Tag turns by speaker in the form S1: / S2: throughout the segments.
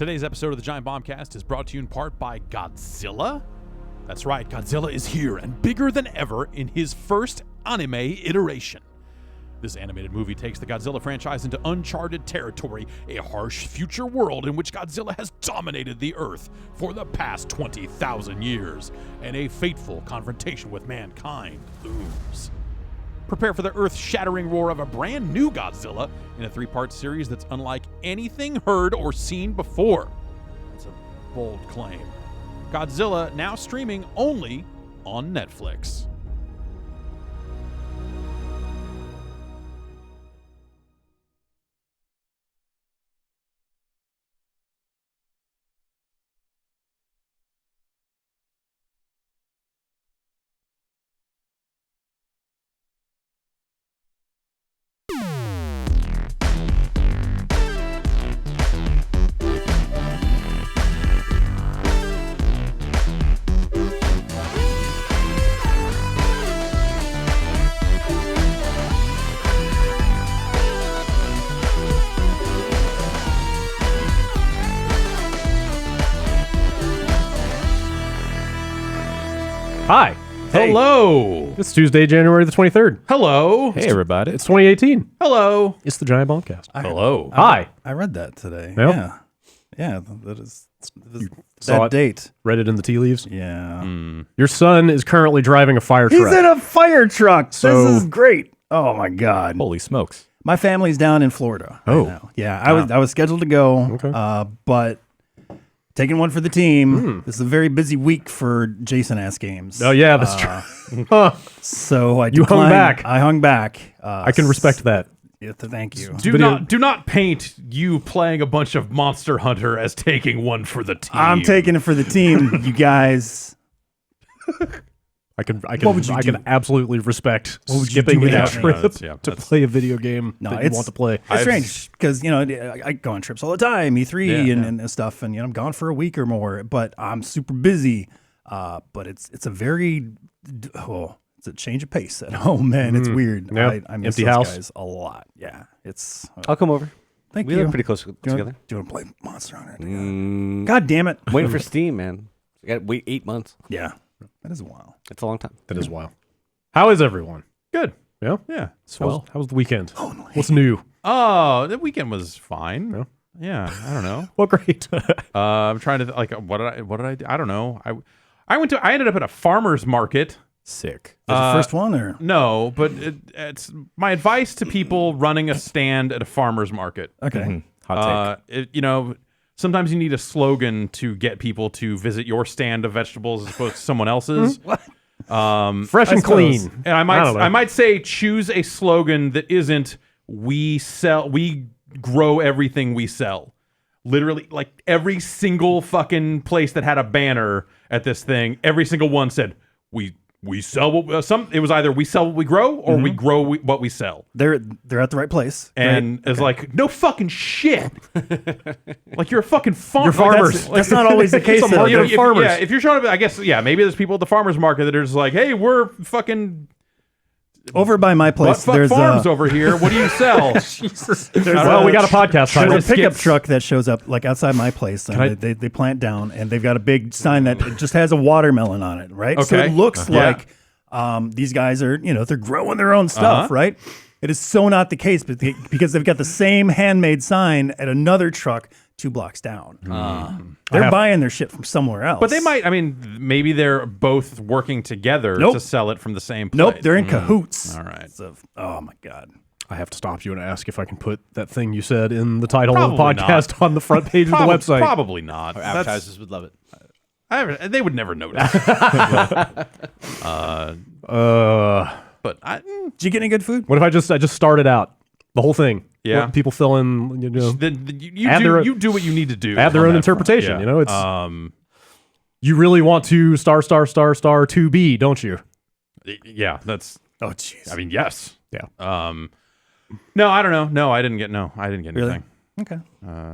S1: Today's episode of the Giant Bombcast is brought to you in part by Godzilla. That's right, Godzilla is here and bigger than ever in his first anime iteration. This animated movie takes the Godzilla franchise into uncharted territory, a harsh future world in which Godzilla has dominated the Earth for the past 20,000 years, and a fateful confrontation with mankind looms. Prepare for the earth-shattering roar of a brand new Godzilla in a 3-part series that's unlike anything heard or seen before. That's a bold claim. Godzilla now streaming only on Netflix.
S2: Hi.
S1: Hey. Hello.
S2: It's Tuesday, January the 23rd.
S1: Hello.
S3: Hey, everybody.
S2: It's 2018.
S1: Hello.
S2: It's the Giant Bombcast.
S1: Hello.
S2: Hi.
S3: I read that today.
S2: Yep.
S3: Yeah. Yeah, that is
S2: saw
S3: that
S2: it?
S3: date.
S2: Read it in the tea leaves.
S3: Yeah.
S2: Your son is currently driving a fire truck.
S3: He's in a fire truck.
S2: So-
S3: this is great. Oh my God.
S4: Holy smokes.
S3: My family's down in Florida.
S2: Oh.
S3: Right now. Yeah, I was scheduled to go.
S2: Okay.
S3: But taking one for the team. This is a very busy week for Jason Ass Games.
S2: Oh, yeah, that's true. Huh.
S3: So I
S2: You hung
S3: declined.
S2: back.
S3: I hung back.
S2: I can respect that.
S3: Thank you.
S1: Do not paint you playing a bunch of Monster Hunter as taking one for the team.
S3: I'm taking it for the team, you guys.
S2: I can
S3: What would you do?
S2: absolutely respect
S3: would you
S2: skipping
S3: do
S2: a
S3: without
S2: trip
S1: me? Yeah,
S2: to
S1: that's-
S2: play a video game
S3: No,
S2: that you
S3: it's-
S2: want to play.
S3: It's strange because, I go on trips all the time, E3
S1: Yeah,
S3: and stuff, and, I'm gone for a week or more, but I'm super busy. But it's a very, it's a change of pace at home, man. It's weird.
S2: Yeah.
S3: I miss
S2: Empty
S3: those
S2: house.
S3: guys a lot. Yeah, it's.
S4: I'll come over.
S3: Thank
S4: We
S3: you.
S4: live pretty close together.
S3: Do you want to play Monster Hunter? together? God damn it.
S4: Waiting for Steam, man. I got to wait 8 months.
S3: Yeah, that is a while.
S4: That's a long time.
S2: That is wild. How is everyone?
S1: Good.
S2: Yeah?
S1: Yeah.
S2: How was the weekend? What's new?
S1: Oh, the weekend was fine.
S2: Yeah.
S1: Yeah, I don't know.
S2: Well, great.
S1: I'm trying to what did I do? I don't know. I ended up at a farmer's market.
S4: Sick.
S3: Is the first one or?
S1: No, but it's my advice to people running a stand at a farmer's market.
S3: Okay.
S4: Hot take.
S1: Sometimes you need a slogan to get people to visit your stand of vegetables as opposed to someone else's.
S3: What?
S2: Fresh and clean.
S1: And I might say choose a slogan that isn't we grow everything we sell. Literally, like every single fucking place that had a banner at this thing, every single one said we sell what it was either we sell what we grow or we grow what we sell.
S3: They're at the right place.
S1: And
S3: right?
S1: it's like, no fucking shit. Like you're a fucking farmer.
S2: You're farmers.
S3: That's not always the case. though.
S2: They're farmers.
S1: Yeah, if you're trying to, I guess, yeah, maybe there's people at the farmer's market that are just like, hey, we're fucking
S3: Over by my place,
S1: butt
S3: there's
S1: farms over here. What do you sell?
S2: Jesus. Well, we got a podcast title.
S3: There's a pickup
S1: Skits.
S3: truck that shows up like outside my place, and they plant down, and they've got a big sign that it just has a watermelon on it, right? So
S1: Okay.
S3: it looks
S1: Yeah.
S3: like these guys are, they're growing their own stuff, right? It is so not the case, but because they've got the same handmade sign at another truck 2 blocks down. They're buying their shit from somewhere else.
S1: But they might, maybe they're both working together
S3: Nope.
S1: to sell it from the same place.
S3: Nope, they're in cahoots.
S1: All right.
S3: So, oh my God.
S2: I have to stop you and ask if I can put that thing you said in the title
S1: Probably
S2: of the podcast on the front page of the website.
S1: Probably not.
S4: Our advertisers would love it.
S1: They would never notice. But
S3: Did you get any good food?
S2: What if I just started out the whole thing?
S1: Yeah.
S2: Let people fill in,
S1: you do what you need to do.
S2: add their
S1: on
S2: own
S1: that front.
S2: interpretation.
S1: Yeah.
S2: It's you really want to star to be, don't you?
S1: Yeah, that's.
S3: Oh, jeez.
S1: Yes.
S2: Yeah.
S1: No, I don't know. No, I didn't get anything.
S3: Really? Okay.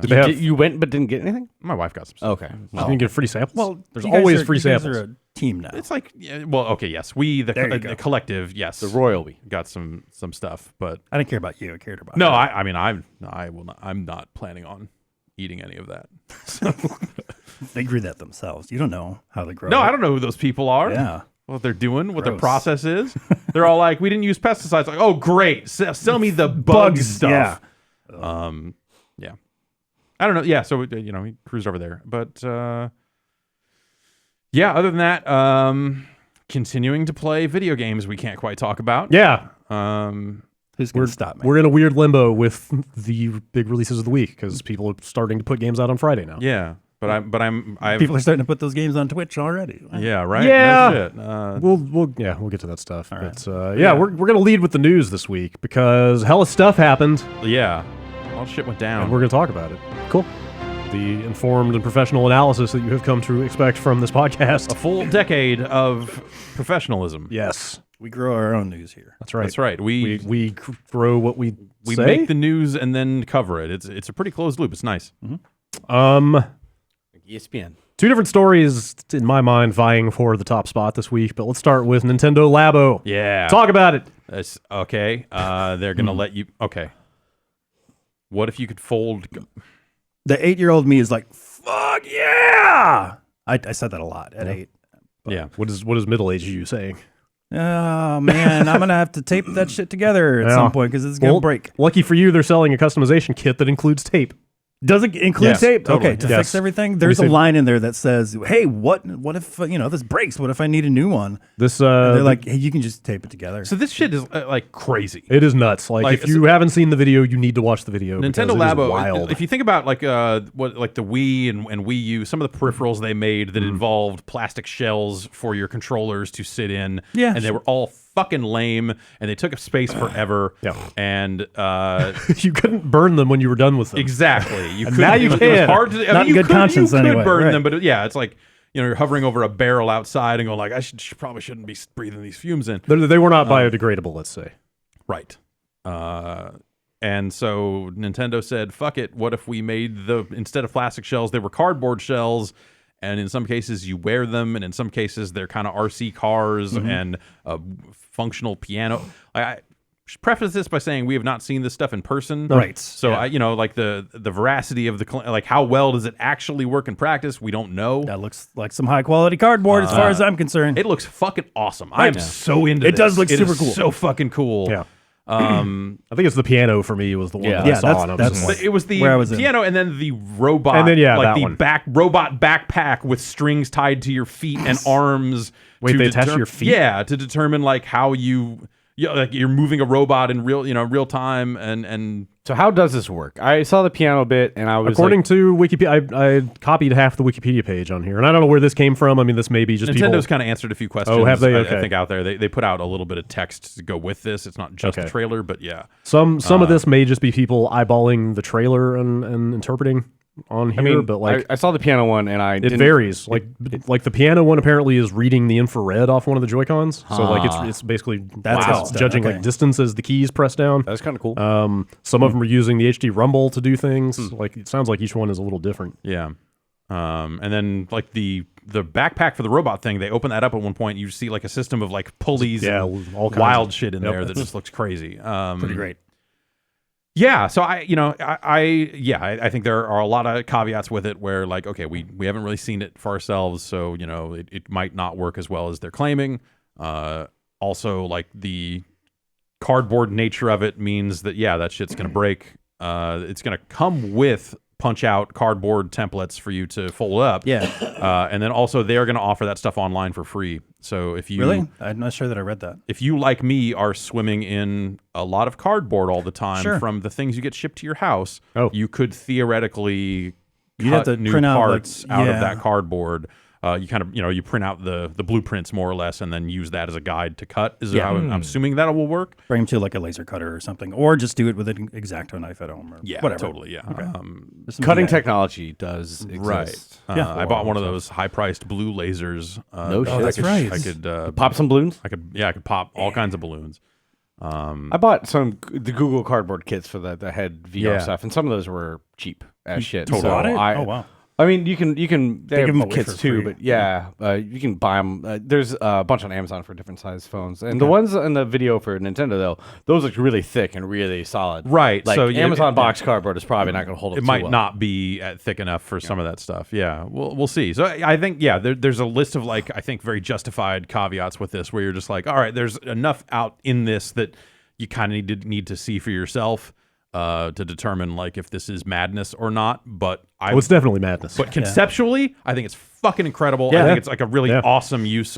S2: Did they have?
S4: You went but didn't get anything?
S1: My wife got some stuff.
S4: Okay.
S2: You can get free samples.
S3: Well,
S2: there's
S3: you guys
S2: always
S3: are-
S2: free
S3: you guys
S2: samples.
S3: are a team now.
S1: It's like, well, okay, yes, we the
S3: There you go.
S1: collective, yes,
S4: The royal we.
S1: got some stuff, but
S3: I didn't care about you. I cared about
S1: no,
S3: her.
S1: I will not. I'm not planning on eating any of that.
S3: They grew that themselves. You don't know how they grow.
S1: No,
S3: it.
S1: I don't know who those people are.
S3: Yeah.
S1: What they're doing, what their
S3: Gross.
S1: process is. They're all like, we didn't use pesticides. Like, oh, great. Sell me the bug stuff.
S3: Yeah.
S1: Yeah. I don't know. Yeah, so, he cruised over there. But, yeah, other than that, continuing to play video games we can't quite talk about.
S2: Yeah.
S3: Who's going to stop me?
S2: We're in a weird limbo with the big releases of the week because people are starting to put games out on Friday now.
S1: Yeah. But
S3: People are starting to put those games on Twitch already.
S1: Yeah, right?
S2: Yeah.
S1: No shit.
S2: We'll get to that stuff. But we're going to lead with the news this week because hella stuff happened.
S1: Yeah. A lot of shit went down.
S2: And we're going to talk about it. Cool. The informed and professional analysis that you have come to expect from this podcast.
S1: A full decade of professionalism.
S2: Yes.
S3: We grow our own news here.
S2: That's right.
S1: That's right.
S2: We grow what we say.
S1: make the news and then cover it. It's a pretty closed loop. It's nice.
S4: ESPN.
S2: Two different stories in my mind vying for the top spot this week, but let's start with Nintendo Labo.
S1: Yeah.
S2: Talk about it.
S1: That's okay. They're gonna let you. Okay. What if you could fold?
S3: The 8-year-old me is like, fuck yeah! I said that a lot at 8.
S1: Yeah.
S2: What is middle-aged you saying?
S3: Oh, man, I'm going to have to tape that shit together at some point because it's going to break.
S2: Lucky for you, they're selling a customization kit that includes tape.
S3: Does it include
S2: Yes,
S3: tape?
S2: totally.
S3: Okay, to
S2: Yes.
S3: fix everything? There's a line in there that says, hey, what if, this breaks? What if I need a new one?
S2: This
S3: And they're like, hey, you can just tape it together.
S1: So this shit is like crazy.
S2: it is nuts. Like if you haven't seen the video, you need to watch the video.
S1: Nintendo
S2: because it is
S1: Labo.
S2: wild.
S1: If you think about like the Wii and Wii U, some of the peripherals they made that involved plastic shells for your controllers to sit in,
S3: Yeah,
S1: and they were all fucking lame, and they took up space forever.
S2: Yeah.
S1: And
S2: you couldn't burn them when you were done with them.
S1: exactly, you could.
S2: now you
S1: It was
S2: can.
S1: hard to.
S3: Not in
S1: you
S3: good
S1: could,
S3: conscience
S1: you could
S3: anyway,
S1: burn
S3: right.
S1: them, but yeah, it's like you're hovering over a barrel outside and going like, I probably shouldn't be breathing these fumes in.
S2: They were not biodegradable, let's say.
S1: Right. And so Nintendo said, fuck it. What if we made instead of plastic shells, they were cardboard shells. And in some cases you wear them. And in some cases they're kind of RC cars and a functional piano. I should preface this by saying we have not seen this stuff in person.
S3: Right.
S1: So like the veracity of like how well does it actually work in practice? We don't know.
S3: That looks like some high quality cardboard as far as I'm concerned.
S1: It looks fucking awesome. I am so into
S3: It
S1: this.
S3: does look
S1: It
S3: super
S1: is
S3: cool.
S1: So fucking cool.
S2: Yeah. I think it's the piano for me was the one that I
S3: Yeah,
S2: saw. And I was
S3: that's-
S2: just like,
S1: It was the
S3: Where I was in.
S1: piano and then the robot,
S2: And then, yeah,
S1: like
S2: that
S1: the
S2: one.
S1: robot backpack with strings tied to your feet and arms.
S2: Wait,
S1: to
S2: they attach to your feet?
S1: Yeah, to determine like how like you're moving a robot in real time and
S4: So how does this work? I saw the piano bit, and I was
S2: according to Wikipedia, I copied half the Wikipedia page on here, and I don't know where this came from. I mean, this may be just
S1: Nintendo's
S2: people.
S1: kind of answered a few questions.
S2: Oh, have they?
S1: I
S2: Okay.
S1: think out there they put out a little bit of text to go with this. It's not just the
S2: Okay.
S1: trailer, but yeah.
S2: Some of this may just be people eyeballing the trailer and interpreting on here, but like
S4: I saw the piano one, and
S2: it varies. Like the piano one apparently is reading the infrared off one of the Joy-Cons, so like it's basically
S3: That's how it's done,
S2: judging
S3: okay.
S2: like distance as the keys press down.
S4: That's kind of cool.
S2: Some of them are using the HD Rumble to do things. Like it sounds like each one is a little different.
S1: Yeah. And then like the backpack for the robot thing, they open that up at one point. You see like a system of like pulleys,
S2: Yeah,
S1: and
S2: all kinds
S1: wild
S2: of-
S1: shit in
S2: Yep.
S1: there that just looks crazy.
S3: Pretty great.
S1: Yeah, so I think there are a lot of caveats with it where like, okay, we haven't really seen it for ourselves, so it might not work as well as they're claiming. Also, like the cardboard nature of it means that that shit's gonna break. It's gonna come with punch out cardboard templates for you to fold up.
S3: Yeah.
S1: And then also they are gonna offer that stuff online for free. So if you
S3: Really? I'm not sure that I read that.
S1: if you, like me, are swimming in a lot of cardboard all the time
S3: Sure.
S1: from the things you get shipped to your house,
S2: Oh.
S1: you could theoretically
S3: You'd have
S1: cut
S3: to
S1: new
S3: print out, like-
S1: parts out of
S3: yeah.
S1: that cardboard. You kind of, you print out the blueprints more or less and then use that as a guide to cut. Is
S3: Yeah.
S1: how I'm assuming that will work.
S3: Bring them to like a laser cutter or something, or just do it with an X-Acto knife at home or
S1: Yeah,
S3: whatever.
S1: totally, yeah.
S3: There's some
S4: Cutting
S3: DI.
S4: technology does exist.
S1: Right. I bought one of those high-priced blue lasers.
S4: No shit.
S3: that's right.
S1: I could
S4: Pop some balloons.
S1: I could pop all kinds of balloons.
S4: I bought the Google Cardboard kits for the head VR
S2: Yeah.
S4: stuff, and some of those were cheap as shit.
S3: You
S4: So
S3: bought it?
S4: I,
S3: Oh wow.
S4: I mean, you can they
S3: give 'em
S4: have
S3: away
S4: kits
S3: for
S4: too,
S3: free.
S4: but you can buy them. There's a bunch on Amazon for different size phones, and the ones in the video for Nintendo though, those look really thick and really solid.
S1: Right.
S4: Like
S1: So yeah,
S4: Amazon box cardboard is probably not going to hold up.
S1: It
S4: too
S1: might
S4: well.
S1: not be thick enough for some of that stuff. Yeah, we'll see. So I think there's a list of like I think very justified caveats with this, where you're just like, all right, there's enough out in this that you kind of need to see for yourself to determine like if this is madness or not. But
S2: It's definitely madness.
S1: But conceptually, I think it's fucking incredible. I think it's like a really awesome use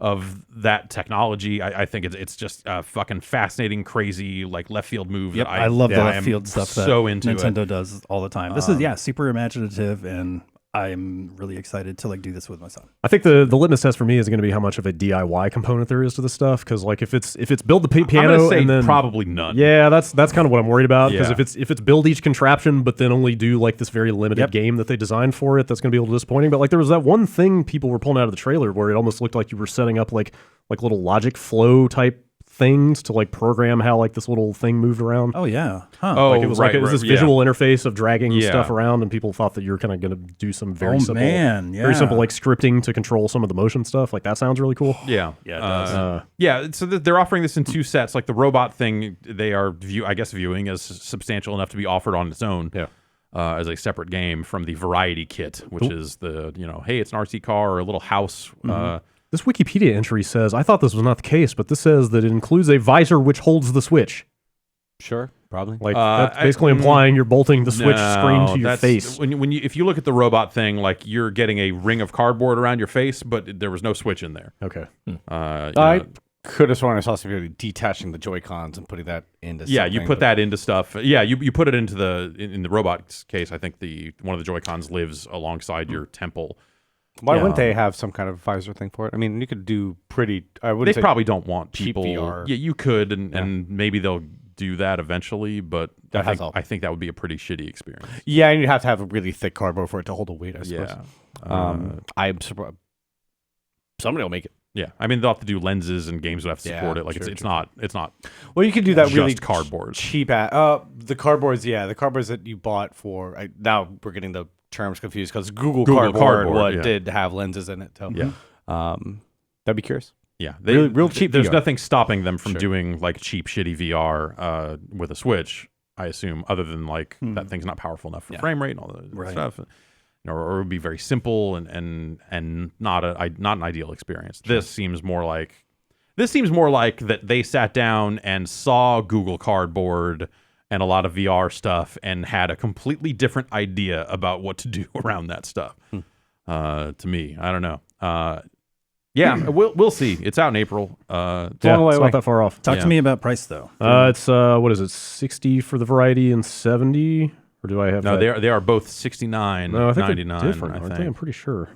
S1: of that technology. I think it's just a fucking fascinating, crazy, like left field move.
S3: Yep,
S1: that
S3: I love the
S1: I
S3: left
S1: am
S3: field stuff that
S1: so into
S3: Nintendo
S1: it.
S3: does all the time. This is super imaginative, and I'm really excited to like do this with my son.
S2: I think the litmus test for me is going to be how much of a DIY component there is to this stuff. Because like if it's build the piano
S1: I'm gonna say
S2: and then
S1: probably none.
S2: yeah, that's kind of what I'm worried about. Because
S1: Yeah.
S2: if it's build each contraption but then only do like this very limited game that they designed for it, that's going to be a little disappointing. But like there was that one thing people were pulling out of the trailer where it almost looked like you were setting up like little logic flow type things to like program how like this little thing moved around.
S3: Oh yeah, huh?
S1: Oh,
S2: Like it was this
S1: yeah.
S2: visual interface of dragging
S1: Yeah.
S2: stuff around, and people thought that you were kind of going to do some very simple,
S3: man,
S2: very
S3: yeah.
S2: simple like scripting to control some of the motion stuff. Like that sounds really cool.
S1: Yeah,
S3: Yeah, it does.
S1: yeah. So they're offering this in two sets. Like the robot thing, they are viewing as substantial enough to be offered on its own.
S2: Yeah.
S1: As a separate game from the variety kit, which is the hey, it's an RC car or a little house.
S2: This Wikipedia entry says, I thought this was not the case, but this says that it includes a visor which holds the Switch.
S4: Sure, probably.
S2: Like that's basically implying you're bolting the Switch screen to your
S1: that's-
S2: face.
S1: If you look at the robot thing, like you're getting a ring of cardboard around your face, but there was no Switch in there.
S2: Okay.
S4: I could have sworn I saw somebody detaching the Joy-Cons and putting that into
S1: Yeah,
S4: something,
S1: you put
S4: but-
S1: that into stuff. Yeah, you put it into in the robot's case. I think one of the Joy-Cons lives alongside your temple.
S4: Why wouldn't they have some kind of visor thing for it? I mean, you could do pretty. I wouldn't
S1: They
S4: say
S1: probably don't want
S4: cheap
S1: people.
S4: VR.
S1: Yeah, you could, and maybe they'll do that eventually. But
S4: That has all-
S1: I think that would be a pretty shitty experience.
S4: Yeah, and you'd have to have a really thick cardboard for it to hold the weight. I suppose.
S1: Yeah.
S4: I'm surprised. Somebody will make it.
S1: Yeah, I mean they'll have to do lenses, and games would have to support
S4: Yeah,
S1: it. Like
S4: sure,
S1: it's not.
S4: Well, you could do that
S1: Just
S4: really
S1: cardboard.
S4: cheap. The cardboards. Yeah, the cardboards that you bought for. Now we're getting the terms confused because Google Cardboard did have lenses in it. So
S1: Yeah.
S4: that'd be curious.
S1: Yeah,
S4: Real cheap
S1: There's
S4: VR.
S1: nothing stopping them from doing like cheap, shitty VR with a Switch. I assume, other than like that thing's not powerful enough for frame rate and all that stuff, or it would be very simple and not an ideal experience. This seems more like that they sat down and saw Google Cardboard and a lot of VR stuff and had a completely different idea about what to do around that stuff. To me, I don't know. Yeah, we'll see. It's out in April.
S2: It's not that far off.
S3: Talk to me about price though.
S2: It's what is it? 60 for the variety and 70, or do I have?
S1: No,
S2: that?
S1: they are both $69.99.
S2: No, I think they're different, aren't they? I'm pretty sure.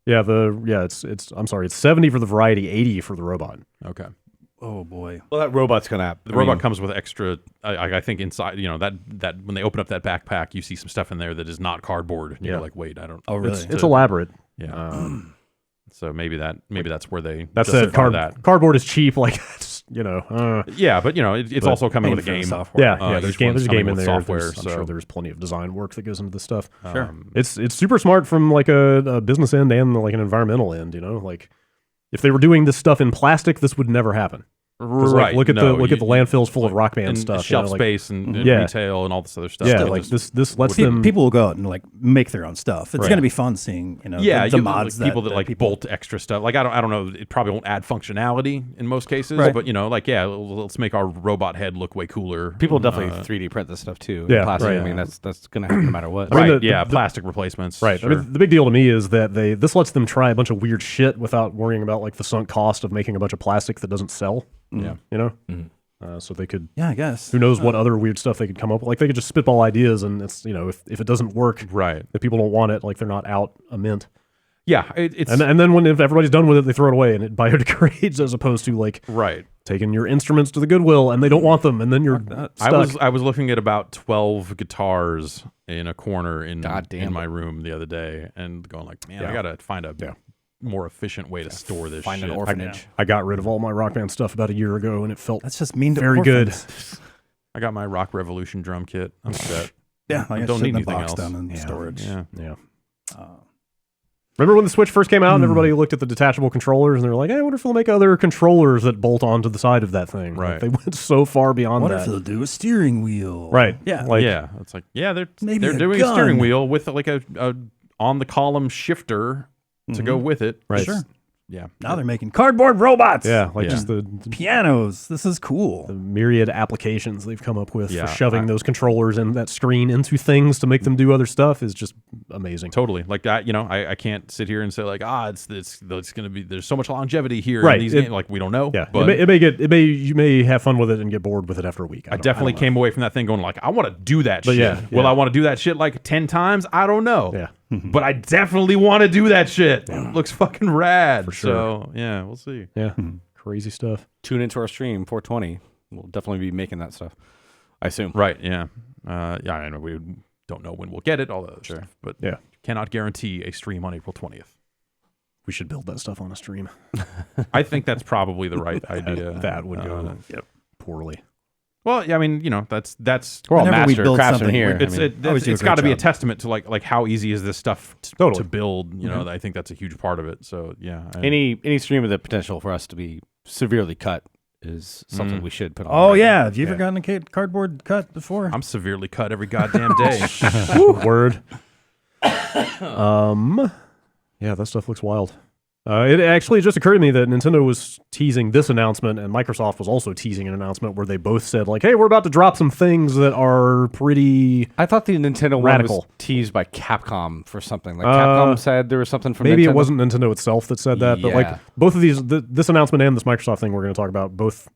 S2: Yeah, it's I'm sorry, it's 70 for the variety, 80 for the robot.
S1: Okay.
S3: Oh boy.
S4: Well, that robot's gonna.
S1: The robot comes with extra. I think inside, that when they open up that backpack, you see some stuff in there that is not cardboard. And you're like, wait, I don't.
S3: Oh really?
S2: It's elaborate.
S1: Yeah. So maybe that's where they.
S2: That said,
S1: justify
S2: cardboard is cheap. Like, it's,
S1: Yeah, but it's also coming with a game.
S3: Software.
S2: Yeah, there's
S1: each one's
S2: a
S1: coming
S2: game in
S1: with
S2: there.
S1: software,
S2: I'm
S1: so
S2: sure there's plenty of design work that goes into this stuff.
S3: Sure.
S2: It's super smart from like a business end and like an environmental end. Like if they were doing this stuff in plastic, this would never happen. 'Cause, like,
S1: Right.
S2: look at the landfills full of Rock Band
S1: and
S2: stuff.
S1: shelf
S2: like,
S1: space and
S2: Yeah.
S1: retail and all this other stuff.
S2: yeah,
S1: It
S2: like
S1: just-
S2: this lets them.
S3: People will go out and like make their own stuff. It's
S1: Right.
S3: going to be fun seeing the
S1: you-
S3: mods
S1: like, people that like
S3: people
S1: bolt extra stuff. Like I don't know. It probably won't add functionality in most cases,
S3: Right.
S1: but let's make our robot head look way cooler.
S4: People definitely 3D print this stuff too.
S2: Yeah,
S4: plastic.
S2: right.
S4: I mean, that's gonna happen no matter what.
S2: I mean,
S1: Right? Plastic replacements.
S2: Right.
S1: Sure.
S2: I mean, the big deal to me is that this lets them try a bunch of weird shit without worrying about like the sunk cost of making a bunch of plastic that doesn't sell.
S1: Yeah.
S2: So they could.
S3: Yeah, I guess.
S2: Who knows what other weird stuff they could come up with? Like they could just spitball ideas, and it's if it doesn't work,
S1: Right.
S2: if people don't want it, like they're not out a mint.
S1: Yeah. It's
S2: And then if everybody's done with it, they throw it away and it biodegrades, as opposed to like
S1: right.
S2: taking your instruments to the Goodwill and they don't want them, and then you're stuck.
S1: I was looking at about 12 guitars in a corner in
S4: Goddamn.
S1: my room the other day, and going like, man, I gotta find a more efficient way to store this
S4: Find
S1: shit.
S4: an orphanage.
S2: I got rid of all my Rock Band stuff about a year ago, and it felt
S3: That's just mean to
S2: very good.
S3: orphans.
S1: I got my Rock Revolution drum kit. I'm set.
S3: Yeah, like
S1: I don't
S3: shit
S1: need
S3: in a
S1: anything
S3: box
S1: else.
S3: down in storage.
S2: Yeah. Remember when the Switch first came out and everybody looked at the detachable controllers and they were like, I wonder if they'll make other controllers that bolt onto the side of that thing.
S1: Right.
S2: Like, they went so far beyond
S3: What
S2: that.
S3: if they'll do a steering wheel?
S2: Right.
S3: Yeah.
S2: Like,
S1: It's like, they're
S3: Maybe a
S1: doing a steering
S3: gun.
S1: wheel with like a on the column shifter to go with it.
S2: Right.
S3: Sure.
S1: Yeah.
S3: Now they're making cardboard robots.
S2: Yeah, like
S1: Yeah.
S2: just the
S3: Pianos. This is cool.
S2: myriad applications they've come up with
S1: Yeah,
S2: for shoving those controllers and that screen into things to make them do other stuff is just amazing.
S1: Totally. Like that, I can't sit here and say like, it's going to be, there's so much longevity here
S2: Right.
S1: in these games. Like, we don't know.
S2: Yeah,
S1: But
S2: you may have fun with it and get bored with it after a week.
S1: I definitely came away from that thing going like, I want to do that
S2: But
S1: shit.
S2: yeah,
S1: Will
S2: yeah.
S1: I want to do that shit like 10 times? I don't know.
S2: Yeah.
S1: But I definitely want to do that shit. Looks fucking rad.
S2: For sure.
S1: So, yeah, we'll see.
S2: Yeah, crazy stuff.
S4: Tune into our stream 420. We'll definitely be making that stuff. I assume.
S1: Right, yeah. I know we don't know when we'll get it, all that other stuff. But
S2: Yeah.
S1: cannot guarantee a stream on April 20th.
S2: We should build that stuff on a stream.
S1: I think that's probably the right idea.
S2: That would go poorly.
S1: Well, yeah, I mean, that's
S4: We're all
S3: Whenever we
S4: master
S3: build
S4: craftsmen
S3: something,
S4: here.
S3: always do a
S1: it's
S3: great
S1: got to be a
S3: job.
S1: testament to like how easy is this stuff to
S2: Totally.
S1: build. I think that's a huge part of it. So yeah,
S4: any stream with the potential for us to be severely cut is something we should put on.
S3: Oh,
S4: there.
S3: yeah. Have you ever gotten a cardboard cut before?
S1: I'm severely cut every goddamn day.
S2: Word. Yeah, that stuff looks wild. It actually just occurred to me that Nintendo was teasing this announcement and Microsoft was also teasing an announcement where they both said like, hey, we're about to drop some things that are pretty...
S4: I thought the Nintendo one
S2: Radical.
S4: was teased by Capcom for something. Like Capcom said there was something from
S2: Maybe
S4: Nintendo.
S2: it wasn't Nintendo itself that said that, but like
S4: Yeah.
S2: both of these, this announcement and this Microsoft thing we're going to talk about, both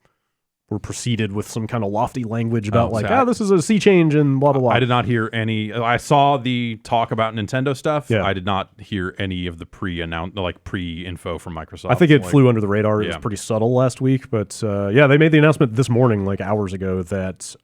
S2: were preceded with some kind of lofty language about this is a sea change and blah, blah, blah.
S1: I did not hear any. I saw the talk about Nintendo stuff.
S2: Yeah.
S1: I did not hear any of the pre-info from Microsoft.
S2: I think it
S1: Like,
S2: flew under the radar. It was
S1: Yeah.
S2: pretty subtle last week, but they made the announcement this morning, like hours ago, that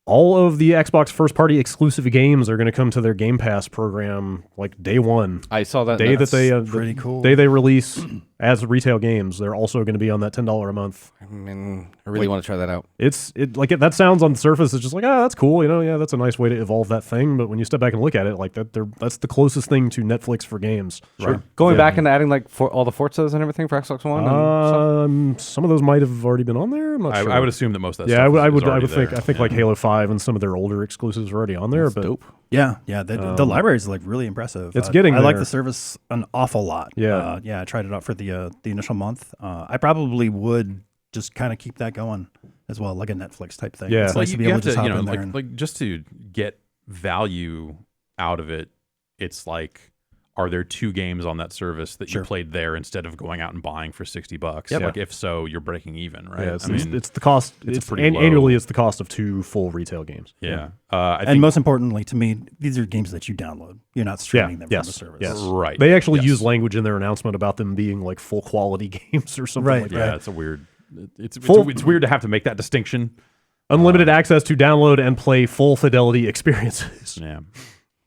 S2: all of the Xbox first-party exclusive games are going to come to their Game Pass program like day one.
S4: I saw that.
S2: Day that they
S3: pretty cool.
S2: Day they release as retail games, they're also going to be on that $10 a month.
S4: I mean, I really want to try that out.
S2: That sounds on the surface, it's just like, that's cool, that's a nice way to evolve that thing. But when you step back and look at it, like that's the closest thing to Netflix for games.
S4: Sure. Going back and adding like all the Forzas and everything for Xbox One. And stuff.
S2: Some of those might have already been on there. I'm not sure.
S1: I would assume that most of that.
S2: Yeah,
S1: stuff
S2: I
S1: is
S2: would
S1: already
S2: think.
S1: there.
S2: I think like Halo 5 and some of their older exclusives are already on there. But
S4: dope.
S3: Yeah. The library is like really impressive.
S2: It's getting
S3: I like
S2: there.
S3: the service an awful lot.
S2: Yeah.
S3: I tried it out for the initial month. I probably would just kind of keep that going as well, like a Netflix type thing.
S2: Yeah.
S3: It's
S2: Well,
S3: nice to be able to just hop in there.
S1: like just to get value out of it, it's like, are there two games on that service that you played there instead of going out and buying for $60?
S2: Yep.
S1: Like, if so, you're breaking even, right?
S2: yeah, it's the cost. It's
S1: pretty low.
S2: annually. It's the cost of 2 full retail games.
S1: Yeah. I think,
S3: And most importantly to me, these are games that you download. You're not streaming them from the service.
S2: Yes.
S1: right.
S2: They actually
S1: Yes.
S2: use language in their announcement about them being like full quality games or something
S3: Right,
S2: like
S1: Yeah,
S2: that.
S1: it's a weird. It's
S2: Full-
S1: it's weird to have to make that distinction.
S2: Unlimited access to download and play full fidelity experiences.
S1: Yeah.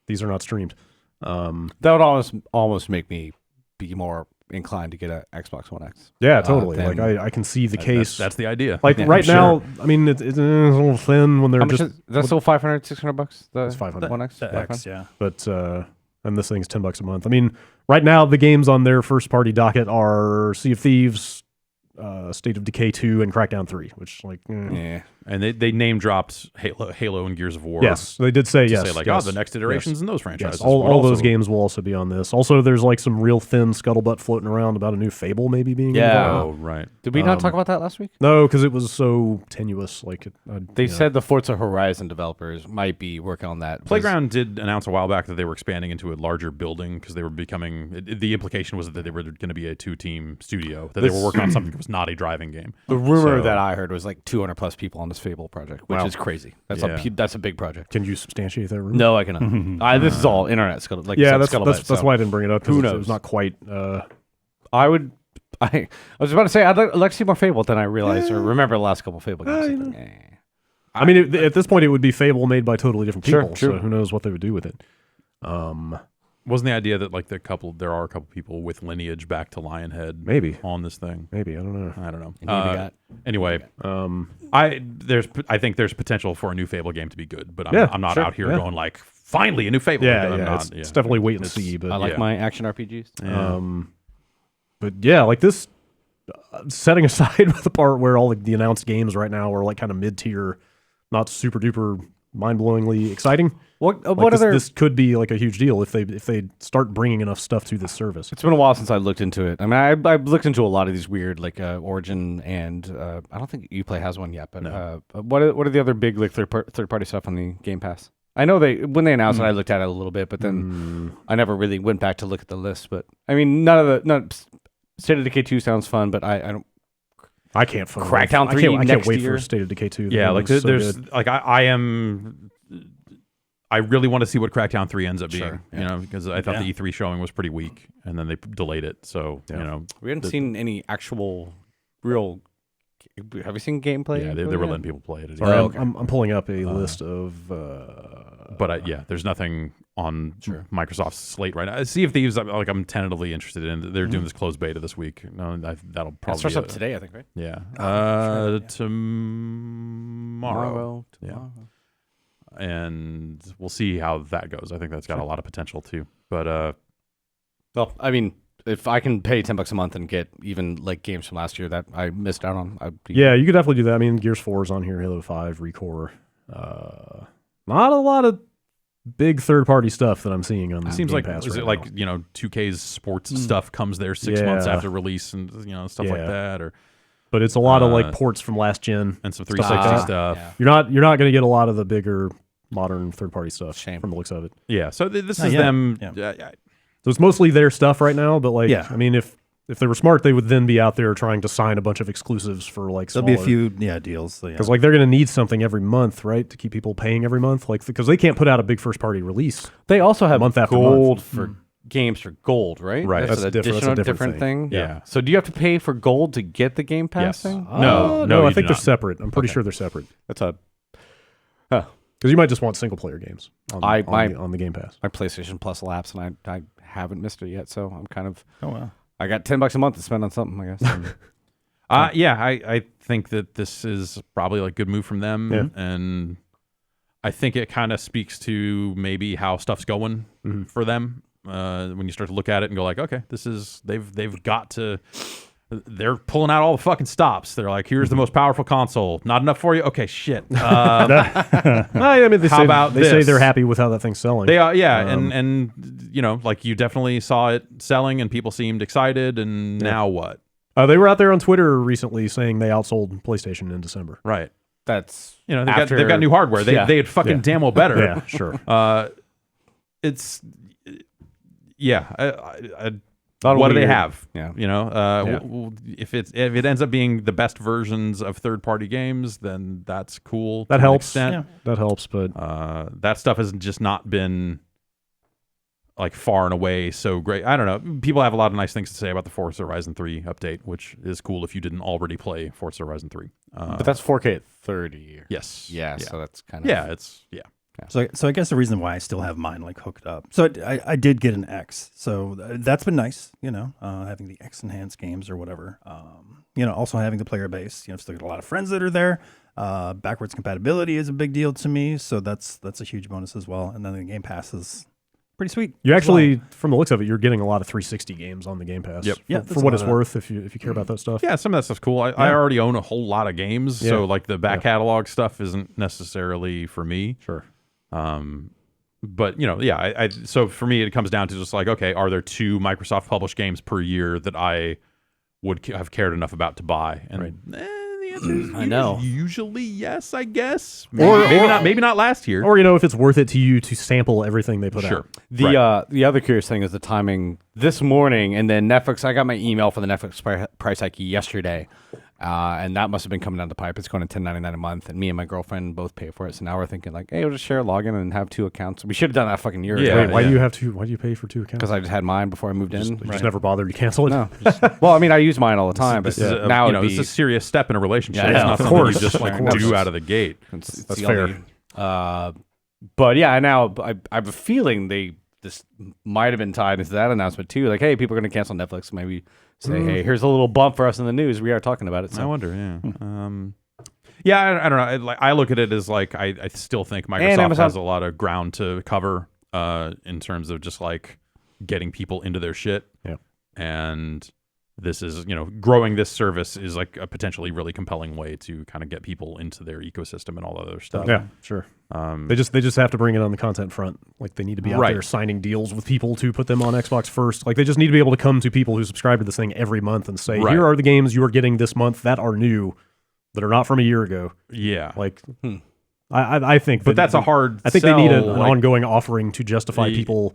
S2: These are not streamed.
S4: That would almost make me be more inclined to get an Xbox One X.
S2: Yeah, totally.
S4: then-
S2: Like I can see the case.
S1: That's the idea.
S2: like
S4: Yeah,
S2: right
S4: sure.
S2: now, I mean, it's a little thin when they're
S4: How much
S2: just.
S4: is that? Still $500, $600?
S2: It's 500.
S4: One X.
S3: The X, yeah.
S2: But and this thing's $10 a month. I mean, right now the games on their first party docket are Sea of Thieves, State of Decay 2, and Crackdown 3, which like
S4: Yeah.
S1: And they name dropped Halo and Gears of War.
S2: yes, they did say
S1: To
S2: yes.
S1: say like,
S2: yes,
S1: the next iterations in those franchises.
S2: Yes, all
S1: would
S2: those
S1: also-
S2: games will also be on this. Also, there's like some real thin scuttlebutt floating around about a new Fable maybe being
S4: Yeah.
S2: involved.
S1: Oh, right.
S4: Did we not talk about that last week?
S2: No, because it was so tenuous. Like
S4: They said the Forza Horizon developers might be working on that.
S1: Playground did announce a while back that they were expanding into a larger building because they were becoming. The implication was that they were going to be a 2-team studio. That they were working on something that was not a driving game.
S4: The rumor
S1: So-
S4: that I heard was like 200 plus people on this Fable project, which
S2: Wow.
S4: is crazy. That's
S1: Yeah.
S4: that's a big project.
S2: Can you substantiate that? Rumor?
S4: No, I cannot. This is all internet scuttle. Like
S2: Yeah,
S4: scuttlebutt,
S2: that's why I didn't bring it up. 'Cause
S4: Who
S2: It
S4: knows?
S2: was not quite.
S4: I was about to say I'd like to see more Fable. Then I realized or remember the last couple Fable games.
S2: I mean, at this point, it would be Fable made by totally different
S4: Sure,
S2: people.
S4: true.
S2: So who knows what they would do with it?
S1: Wasn't the idea that like there are a couple people with lineage back to Lionhead
S2: Maybe
S1: on this thing?
S2: Maybe, I don't know.
S1: I don't know. Anyway, I think there's potential for a new Fable game to be good, but I'm not out here going like, finally a new Fable.
S2: It's definitely wait and see. But
S4: I like my action RPGs.
S1: Yeah.
S2: But yeah, like this, setting aside the part where all the announced games right now are like kind of mid-tier, not super duper mind-blowingly exciting.
S4: What
S2: like
S4: other?
S2: This could be like a huge deal if they start bringing enough stuff to this service.
S4: It's been a while since I looked into it. I mean, I've looked into a lot of these weird like Origin and I don't think Uplay has one yet. But what are the other big like third party stuff on the Game Pass? I know when they announced it, I looked at it a little bit, but then I never really went back to look at the list. But I mean, State of Decay 2 sounds fun, but I don't.
S2: I can't.
S4: Crackdown 3
S2: I can't wait
S4: year.
S2: for State of Decay 2.
S1: Yeah, like
S2: so
S1: there's
S2: good.
S1: like I really want to see what Crackdown 3 ends up being, because I thought the E3 showing was pretty weak, and then they delayed it. So
S4: we haven't seen any actual real. Have you seen gameplay?
S1: Yeah, they were letting people play it.
S2: Sorry, I'm pulling up a list of.
S1: But there's nothing on Microsoft's slate right now. Sea of Thieves, I'm tentatively interested in. They're doing this closed beta this week. No, that'll probably
S4: starts up today, I think, right?
S1: Yeah, tomorrow. Yeah. And we'll see how that goes. I think that's got a lot of potential too. But
S4: well, I mean, if I can pay $10 a month and get even like games from last year that I missed out on,
S2: you could definitely do that. I mean, Gears 4 is on here, Halo 5, Recore. Not a lot of big third-party stuff that I'm seeing on.
S1: It seems
S2: Game
S1: like
S2: Pass
S1: is
S2: right
S1: it
S2: now.
S1: like 2K's sports stuff comes there 6 months after release and stuff like that, or.
S2: But it's a lot of like ports from last gen
S1: and some 360 stuff.
S2: Yeah. You're not going to get a lot of the bigger modern third-party stuff from the looks of it.
S1: Yeah, so this is them.
S2: Yeah. So it's mostly their stuff right now, but like, I mean, if they were smart, they would then be out there trying to sign a bunch of exclusives for like
S3: there'll be a few deals.
S2: Because like they're going to need something every month, right, to keep people paying every month, like because they can't put out a big first-party release.
S4: They also have
S2: month after
S4: gold
S2: month.
S4: for games for gold, right?
S2: Right,
S4: that's a different thing.
S1: Yeah.
S4: So do you have to pay for gold to get the Game Pass thing?
S2: No, I think they're separate. I'm pretty sure they're separate.
S4: That's a.
S2: Because you might just want single-player games on the Game Pass.
S4: My PlayStation Plus lapsed, and I haven't missed it yet, so I'm kind of.
S3: Oh wow!
S4: I got $10 a month to spend on something, I guess.
S1: I think that this is probably like a good move from them, and I think it kind of speaks to maybe how stuff's going for them when you start to look at it and go like, okay, this is they've got to. They're pulling out all the fucking stops. They're like, here's the most powerful console. Not enough for you? Okay, shit.
S2: I mean, they say they're happy with how that thing's selling.
S1: They are, and like you definitely saw it selling, and people seemed excited. And now what?
S2: They were out there on Twitter recently saying they outsold PlayStation in December.
S1: Right.
S4: That's
S1: they've got new hardware. They had fucking damn well better.
S2: Yeah, sure.
S1: It's what do they have?
S4: Yeah.
S1: If it ends up being the best versions of third-party games, then that's cool.
S2: That helps.
S1: That
S2: helps, but
S1: that stuff has just not been like far and away so great. I don't know. People have a lot of nice things to say about the Forza Horizon 3 update, which is cool if you didn't already play Forza Horizon 3.
S4: But that's 4K at 30.
S1: Yes.
S4: Yeah. So that's kind of
S3: So I guess the reason why I still have mine like hooked up. So I did get an X. So that's been nice, having the X enhanced games or whatever. Also having the player base. Still got a lot of friends that are there. Backwards compatibility is a big deal to me, so that's a huge bonus as well. And then the Game Pass is pretty sweet.
S2: You actually, from the looks of it, you're getting a lot of 360 games on the Game Pass.
S1: Yep.
S2: For what it's worth, if you care about that stuff.
S1: Yeah, some of that stuff's cool. I already own a whole lot of games, so like the back catalog stuff isn't necessarily for me.
S2: Sure.
S1: But so for me, it comes down to just like, okay, are there 2 Microsoft published games per year that I would have cared enough about to buy? And the answer is usually yes, I guess. Maybe not last year.
S2: Or if it's worth it to you to sample everything they put out.
S4: The other curious thing is the timing. This morning, and then Netflix. I got my email for the Netflix price hike yesterday. And that must have been coming down the pipe. It's going to $10.99 a month, and me and my girlfriend both pay for it. So now we're thinking like, hey, we'll just share a login and have 2 accounts. We should have done that fucking year ago.
S2: Wait, why do you have 2? Why do you pay for 2 accounts?
S4: Because I just had mine before I moved in.
S2: You just never bothered to cancel it.
S4: No. Well, I mean, I use mine all the time, but now
S1: it's a serious step in a relationship.
S4: Yeah,
S1: it's not
S2: of
S1: something
S2: course.
S1: you just like do out of the gate.
S2: That's fair.
S4: But yeah, now I have a feeling they this might have been tied into that announcement too. Like, hey, people are going to cancel Netflix. Maybe say, hey, here's a little bump for us in the news. We are talking about it. So.
S1: I wonder, yeah. I don't know. I look at it as like I still think Microsoft has a lot of ground to cover in terms of just like getting people into their shit.
S2: Yeah.
S1: And this is, growing this service is like a potentially really compelling way to kind of get people into their ecosystem and all that other stuff.
S2: Yeah, sure. They just have to bring it on the content front. Like they need to be out there signing deals with people to put them on Xbox first. Like they just need to be able to come to people who subscribe to this thing every month and say, here are the games you are getting this month that are new, that are not from a year ago.
S1: Yeah.
S2: Like, I think,
S1: but that's a hard.
S2: I think they need an ongoing offering to justify people.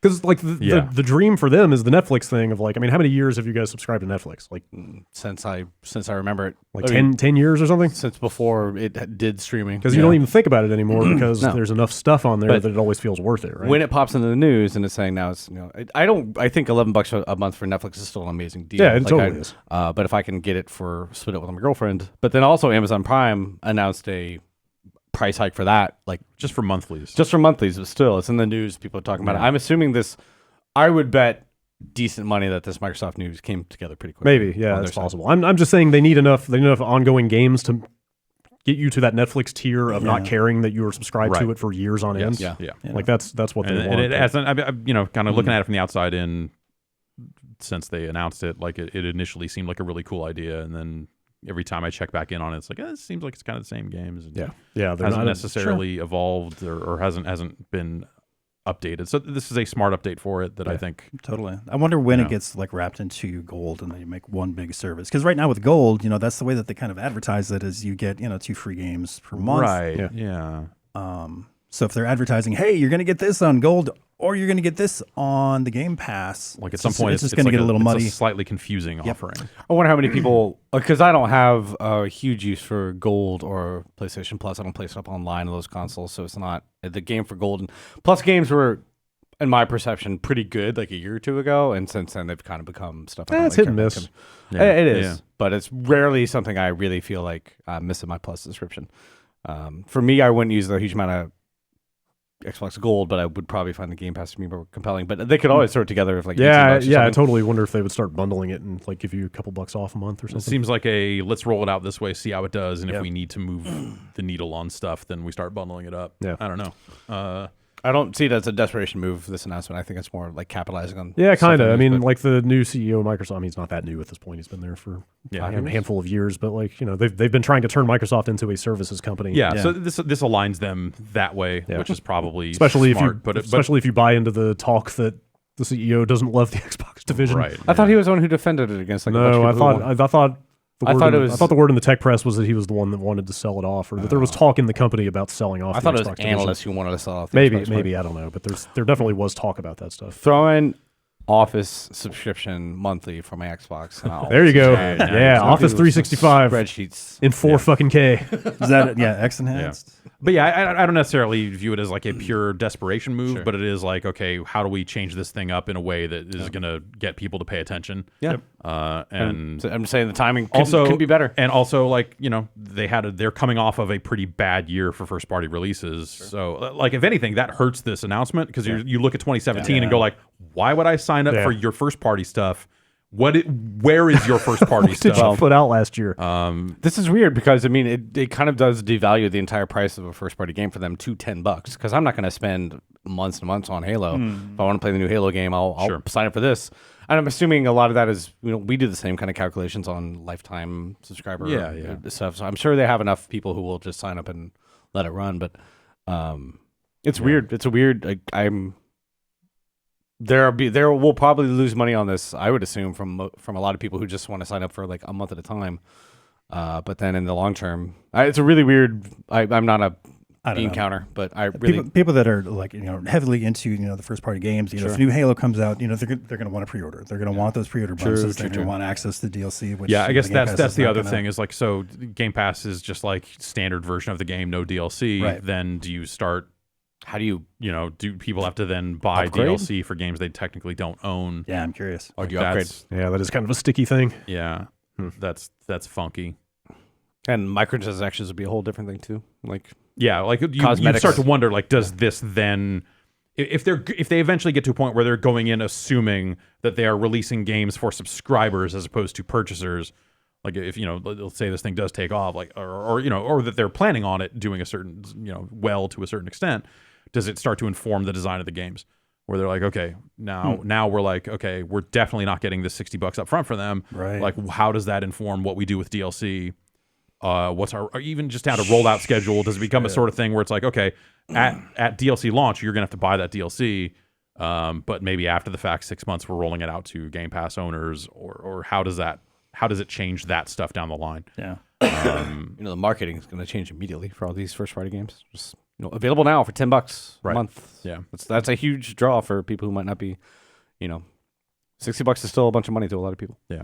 S2: Because like the dream for them is the Netflix thing of like, I mean, how many years have you guys subscribed to Netflix? Like
S4: since I remember it,
S2: like 10 years or something?
S4: Since before it did streaming.
S2: Because you don't even think about it anymore because there's enough stuff on there that it always feels worth it, right?
S4: When it pops into the news and it's saying now it's, I think $11 a month for Netflix is still an amazing deal.
S2: Yeah, it totally is.
S4: But if I can get it split it with my girlfriend, but then also Amazon Prime announced a price hike for that, like
S1: just for monthlies,
S4: but still it's in the news. People are talking about it. I'm assuming I would bet decent money that this Microsoft news came together pretty quickly.
S2: Maybe, yeah, that's possible. I'm just saying they need enough ongoing games to get you to that Netflix tier of not caring that you were subscribed to it for years on end.
S1: Yeah.
S2: Like that's what they want.
S1: And it hasn't, kind of looking at it from the outside in, since they announced it, like it initially seemed like a really cool idea, and then every time I check back in on it, it's like, it seems like it's kind of the same games. And hasn't necessarily evolved or hasn't been updated. So this is a smart update for it that I think.
S3: Totally. I wonder when it gets like wrapped into Gold and they make one big service. Because right now with Gold, that's the way that they kind of advertise it is you get, 2 free games per month.
S1: Right. Yeah.
S3: So if they're advertising, hey, you're going to get this on Gold or you're going to get this on the Game Pass.
S1: Like at some point,
S3: it's just going to get a little muddy.
S1: It's a slightly confusing offering.
S4: I wonder how many people, because I don't have a huge use for Gold or PlayStation Plus. I don't play stuff online on those consoles, so it's not the game for Gold. And Plus games were, in my perception, pretty good like a year or two ago, and since then they've kind of become stuff.
S2: It's hit and miss.
S4: It is, but it's rarely something I really feel like I'm missing my Plus subscription. For me, I wouldn't use a huge amount of Xbox Gold, but I would probably find the Game Pass to be more compelling. But they could always throw it together if like
S2: I totally wonder if they would start bundling it and like give you a couple bucks off a month or something.
S1: It seems like let's roll it out this way, see how it does, and if we need to move the needle on stuff, then we start bundling it up.
S2: Yeah,
S1: I don't know.
S4: I don't see it as a desperation move, this announcement. I think it's more like capitalizing on.
S2: Yeah, kind of. I mean, like the new CEO of Microsoft, he's not that new at this point. He's been there for a handful of years, but like, they've been trying to turn Microsoft into a services company.
S1: Yeah. So this aligns them that way, which is probably
S2: especially
S1: smart,
S2: if you buy into the talk that the CEO doesn't love the Xbox division.
S1: Right.
S4: I thought he was the one who defended it against like a bunch of people. I thought the word in the tech press was that he was the one that wanted to sell it off, or that there was talk in the company about selling off. I thought
S2: the
S4: it was
S2: Xbox
S4: analysts
S2: division.
S4: who wanted to sell off.
S2: Maybe I don't know, but there definitely was talk about that stuff.
S4: Throw in Office subscription monthly for my Xbox.
S2: There you go. Office 365
S4: spreadsheets
S2: in 4K.
S3: Is that X enhanced?
S1: But I don't necessarily view it as like a pure desperation move, but it is like, okay, how do we change this thing up in a way that is going to get people to pay attention?
S4: Yeah.
S1: And
S4: I'm saying the timing could be better.
S1: And also, like, they're coming off of a pretty bad year for first party releases. So, like, if anything, that hurts this announcement because you look at 2017 and go like, why would I sign up for your first party stuff? Where is your first party stuff?
S2: Did you put out last year?
S4: This is weird because I mean it kind of does devalue the entire price of a first party game for them to $10 because I'm not going to spend months and months on Halo. If I want to play the new Halo game, I'll sign up for this. And I'm assuming a lot of that is we do the same kind of calculations on lifetime subscriber stuff. So I'm sure they have enough people who will just sign up and let it run. But it's weird. It's a weird. There will probably lose money on this, I would assume, from a lot of people who just want to sign up for like a month at a time. But then in the long term, it's a really weird. I'm not a bean counter, but I really
S3: people that are like heavily into the first party games. If new Halo comes out, they're going to want to pre-order. They're going to want those pre-order bonuses. They're going to want access to DLC. Which,
S1: I guess that's the other thing is like, so Game Pass is just like standard version of the game, no DLC.
S3: Right.
S1: Then do you start?
S4: How do you
S1: do people have to then buy DLC for games they technically don't own?
S3: Yeah, I'm curious.
S4: Or do you upgrade?
S2: Yeah, that is kind of a sticky thing.
S1: Yeah, that's funky.
S4: And microtransactions would be a whole different thing too. Like
S1: you start to wonder, like, does this then, if they eventually get to a point where they're going in assuming that they are releasing games for subscribers as opposed to purchasers, like if let's say this thing does take off, like or that they're planning on it doing a certain well to a certain extent, does it start to inform the design of the games? Where they're like, okay, now we're like, okay, we're definitely not getting this $60 up front for them.
S3: Right.
S1: Like, how does that inform what we do with DLC? What's our even just out a rollout schedule? Does it become a sort of thing where it's like, okay, at DLC launch, you're gonna have to buy that DLC, but maybe after the fact, 6 months, we're rolling it out to Game Pass owners, or how does it change that stuff down the line?
S3: Yeah.
S4: The marketing is going to change immediately for all these first party games. Just available now for $10 a month.
S1: Yeah,
S4: that's a huge draw for people who might not be, $60 is still a bunch of money to a lot of people.
S1: Yeah.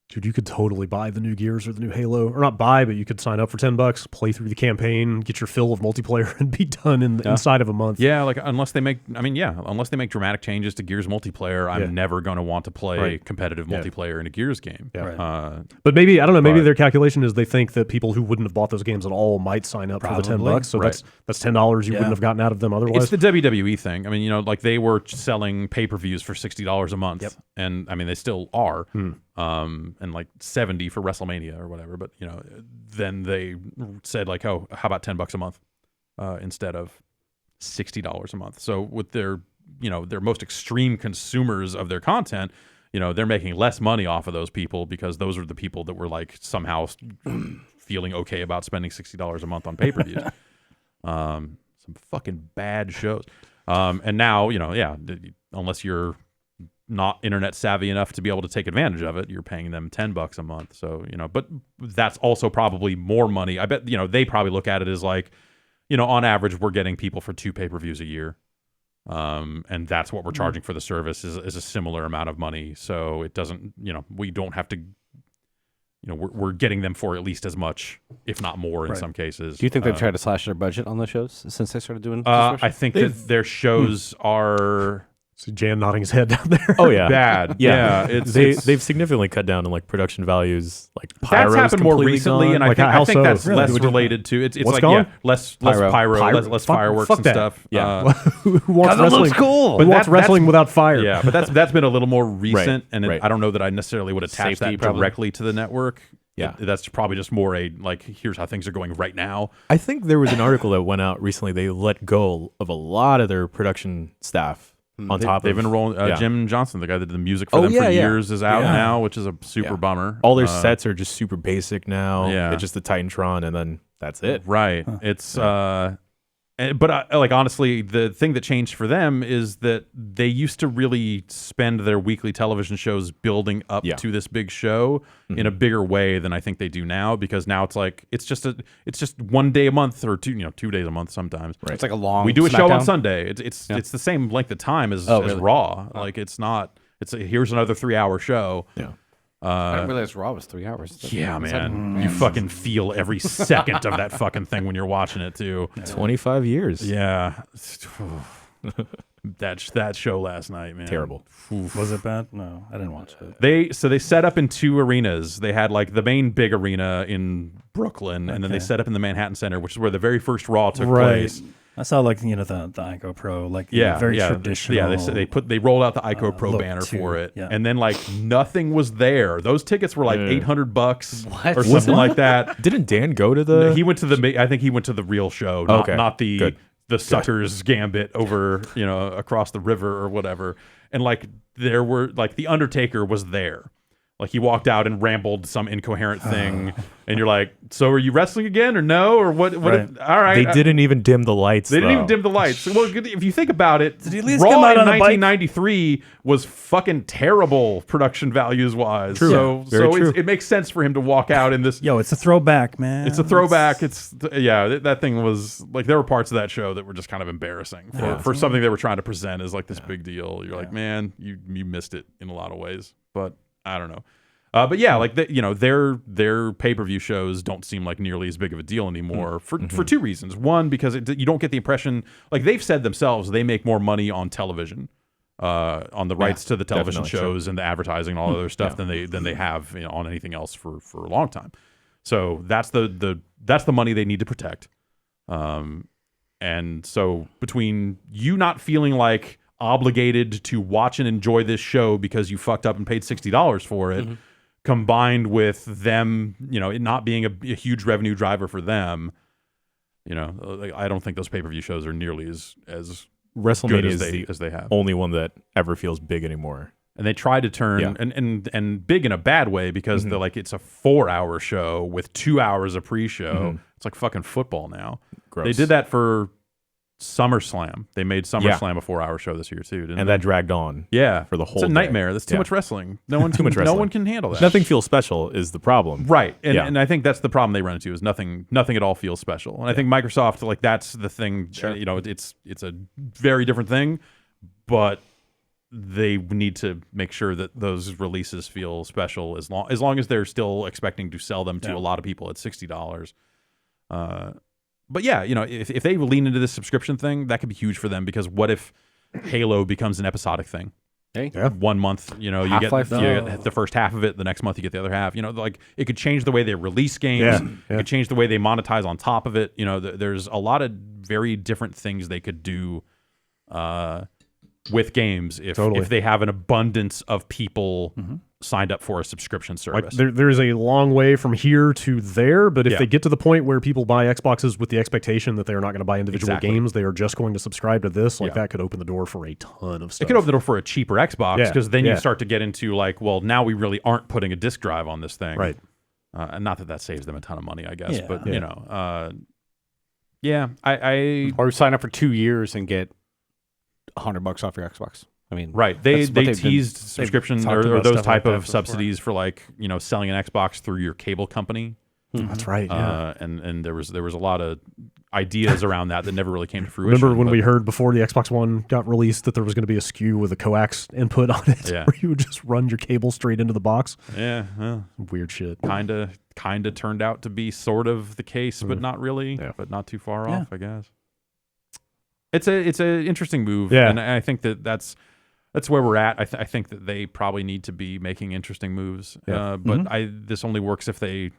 S2: Dude, you could totally buy the new Gears or the new Halo, or not buy, but you could sign up for $10, play through the campaign, get your fill of multiplayer, and be done inside of a month.
S1: Yeah, like unless they make dramatic changes to Gears multiplayer, I'm never going to want to play competitive multiplayer in a Gears game.
S2: Yeah.
S3: Right.
S2: But maybe their calculation is they think that people who wouldn't have bought those games at all might sign up for the $10. So that's $10 you wouldn't have gotten out of them otherwise.
S1: It's the WWE thing. I mean, like they were selling pay-per-views for $60 a month, and I mean they still are. And like 70 for WrestleMania or whatever, but then they said like, oh, how about $10 a month instead of $60 a month? So with their most extreme consumers of their content, they're making less money off of those people because those are the people that were like somehow feeling okay about spending $60 a month on pay-per-views. Some fucking bad shows. And now, unless you're not internet savvy enough to be able to take advantage of it, you're paying them $10 a month. So, but that's also probably more money. I bet, they probably look at it as like, on average, we're getting people for 2 pay-per-views a year. And that's what we're charging for the service is a similar amount of money. So it doesn't, we don't have to, we're getting them for at least as much, if not more in some cases.
S4: Do you think they've tried to slash their budget on those shows since they started doing
S1: I think that their shows are...
S2: See Jan nodding his head down there.
S5: Oh yeah,
S1: bad.
S5: Yeah,
S1: It's
S5: they've significantly cut down on like production values. Like pyro's
S1: that's happened more
S5: completely
S1: recently,
S5: gone.
S1: and I
S2: Like,
S1: think
S2: how so?
S1: that's
S2: Really?
S1: less related to it's
S2: What's
S1: like
S2: gone?
S1: less
S4: Pyro.
S1: pyro, less fireworks
S2: fuck
S1: and
S2: that.
S1: stuff.
S5: Yeah.
S2: Who wants
S4: it
S2: wrestling?
S4: looks cool.
S2: Who
S1: But
S2: wants wrestling without fire?
S1: Yeah, but that's been a little more recent, and
S5: right.
S1: I don't know that I necessarily would attach
S4: Safety,
S1: that
S4: probably.
S1: directly to the network.
S5: Yeah.
S1: That's probably just more like here's how things are going right now.
S5: I think there was an article that went out recently. They let go of a lot of their production staff.
S1: They've been rolling. Jim Johnson, the guy that did the music for them for years, is out now, which is a super bummer.
S5: All their sets are just super basic now.
S1: Yeah.
S5: It's just the Titantron, and then that's it.
S1: Right. It's but honestly, the thing that changed for them is that they used to really spend their weekly television shows building up to this big show in a bigger way than I think they do now, because now it's like it's just 1 day a month or 2 days a month sometimes.
S4: Right. It's like a long.
S1: We do a show on
S4: SmackDown.
S1: Sunday. It's the same length of time as Raw. Like it's not. Here's another 3-hour show.
S5: Yeah.
S4: I didn't realize Raw was 3 hours.
S1: Yeah, man. You fucking feel every second of that fucking thing when you're watching it too.
S5: 25 years.
S1: Yeah. That show last night, man.
S5: Terrible.
S3: Was it bad? No, I didn't watch it.
S1: They set up in 2 arenas. They had like the main big arena in Brooklyn, and then they set up in the Manhattan Center, which is where the very first Raw took place.
S3: I saw like the Ico Pro, like very traditional.
S1: Yeah, they rolled out the Ico Pro banner for it, and then like nothing was there. Those tickets were like $800 or something like that.
S5: Didn't Dan go to the?
S1: He went to I think he went to the real show, not the sucker's gambit over across the river or whatever. And like there were like the Undertaker was there. Like he walked out and rambled some incoherent thing, and you're like, "So are you wrestling again or no or what?"
S3: Right.
S1: All right,
S5: They didn't even dim the lights.
S1: They didn't even dim the lights. Well, if you think about it,
S3: Did he at least
S1: Raw
S3: come out
S1: in
S3: on a bike?
S1: 1993 was fucking terrible production values wise.
S5: True.
S1: So
S5: Very true.
S1: it makes sense for him to walk out in this.
S3: Yo, it's a throwback, man.
S1: It's a throwback. That thing was like there were parts of that show that were just kind of embarrassing for something they were trying to present as like this big deal. You're like, man, you missed it in a lot of ways. But I don't know. But yeah, like their pay-per-view shows don't seem like nearly as big of a deal anymore for 2 reasons. One, because you don't get the impression, like they've said themselves, they make more money on television, on the rights to the television shows and the advertising and all other stuff than they have on anything else for a long time. So that's the money they need to protect. And so between you not feeling like obligated to watch and enjoy this show because you fucked up and paid $60 for it, combined with them, it not being a huge revenue driver for them, I don't think those pay-per-view shows are nearly as
S5: WrestleMania
S1: good
S5: is
S1: as they have.
S5: only one that ever feels big anymore.
S1: And they try to turn and big in a bad way because they're like, it's a 4-hour show with 2 hours of pre-show. It's like fucking football now.
S5: Gross.
S1: They did that for SummerSlam. They made SummerSlam a 4-hour show this year too, didn't
S5: And
S1: they?
S5: that dragged on.
S1: Yeah,
S5: for the whole
S1: It's a
S5: day.
S1: nightmare. That's too
S5: Yeah.
S1: much wrestling. No one
S5: Too much
S1: No
S5: wrestling.
S1: one can handle that.
S5: Nothing feels special is the problem.
S1: Right. And
S5: Yeah.
S1: and I think that's the problem they run into is nothing at all feels special. And I think Microsoft, like, that's the thing.
S5: Sure.
S1: It's a very different thing, but they need to make sure that those releases feel special as long as they're still expecting to sell them to a lot of people at $60. But yeah, if they lean into this subscription thing, that could be huge for them, because what if Halo becomes an episodic thing?
S4: Hey,
S1: 1 month, you
S4: Half-Life?
S1: get the first half of it, the next month you get the other half. Like, it could change the way they release games. It could change the way they monetize on top of it. There's a lot of very different things they could do with games if they have an abundance of people signed up for a subscription service.
S2: Like there's a long way from here to there, but if they get to the point where people buy Xboxes with the expectation that they're not going to buy individual games, they are just going to subscribe to this, that could open the door for a ton of stuff.
S1: It could open the door for a cheaper Xbox, because then you
S2: Yeah.
S1: start to get into like, well, now we really aren't putting a disc drive on this thing.
S2: Right.
S1: And not that saves them a ton of money, I guess.
S3: Yeah.
S1: But,
S4: or sign up for 2 years and get $100 off your Xbox. I mean,
S1: right. They
S4: that's what they've
S1: teased
S4: been-
S1: subscription
S4: they've talked
S1: or
S4: about
S1: those
S4: stuff
S1: type
S4: like
S1: of
S4: that before.
S1: subsidies for, like, selling an Xbox through your cable company.
S2: That's right. Yeah.
S1: And there was a lot of ideas around that never really came to fruition.
S2: Remember when
S1: but-
S2: we heard before the Xbox One got released that there was going to be a SKU with a coax input on it,
S1: Yeah.
S2: where you would just run your cable straight into the box?
S1: Yeah,
S2: Weird shit.
S1: kind of turned out to be sort of the case, but not really.
S2: Yeah.
S1: But not too far off, I guess. It's a interesting move,
S2: Yeah.
S1: and I think that's where we're at. I think that they probably need to be making interesting moves.
S2: Yeah.
S1: But this only works if they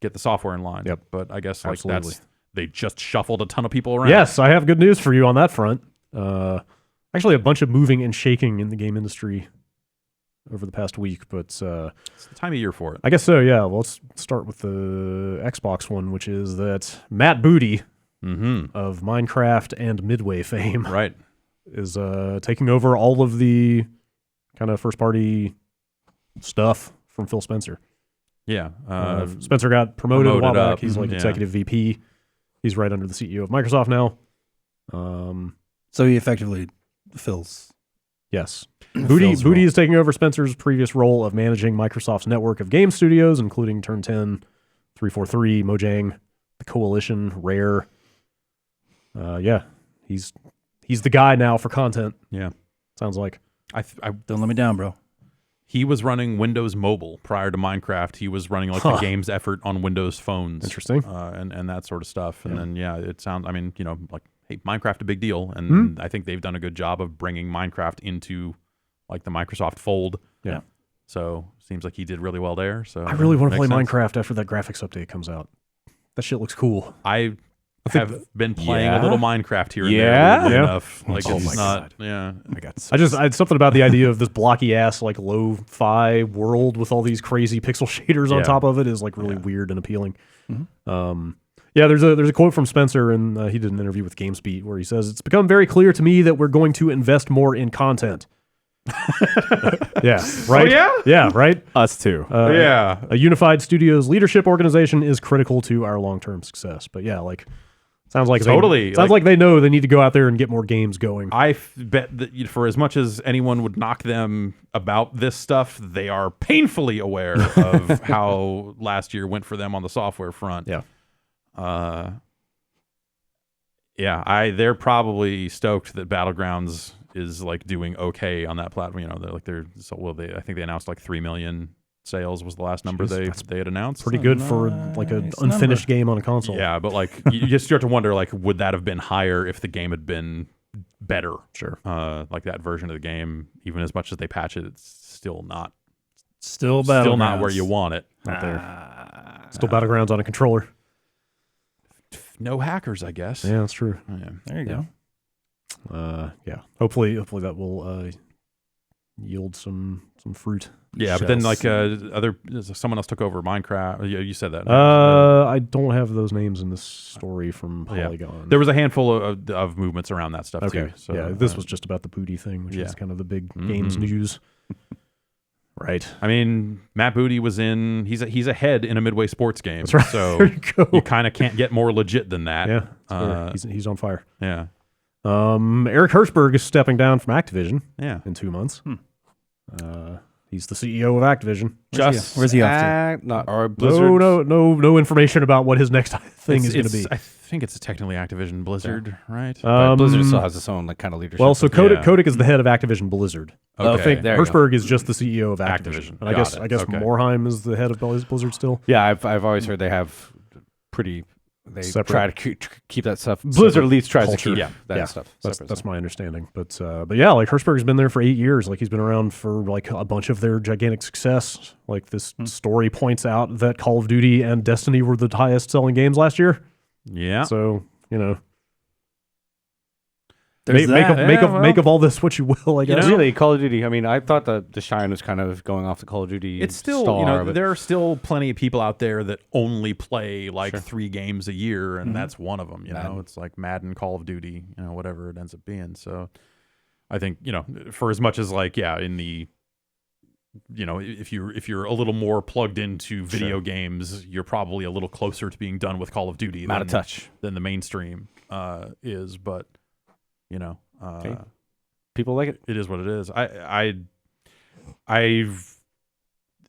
S1: get the software in line.
S2: Yep.
S1: But I guess
S2: Absolutely.
S1: they just shuffled a ton of people around.
S2: Yes, I have good news for you on that front. Actually, a bunch of moving and shaking in the game industry over the past week, but
S1: It's the time of year for it.
S2: I guess so, yeah. Well, let's start with the Xbox one, which is that Matt Booty of Minecraft and Midway fame
S1: Right.
S2: is taking over all of the kind of first-party stuff from Phil Spencer.
S1: Yeah.
S2: Spencer got promoted a while
S1: promoted
S2: back.
S1: up.
S2: He's like
S1: Yeah.
S2: executive VP. He's right under the CEO of Microsoft now.
S3: So he effectively fills.
S2: Yes. Booty
S3: Phil's role.
S2: is taking over Spencer's previous role of managing Microsoft's network of game studios, including Turn 10, 343, Mojang, the Coalition, Rare. He's the guy now for content,
S1: Yeah.
S2: sounds like.
S3: Don't let me down, bro.
S1: He was running Windows Mobile prior to Minecraft. He was running the games effort on Windows phones.
S2: Interesting.
S1: And that sort of stuff. And then, it sounds, hey, Minecraft a big deal. And I think they've done a good job of bringing Minecraft into like the Microsoft fold.
S2: Yeah.
S1: So seems like he did really well there. So
S2: I really want to play
S1: makes sense.
S2: Minecraft after that graphics update comes out. That shit looks cool.
S1: I have been playing
S5: Yeah?
S1: a little Minecraft here and there.
S4: Yeah?
S1: weirdly
S2: Yeah.
S1: enough. Like,
S5: Oh
S1: it's
S5: my
S1: not,
S5: God.
S1: yeah.
S2: I had something about the idea of this blocky ass like lo-fi world with all these crazy pixel shaders on
S1: Yeah.
S2: top of it is like really weird and appealing. There's a quote from Spencer, and he did an interview with GamesBeat where he says, "It's become very clear to me that we're going to invest more in content." Yeah, right.
S1: Oh, yeah?
S2: Yeah, right.
S5: Us too.
S1: Yeah.
S2: A unified studios leadership organization is critical to our long-term success. But yeah, like sounds like
S1: Totally,
S2: sounds like they know they need to go out there and get more games going.
S1: I bet that for as much as anyone would knock them about this stuff, they are painfully aware of how last year went for them on the software front.
S2: Yeah.
S1: They're probably stoked that Battlegrounds is like doing okay on that platform. I think they announced like 3 million sales was the last number they had announced.
S2: Pretty good for like an unfinished game on a console.
S1: Yeah, but like you just start to wonder, like, would that have been higher if the game had been better?
S2: Sure.
S1: Like that version of the game, even as much as they patch it, it's still not
S3: Still
S1: not where you want it.
S2: Not there. Still Battlegrounds on a controller.
S1: no hackers, I guess.
S2: Yeah, that's true.
S1: Yeah.
S3: There you go.
S2: Yeah. Hopefully that will yield some fruit.
S1: Yeah, but then like someone else took over Minecraft. Yeah, you said that.
S2: I don't have those names in this story from Polygon.
S1: There was a handful of movements around that stuff
S2: Okay.
S1: too. So,
S2: yeah, this was just about the Booty thing, which is kind of the big games news. Right.
S1: I mean, Matt Booty was in. He's ahead in a Midway Sports game.
S2: That's right.
S1: So
S2: there you go.
S1: you kind of can't get more legit than that.
S2: Yeah. He's on fire.
S1: Yeah.
S2: Eric Hertzberg is stepping down from Activision.
S1: Yeah.
S2: In 2 months. He's the CEO of Activision.
S3: Where's he off to?
S4: Or Blizzard.
S2: No information about what his next thing is going to be.
S1: I think it's technically Activision Blizzard, right?
S4: But Blizzard still has its own like kind of leadership.
S2: Well, so Kotick is the head of Activision Blizzard.
S1: Okay.
S2: I think
S4: There you
S2: Hertzberg is just the CEO of Activision.
S1: Activision.
S2: And I guess
S1: Okay.
S2: Morheim is the head of Blizzard still.
S4: Yeah, I've always heard they have pretty. They
S2: Separate.
S4: try to keep that stuff. Blizzard at least tries
S2: culture.
S4: to keep that stuff.
S2: That's my understanding. But yeah, like Hertzberg's been there for 8 years. Like he's been around for like a bunch of their gigantic success. Like this story points out that Call of Duty and Destiny were the highest selling games last year.
S1: Yeah.
S2: So, you know,
S3: There's that.
S2: make of all this what you will, I guess.
S4: Really, Call of Duty. I mean, I thought the shine was kind of going off the Call of Duty.
S1: It's still,
S4: star,
S1: there are still plenty of people out there that only play like
S4: Sure.
S1: 3 games a year, and that's one of them. You know, it's like Madden, Call of Duty, whatever it ends up being. So, I think for as much as like in the, if you're a little more plugged into video games, you're probably a little closer to being done with Call of Duty
S4: Out of touch
S1: than the mainstream is. But
S4: people like it.
S1: It is what it is.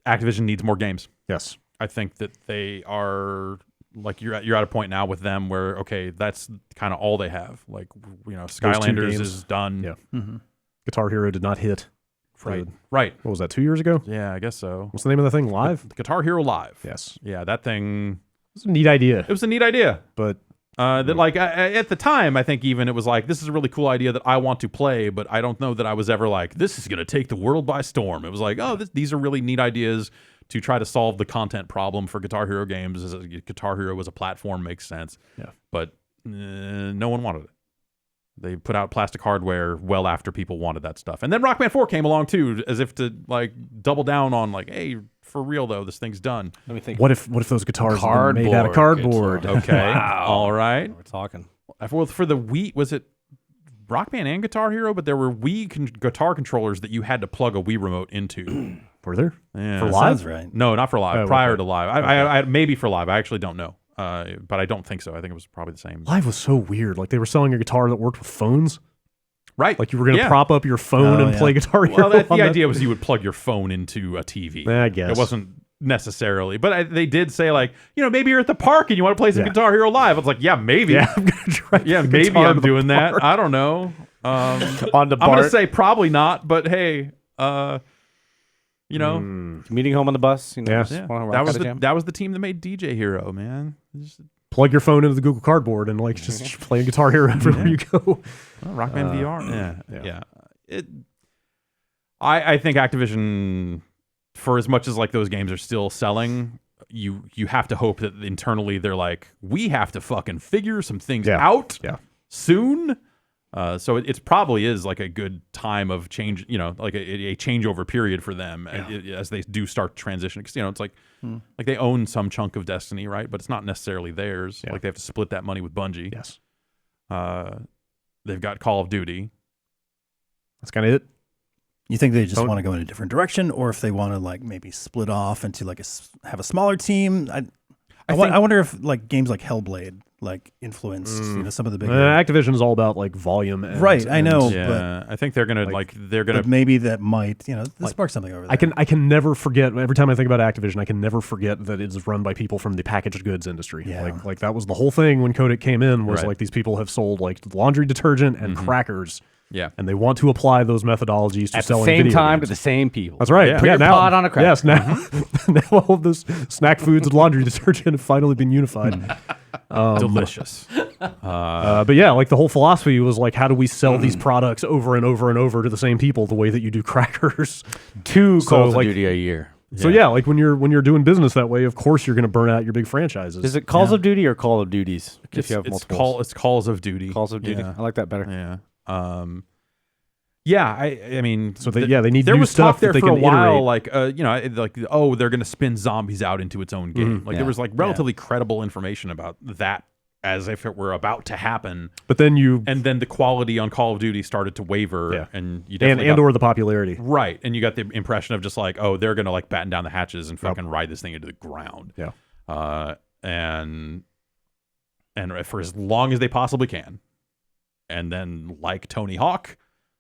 S1: Activision needs more games.
S2: Yes.
S1: I think that they are like you're at a point now with them where that's kind of all they have. Like Skylanders
S2: games.
S1: is done.
S2: Yeah. Guitar Hero did not hit.
S1: Right.
S2: What was that? 2 years ago?
S1: Yeah, I guess so.
S2: What's the name of the thing? Live?
S1: Guitar Hero Live.
S2: Yes.
S1: Yeah, that thing.
S2: It's a neat idea.
S1: It was a neat idea,
S2: but
S1: that like at the time, I think even it was like, this is a really cool idea that I want to play, but I don't know that I was ever like, this is going to take the world by storm. It was like, these are really neat ideas to try to solve the content problem for Guitar Hero games. As Guitar Hero as a platform makes sense.
S2: Yeah.
S1: But no one wanted it. They put out plastic hardware well after people wanted that stuff. And then Rock Band 4 came along too, as if to like double down on like, hey, for real though, this thing's done.
S4: Let me think.
S2: what if those guitars were made out of cardboard?
S1: Okay. Wow. All right.
S4: We're talking.
S1: Well, for the Wii, was it Rock Band and Guitar Hero? But there were Wii guitar controllers that you had to plug a Wii remote into.
S2: Were there?
S1: Yeah.
S2: For
S3: That
S2: live?
S3: sounds right.
S1: No, not for live.
S2: Oh,
S1: prior
S2: okay.
S1: to live. I maybe for live. I actually don't know. But I don't think so. I think it was probably the same.
S2: Live was so weird. Like they were selling a guitar that worked with phones.
S1: Right.
S2: Like you were going to prop up your phone and play Guitar Hero.
S1: Well, the
S2: on that.
S1: idea was you would plug your phone into a TV.
S2: I guess.
S1: It wasn't necessarily. But they did say like, maybe you're at the park and you want to play some Guitar Hero Live. I was like, yeah, maybe.
S2: Yeah, I'm going to try.
S1: Maybe I'm doing that. I don't know.
S4: On the
S1: I'm
S4: bar.
S1: going to say probably not, but hey,
S4: Meeting home on the bus.
S2: Yes.
S1: yeah.
S4: wanna rock out a jam?
S1: that was the team that made DJ Hero, man. Just,
S2: Plug your phone into the Google Cardboard and like just play Guitar Hero everywhere you go.
S1: Rock Band VR. Yeah. I think Activision, for as much as like those games are still selling, you have to hope that internally they're like, we have to fucking figure some things out soon. So it probably is like a good time of change, like a changeover period for them as they do start transition. Because it's like like they own some chunk of Destiny, right? But it's not necessarily theirs. Like they have to split that money with Bungie.
S2: Yes.
S1: They've got Call of Duty.
S2: That's kind of it.
S3: You think they just want to go in a different direction, or if they want to like maybe split off into like have a smaller team? I wonder if like games like Hellblade like influenced some of the big
S2: Activision is all about like volume.
S3: Right, I know.
S1: Yeah, I think they're gonna
S3: but maybe that might spark something over there.
S2: I can never forget, every time I think about Activision, I can never forget that it's run by people from the packaged goods industry.
S3: Yeah.
S2: Like that was the whole thing when Kotick came in, was like these people have sold like laundry detergent and crackers.
S1: Yeah.
S2: And they want to apply those methodologies to
S4: At the
S2: selling
S4: same
S2: video
S4: time
S2: games.
S4: to the same people.
S2: That's right.
S4: Put your
S2: now,
S4: pot on a cracker.
S2: Yes, now all of those snack foods and laundry detergent have finally been unified.
S1: Delicious.
S2: But yeah, like the whole philosophy was like, how do we sell these products over and over and over to the same people the way that you do crackers?
S4: 2
S2: So,
S4: Calls of
S2: like-
S4: Duty a year.
S2: So yeah, like when you're doing business that way, of course you're going to burn out your big franchises.
S4: Is it Calls of Duty or Call of Duties? If you have multiple.
S1: It's Calls of Duty.
S4: Calls of Duty.
S1: Yeah.
S4: I like that better.
S1: Yeah. Yeah, I mean,
S2: so they need
S1: there
S2: new
S1: was
S2: stuff
S1: talk there
S2: that they
S1: for a
S2: can
S1: while,
S2: iterate.
S1: they're going to spin zombies out into its own game. There was relatively credible information about that, as if it were about to happen.
S2: But then
S1: then the quality on Call of Duty started to waver, and you
S2: or the popularity,
S1: right? And you got the impression of just like, oh, they're going to like batten down the hatches and fucking ride this thing into the ground.
S2: Yeah.
S1: And for as long as they possibly can, and then like Tony Hawk.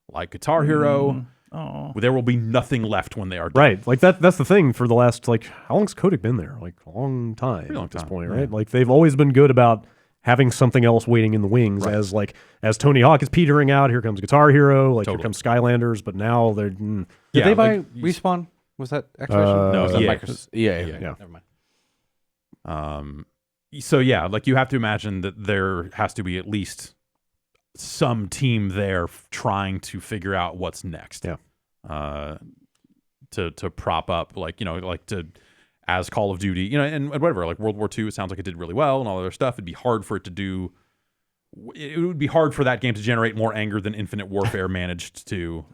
S1: Like Guitar Hero, there will be nothing left when they are done.
S2: Right. Like that's the thing for the last, like, how long's Kotick been there? Like a long time at this point, right? Like they've always been good about having something else waiting in the wings as Tony Hawk is petering out. Here comes Guitar Hero, here comes Skylanders, but now they're...
S4: Did they buy Respawn? Was that Activision?
S1: No,
S4: was that
S1: EA.
S4: Microsoft? Yeah. Never
S1: mind. So yeah, like you have to imagine that there has to be at least some team there trying to figure out what's next.
S2: Yeah.
S1: To prop up, as Call of Duty, and whatever, like World War II, it sounds like it did really well and all other stuff. It'd be hard for it to do. It would be hard for that game to generate more anger than Infinite Warfare managed to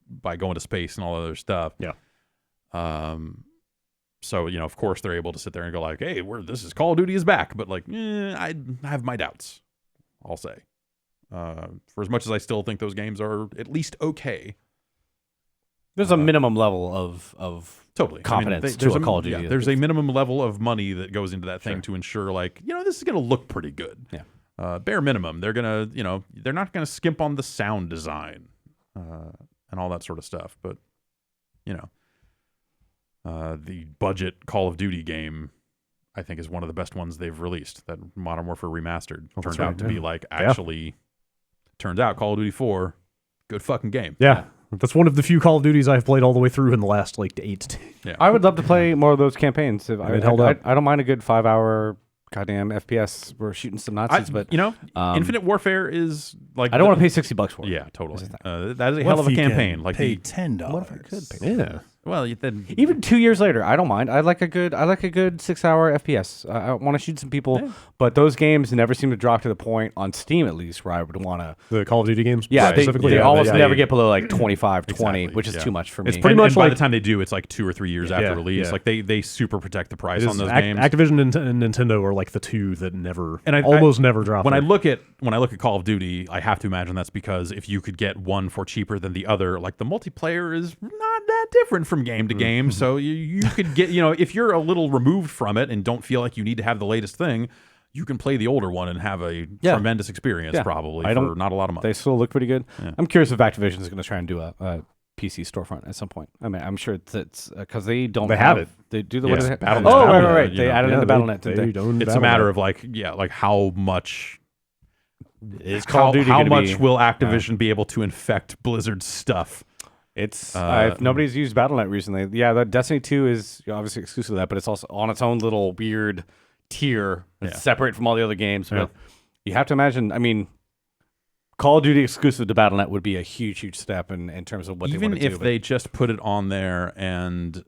S1: by going to space and all other stuff.
S2: Yeah.
S1: So, of course they're able to sit there and go like, hey, this is Call of Duty is back. But I have my doubts, I'll say. For as much as I still think those games are at least okay.
S4: There's a minimum level of
S1: totally
S4: confidence
S1: there's
S4: to a Call of Duty.
S1: There's a minimum level of money that goes into that thing to ensure, this is going to look pretty good.
S4: Yeah.
S1: Bare minimum. They're going to, they're not going to skimp on the sound design and all that sort of stuff. But, the budget Call of Duty game, I think, is one of the best ones they've released. That Modern Warfare Remastered turned out to be actually... Turns out Call of Duty 4, good fucking game.
S2: Yeah. That's one of the few Call of Duties I've played all the way through in the last 8.
S1: Yeah.
S4: I would love to play more of those campaigns. If
S2: it held up.
S4: I don't mind a good 5-hour goddamn FPS. We're shooting some Nazis, but
S1: Infinite Warfare is like
S4: I don't want to pay $60 for it.
S1: Yeah, totally. That is a hell of a campaign. Like
S3: pay $10.
S4: What if I could pay?
S2: Yeah.
S1: Well, then
S4: even 2 years later, I don't mind. I like a good 6-hour FPS. I want to shoot some people, but those games never seem to drop to the point on Steam, at least, where I would want to.
S2: The Call of Duty games,
S4: specifically, they almost never get below 25, 20, which is too much for me.
S1: It's pretty much by the time they do, it's 2 or 3 years after release.
S2: Yeah.
S1: Like they super protect the price on those games.
S2: Activision and Nintendo are like the two that never, almost never drop.
S1: When I look at Call of Duty, I have to imagine that's because if you could get one for cheaper than the other, like the multiplayer is not that different from game to game. So you could get, if you're a little removed from it and don't feel like you need to have the latest thing, you can play the older one and have a tremendous experience probably for not a lot of money.
S4: They still look pretty good. Yeah. I'm curious if Activision is going to try and do a PC storefront at some point. I mean, I'm sure it's because they don't.
S2: They have it.
S4: They do the
S1: yes,
S4: what is it?
S1: Battle.net.
S4: Oh, right. They added in the Battle.net.
S1: It's a matter of how much.
S4: Is Call of Duty
S1: how much will Activision be able to infect Blizzard's stuff?
S4: It's if nobody's used Battle.net recently. Yeah, that Destiny 2 is obviously exclusive to that, but it's also on its own little weird tier. It's separate from all the other games. But you have to imagine, I mean, Call of Duty exclusive to Battle.net would be a huge step in terms of what they want to do.
S1: Even if they just put it on there and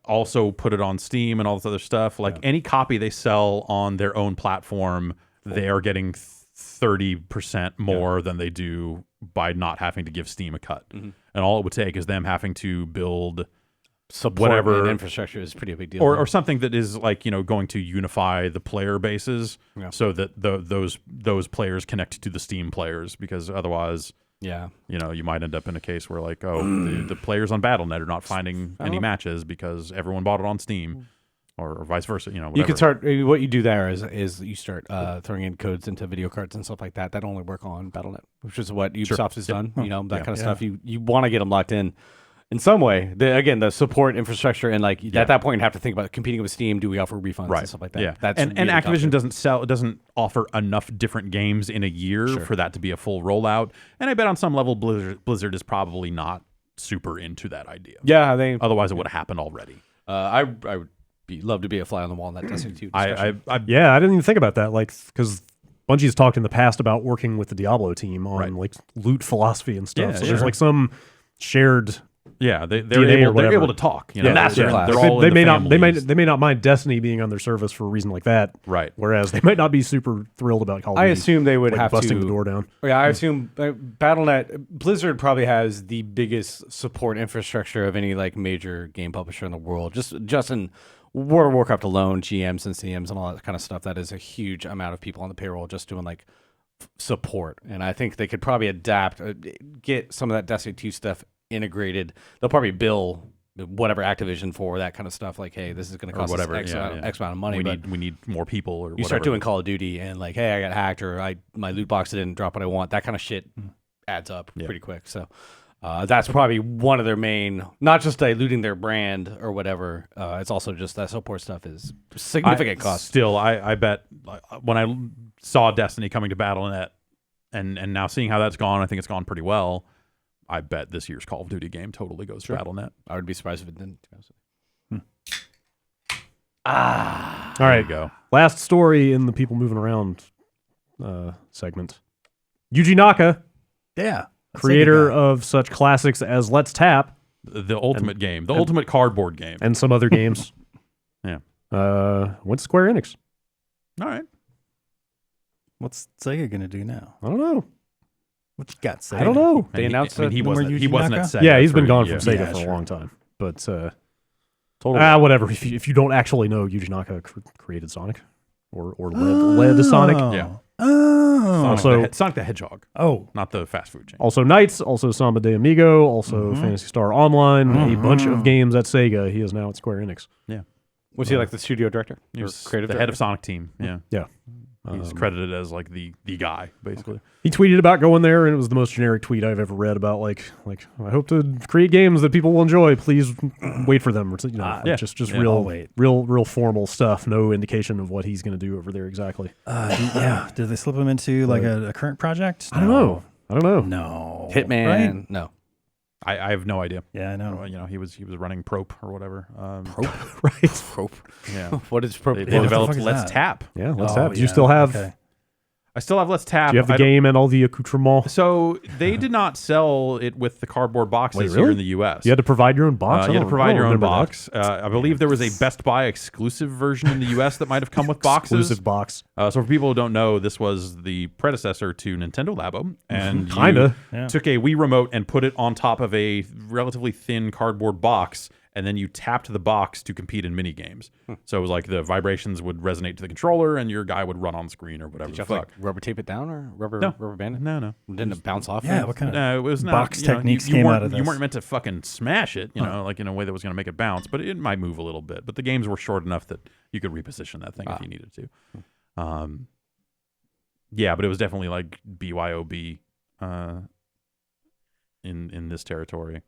S1: also put it on Steam and all this other stuff, any copy they sell on their own platform, they are getting 30% more than they do by not having to give Steam a cut. Mm-hmm. And all it would take is them having to build
S4: support
S1: whatever
S4: and infrastructure is pretty big deal.
S1: Or something that is going to unify the player bases so that those players connect to the Steam players, because otherwise you might end up in a case where the players on Battle.net are not finding any matches because everyone bought it on Steam. Or vice versa, whatever.
S4: You can start. What you do there is you start throwing in codes into video cards and stuff like that. That only work on Battle.net, which is what Ubisoft has done. That kind of stuff. You want to get them locked in some way. The support infrastructure and at that point you have to think about competing with Steam. Do we offer refunds and stuff like that?
S1: Yeah,
S4: that's
S1: and Activision doesn't offer enough different games in a year for that to be a full rollout. And I bet on some level Blizzard is probably not super into that idea.
S4: Yeah,
S1: otherwise it would have happened already.
S4: I would love to be a fly on the wall in that Destiny 2 discussion.
S2: I didn't even think about that. Because Bungie's talked in the past about working with the Diablo team on loot philosophy and stuff. So there's some shared
S1: Yeah, they're
S2: DNA or
S1: able, they're
S2: whatever.
S1: able to talk. You know,
S4: Masterclass.
S1: They're
S2: Like,
S1: all
S2: they
S1: in
S2: may
S1: the
S2: not they
S1: families.
S2: may not mind Destiny being on their service for a reason like that.
S1: Right.
S2: Whereas they might not be super thrilled about Call of
S4: I
S2: Duty,
S4: assume they would
S2: like,
S4: have
S2: busting
S4: to
S2: the door down.
S4: Yeah, I assume BattleNet Blizzard probably has the biggest support infrastructure of any like major game publisher in the world. Just in World of Warcraft alone, GMs and CMs and all that kind of stuff. That is a huge amount of people on the payroll just doing like support. And I think they could probably adapt, get some of that Destiny 2 stuff integrated. They'll probably bill whatever Activision for that kind of stuff. Like, hey, this is going to cost
S1: whatever,
S4: us X amount of money.
S1: We need more people or
S4: you start doing Call of Duty and like, hey, I got hacked or my loot box didn't drop what I want. That kind of shit adds up pretty quick. So that's probably one of their main, not just diluting their brand or whatever. It's also just that support stuff is significant cost.
S1: Still, I bet when I saw Destiny coming to BattleNet and now seeing how that's gone, I think it's gone pretty well. I bet this year's Call of Duty game totally goes to BattleNet.
S4: I would be surprised if it didn't.
S2: All right,
S1: There you go.
S2: last story in the people moving around segment. Yuji Naka,
S3: Yeah.
S2: creator of such classics as Let's Tap
S1: The ultimate game, the ultimate cardboard game.
S2: and some other games,
S1: Yeah.
S2: went to Square Enix.
S1: All right.
S3: What's Sega gonna do now?
S2: I don't know.
S3: What you got, Sega?
S2: I don't know.
S4: They announced
S1: he
S3: no more
S1: wasn't
S3: Yuji
S1: at
S3: Naka?
S1: Sega.
S2: Yeah, he's been gone
S1: yeah.
S2: from Sega
S3: Yeah,
S2: for
S3: sure.
S2: a long time. But
S4: Totally.
S2: whatever. If you don't actually know, Yuji Naka created Sonic or led Sonic.
S1: Yeah.
S3: Oh.
S1: Sonic the Hedgehog,
S3: Oh.
S1: not the fast food chain.
S2: Also Knights, also Samba de Amigo, also Phantasy Star Online, a bunch of games at Sega. He is now at Square Enix.
S4: Was he like the studio director?
S1: He
S4: Or
S1: was
S4: creative
S1: the
S4: director?
S1: head of Sonic Team. Yeah.
S2: Yeah.
S1: He's credited as like the guy, basically.
S2: He tweeted about going there, and it was the most generic tweet I've ever read about like I hope to create games that people will enjoy. Please wait for them. Or
S1: Yeah.
S2: just
S1: Yeah,
S2: real
S3: I'll wait.
S2: real formal stuff. No indication of what he's going to do over there exactly.
S3: Yeah. Did they slip him into like a current project?
S2: I don't know.
S3: No.
S4: Hitman.
S3: Right?
S4: No.
S1: I have no idea.
S3: Yeah, I know.
S1: You know, he was running Prope or whatever.
S2: Right?
S4: Probe.
S1: Yeah.
S4: What is
S1: They
S4: Probe?
S3: the
S1: developed
S3: fuck is
S1: Let's
S3: that?
S1: Tap.
S2: Yeah. Let's
S3: Oh,
S2: have. Do you
S3: yeah,
S2: still have?
S3: okay.
S1: I still have Let's Tap.
S2: Do you have the
S1: I don't-
S2: game and all the accoutrements?
S1: So they did not sell it with the cardboard boxes
S2: Wait,
S1: here
S2: really?
S1: in the U.S.
S2: You had to provide your own box.
S1: You had to provide your own
S2: remember that.
S1: box. I believe there was a Best Buy exclusive version in the U.S. that might have come with boxes.
S2: Exclusive box.
S1: So for people who don't know, this was the predecessor to Nintendo Labo, and you
S2: Kinda.
S3: Yeah.
S1: took a Wii remote and put it on top of a relatively thin cardboard box, and then you tapped the box to compete in mini games. So it was like the vibrations would resonate to the controller, and your guy would run on screen or whatever.
S4: Did you
S1: the
S4: have to
S1: fuck.
S4: like rubber tape it down or rubber band it?
S1: No.
S4: Didn't it bounce off?
S3: Yeah,
S4: it?
S3: what kind of
S1: No, it was not.
S3: box
S1: you know,
S3: techniques
S1: you
S3: came
S1: weren't-
S3: out of
S1: You
S3: this?
S1: weren't meant to fucking smash it, you know, like in a way that was going to make it bounce, but it might move a little bit. But the games were short enough that you could reposition that thing if you needed to. Yeah, but it was definitely like BYOB in this territory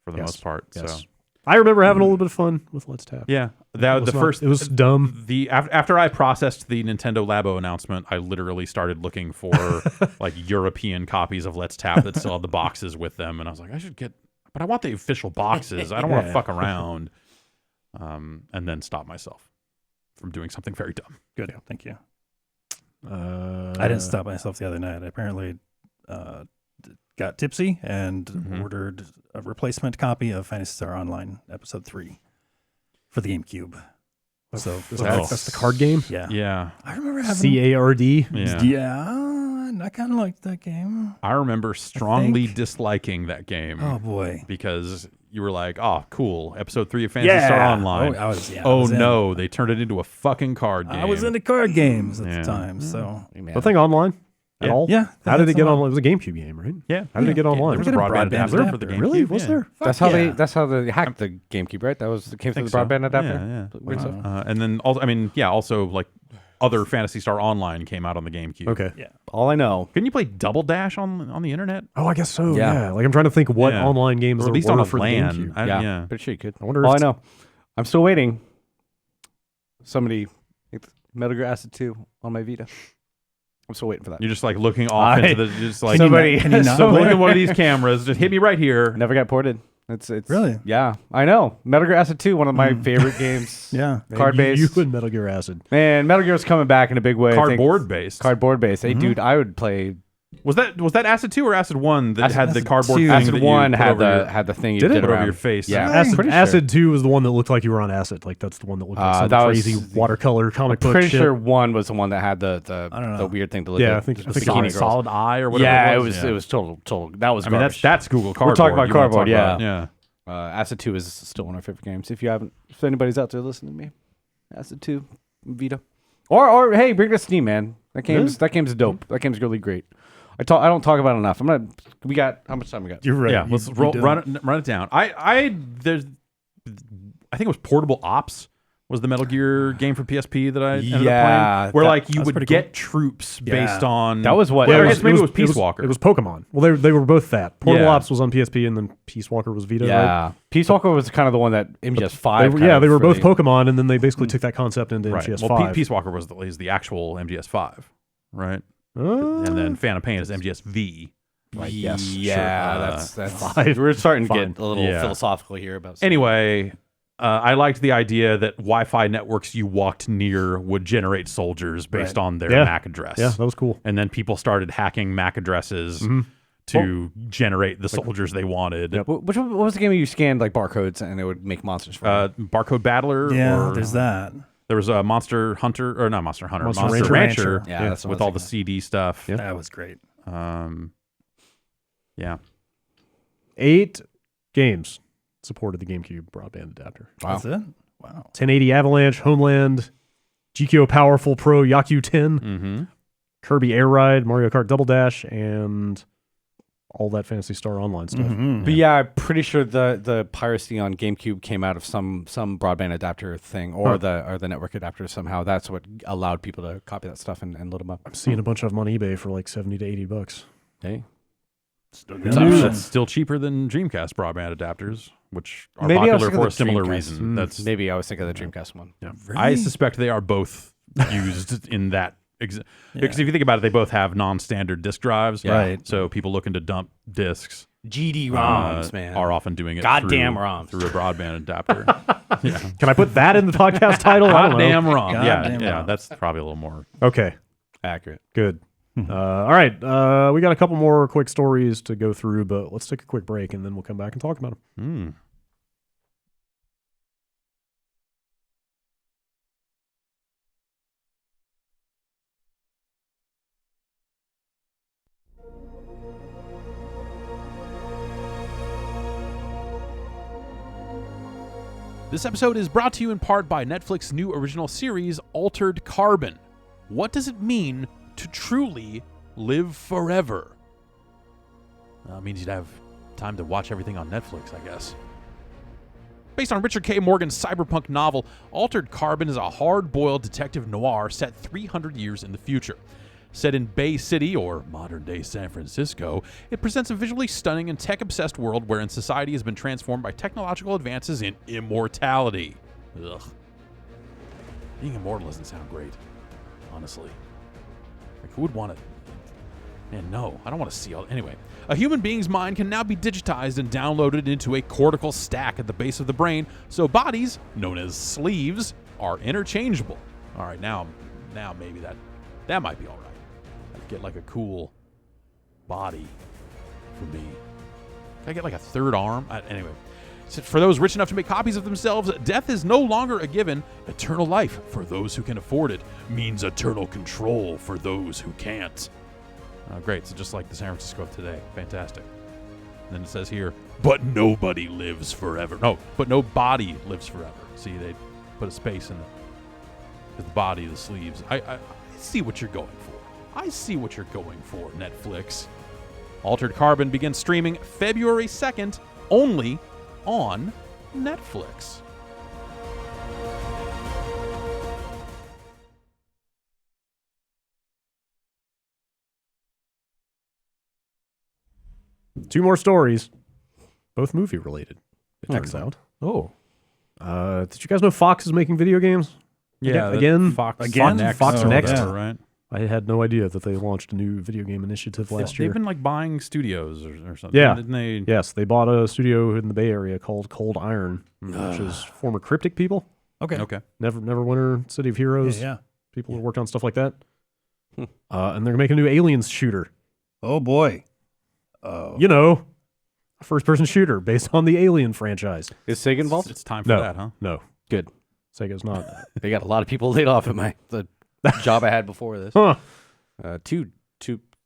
S1: for the most part.
S2: Yes.
S1: So
S2: I remember having a little bit of fun with Let's Tap.
S1: yeah, that
S2: It
S1: the
S2: was
S1: first
S2: It was dumb.
S1: After I processed the Nintendo Labo announcement, I literally started looking for like European copies of Let's Tap that still had the boxes with them, and I was like, I should get, but I want the official boxes. I don't want to fuck around, and then stop myself from doing something very dumb.
S3: Good. Thank you.
S2: I
S3: I didn't stop myself the other night. I apparently got tipsy and
S1: Mm-hmm.
S3: ordered a replacement copy of Phantasy Star Online Episode 3 for the GameCube. So
S2: That's the card game.
S3: yeah.
S1: Yeah,
S3: I remember having
S2: CARD.
S1: yeah.
S3: I kind of liked that game.
S1: I remember strongly
S3: think.
S1: disliking that game
S3: Oh boy.
S1: because you were like, "Oh, cool! Episode 3 of Phantasy Star Online."
S3: Oh, I was, yeah, I
S1: Oh
S3: was in.
S1: no, they turned it into a fucking card game.
S3: I was into card games at
S1: Yeah.
S3: the time, so
S4: Man.
S2: The thing online at
S1: Yeah.
S2: all?
S3: Yeah,
S2: How did it
S3: that's
S2: get
S3: online.
S2: online? It was a GameCube game, right?
S1: Yeah.
S2: How did it get online?
S1: There was a
S3: Get a
S1: broadband
S3: broadband
S1: adapter for the
S3: adapter.
S1: GameCube.
S2: Really? Was
S1: yeah.
S2: there?
S4: That's how they hacked the GameCube, right? That was came through the
S1: think so.
S4: broadband adapter.
S1: Yeah.
S4: Weird stuff.
S1: And then also, I mean, yeah, also like other Phantasy Star Online came out on the GameCube.
S2: Okay.
S3: yeah.
S4: All I know.
S1: Couldn't you play Double Dash on the internet?
S2: Oh, I guess so.
S4: Yeah.
S2: Yeah. Like I'm trying to think what
S1: Yeah.
S2: online games
S1: Or
S2: there
S1: at least
S2: were
S1: on a
S2: for the
S1: LAN.
S2: GameCube.
S4: Yeah, pretty sure you could.
S2: I wonder.
S4: All
S2: if
S4: I know. I'm still waiting. Somebody, Metal Gear Acid 2 on my Vita. I'm still waiting for that.
S1: You're just like looking off into the just like
S4: Somebody,
S3: Can you not
S1: so
S3: play
S1: look
S3: it?
S1: at one of these cameras. Just hit me right here.
S4: never got ported. It's
S3: Really?
S4: Yeah, I know. Metal Gear Acid 2, one of my favorite games.
S3: Yeah.
S4: Card based.
S2: You and Metal Gear Acid.
S4: Man, Metal Gear's coming back in a big way. I think.
S1: Cardboard based.
S4: Cardboard based. Hey, dude, I would play
S1: Was that Acid 2 or Acid 1 that had the
S3: Acid
S1: cardboard
S3: 2.
S1: thing?
S4: Acid
S1: that you
S4: 1
S1: put
S4: had
S1: over your-
S4: had the thing you
S2: Did it?
S4: did
S1: put over
S4: around
S1: your face.
S4: Yeah,
S2: Acid,
S4: pretty sure.
S2: Acid 2 was the one that looked like you were on acid. Like that's the one that looked like some
S4: that was-
S2: crazy watercolor comic book
S4: Pretty
S2: shit.
S4: sure 1 was the one that had the
S3: don't know.
S4: the weird thing to look
S2: Yeah,
S4: at.
S2: I think
S4: the
S2: it's
S4: bikini
S2: right.
S4: girls.
S1: Solid Eye or whatever.
S4: Yeah,
S1: it
S4: it was total. That was
S1: I mean,
S4: garbage.
S1: that's Google cardboard.
S4: We're talking about
S1: You wanna
S4: cardboard,
S1: talk about- yeah.
S4: Acid 2 is still one of my favorite games. If anybody's out there listening to me, Acid 2, Vita, or hey, bring it to Steam, man. That game's dope. That game's really great. I don't talk about it enough. We got how much time we got?
S3: You're right.
S1: Yeah, let's run it down. I think it was Portable Ops was the Metal Gear game for PSP that I ended up playing, where like you
S3: that's
S1: would
S3: pretty
S1: get troops based on.
S4: That was what.
S1: Well,
S4: that
S1: I
S4: was-
S1: guess maybe it was Peace Walker.
S2: It was Pokemon. Well, they were both that. Portable
S1: Yeah.
S2: Ops was on PSP, and then Peace Walker was Vita. Right?
S4: Yeah, Peace Walker was kind of the one that MGS5.
S2: They were both Pokemon, and then they basically took that concept into
S1: right.
S2: MGS5.
S1: Well, Peace Walker is the actual MGS5, right? And then Phantom Pain is MGS-V.
S2: Yes,
S4: Yeah,
S2: sure.
S4: that's
S2: Five.
S4: we're starting to
S2: Fine.
S4: get a little
S1: Yeah.
S4: philosophical here about.
S1: Anyway, I liked the idea that Wi-Fi networks you walked near would generate soldiers based on their
S2: Yeah.
S1: MAC address.
S2: Yeah, that was cool.
S1: And then people started hacking MAC addresses to generate the soldiers they wanted.
S4: What was the game where you scanned like barcodes and it would make monsters for you?
S1: Barcode Battler.
S3: Yeah,
S1: or,
S3: there's that.
S1: There was a Monster Hunter, or not Monster Hunter,
S2: Monster
S1: Monster
S2: Rancher.
S1: Rancher,
S4: Yeah, that's what
S1: with
S4: I
S1: all
S4: was
S1: the CD stuff.
S2: Yeah.
S3: That was great.
S1: Yeah.
S2: 8 games supported the GameCube broadband adapter.
S4: Wow.
S3: That's it. Wow.
S2: 1080 Avalanche, Homeland, GKO Powerful Pro, Yaku 10,
S1: Mm-hmm.
S2: Kirby Air Ride, Mario Kart Double Dash, and all that Phantasy Star Online stuff.
S3: Mm-hmm.
S4: But yeah, I'm pretty sure the piracy on GameCube came out of some broadband adapter thing or the network adapter somehow. That's what allowed people to copy that stuff and load them up.
S2: I'm seeing a bunch of them on eBay for like $70 to $80.
S4: Hey,
S1: That's still cheaper than Dreamcast broadband adapters, which are
S4: Maybe I was
S1: popular
S4: thinking
S1: for
S4: the
S1: a similar
S4: Dreamcast.
S1: reason. That's
S4: maybe I was thinking of the Dreamcast one.
S2: Yeah.
S1: I suspect they are both used in that. Because if you think about it, they both have non-standard disk drives.
S4: Yeah.
S3: Right.
S1: So people looking to dump disks
S4: GD ROMs, man.
S1: are often doing it
S4: Goddamn
S1: through,
S4: ROMs.
S1: through a broadband adapter. Yeah.
S2: Can I put that in the podcast title? I don't know.
S1: Goddamn wrong.
S3: Goddamn
S1: Yeah,
S3: wrong.
S1: that's probably a little more.
S2: Okay,
S4: Accurate.
S2: good. All right, we got a couple more quick stories to go through, but let's take a quick break and then we'll come back and talk about them.
S1: This episode is brought to you in part by Netflix's new original series, Altered Carbon. What does it mean to truly live forever? It means you'd have time to watch everything on Netflix, I guess. Based on Richard K. Morgan's cyberpunk novel, Altered Carbon is a hard-boiled detective noir set 300 years in the future. Set in Bay City, or modern-day San Francisco, it presents a visually stunning and tech-obsessed world wherein society has been transformed by technological advances in immortality. Ugh. Being immortal doesn't sound great, honestly. Like, who would want it? Man, no, I don't want to see all... Anyway, a human being's mind can now be digitized and downloaded into a cortical stack at the base of the brain, so bodies, known as sleeves, are interchangeable. All right, now maybe that might be all right. I'd get like a cool body for me. Can I get like a third arm? Anyway, so for those rich enough to make copies of themselves, death is no longer a given. Eternal life, for those who can afford it, means eternal control for those who can't. Great, so just like the San Francisco of today. Fantastic. And then it says here, but nobody lives forever. No, but no body lives forever. See, they put a space in the body, the sleeves. I see what you're going for. I see what you're going for, Netflix. Altered Carbon begins streaming February 2nd, only on Netflix.
S2: Two more stories, both movie related. It turns
S3: Excellent.
S2: out. Oh, did you guys know Fox is making video games? Again?
S1: Fox
S3: Again?
S1: Next.
S2: Fox
S1: or
S2: Next?
S1: whatever, right?
S2: I had no idea that they launched a new video game initiative last year.
S1: They've been like buying studios or something.
S2: Yeah.
S1: Didn't they?
S2: Yes, they bought a studio in the Bay Area called Cold Iron, which is former Cryptic people.
S3: Okay.
S1: Okay.
S2: Neverwinter, City of Heroes.
S3: Yeah.
S2: People who worked on stuff like that. And they're making a new Aliens shooter.
S3: Oh boy.
S2: You know, a first-person shooter based on the Alien franchise.
S4: Is Sega involved?
S1: It's time for
S2: No,
S1: that, huh?
S2: no,
S4: Good.
S2: Sega's not.
S4: They got a lot of people laid off at the job I had before this.
S2: Huh.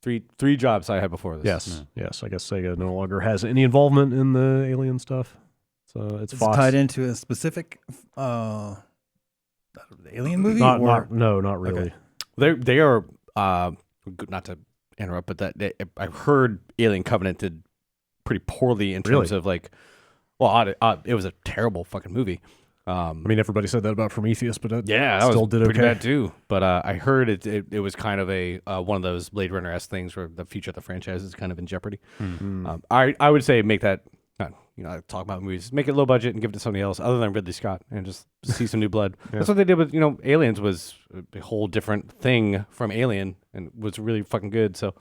S4: Three jobs I had before this.
S2: Yes. I guess Sega no longer has any involvement in the Alien stuff. So it's
S3: It's
S2: Fox.
S3: tied into a specific alien movie?
S2: Not
S3: Okay.
S2: really.
S4: They are not to interrupt, but I've heard Alien Covenant did pretty poorly in terms of like, well, it was a terrible fucking movie.
S2: I mean, everybody said that about Prometheus, but
S4: That
S2: still
S4: was
S2: did
S4: pretty
S2: okay.
S4: bad too. But I heard it was kind of a one of those Blade Runner-esque things where the future of the franchise is kind of in jeopardy. I would say make that, I talk about movies, make it low budget and give it to somebody else other than Ridley Scott and just see some new blood. That's what they did with, Aliens was a whole different thing from Alien and was really fucking good. So,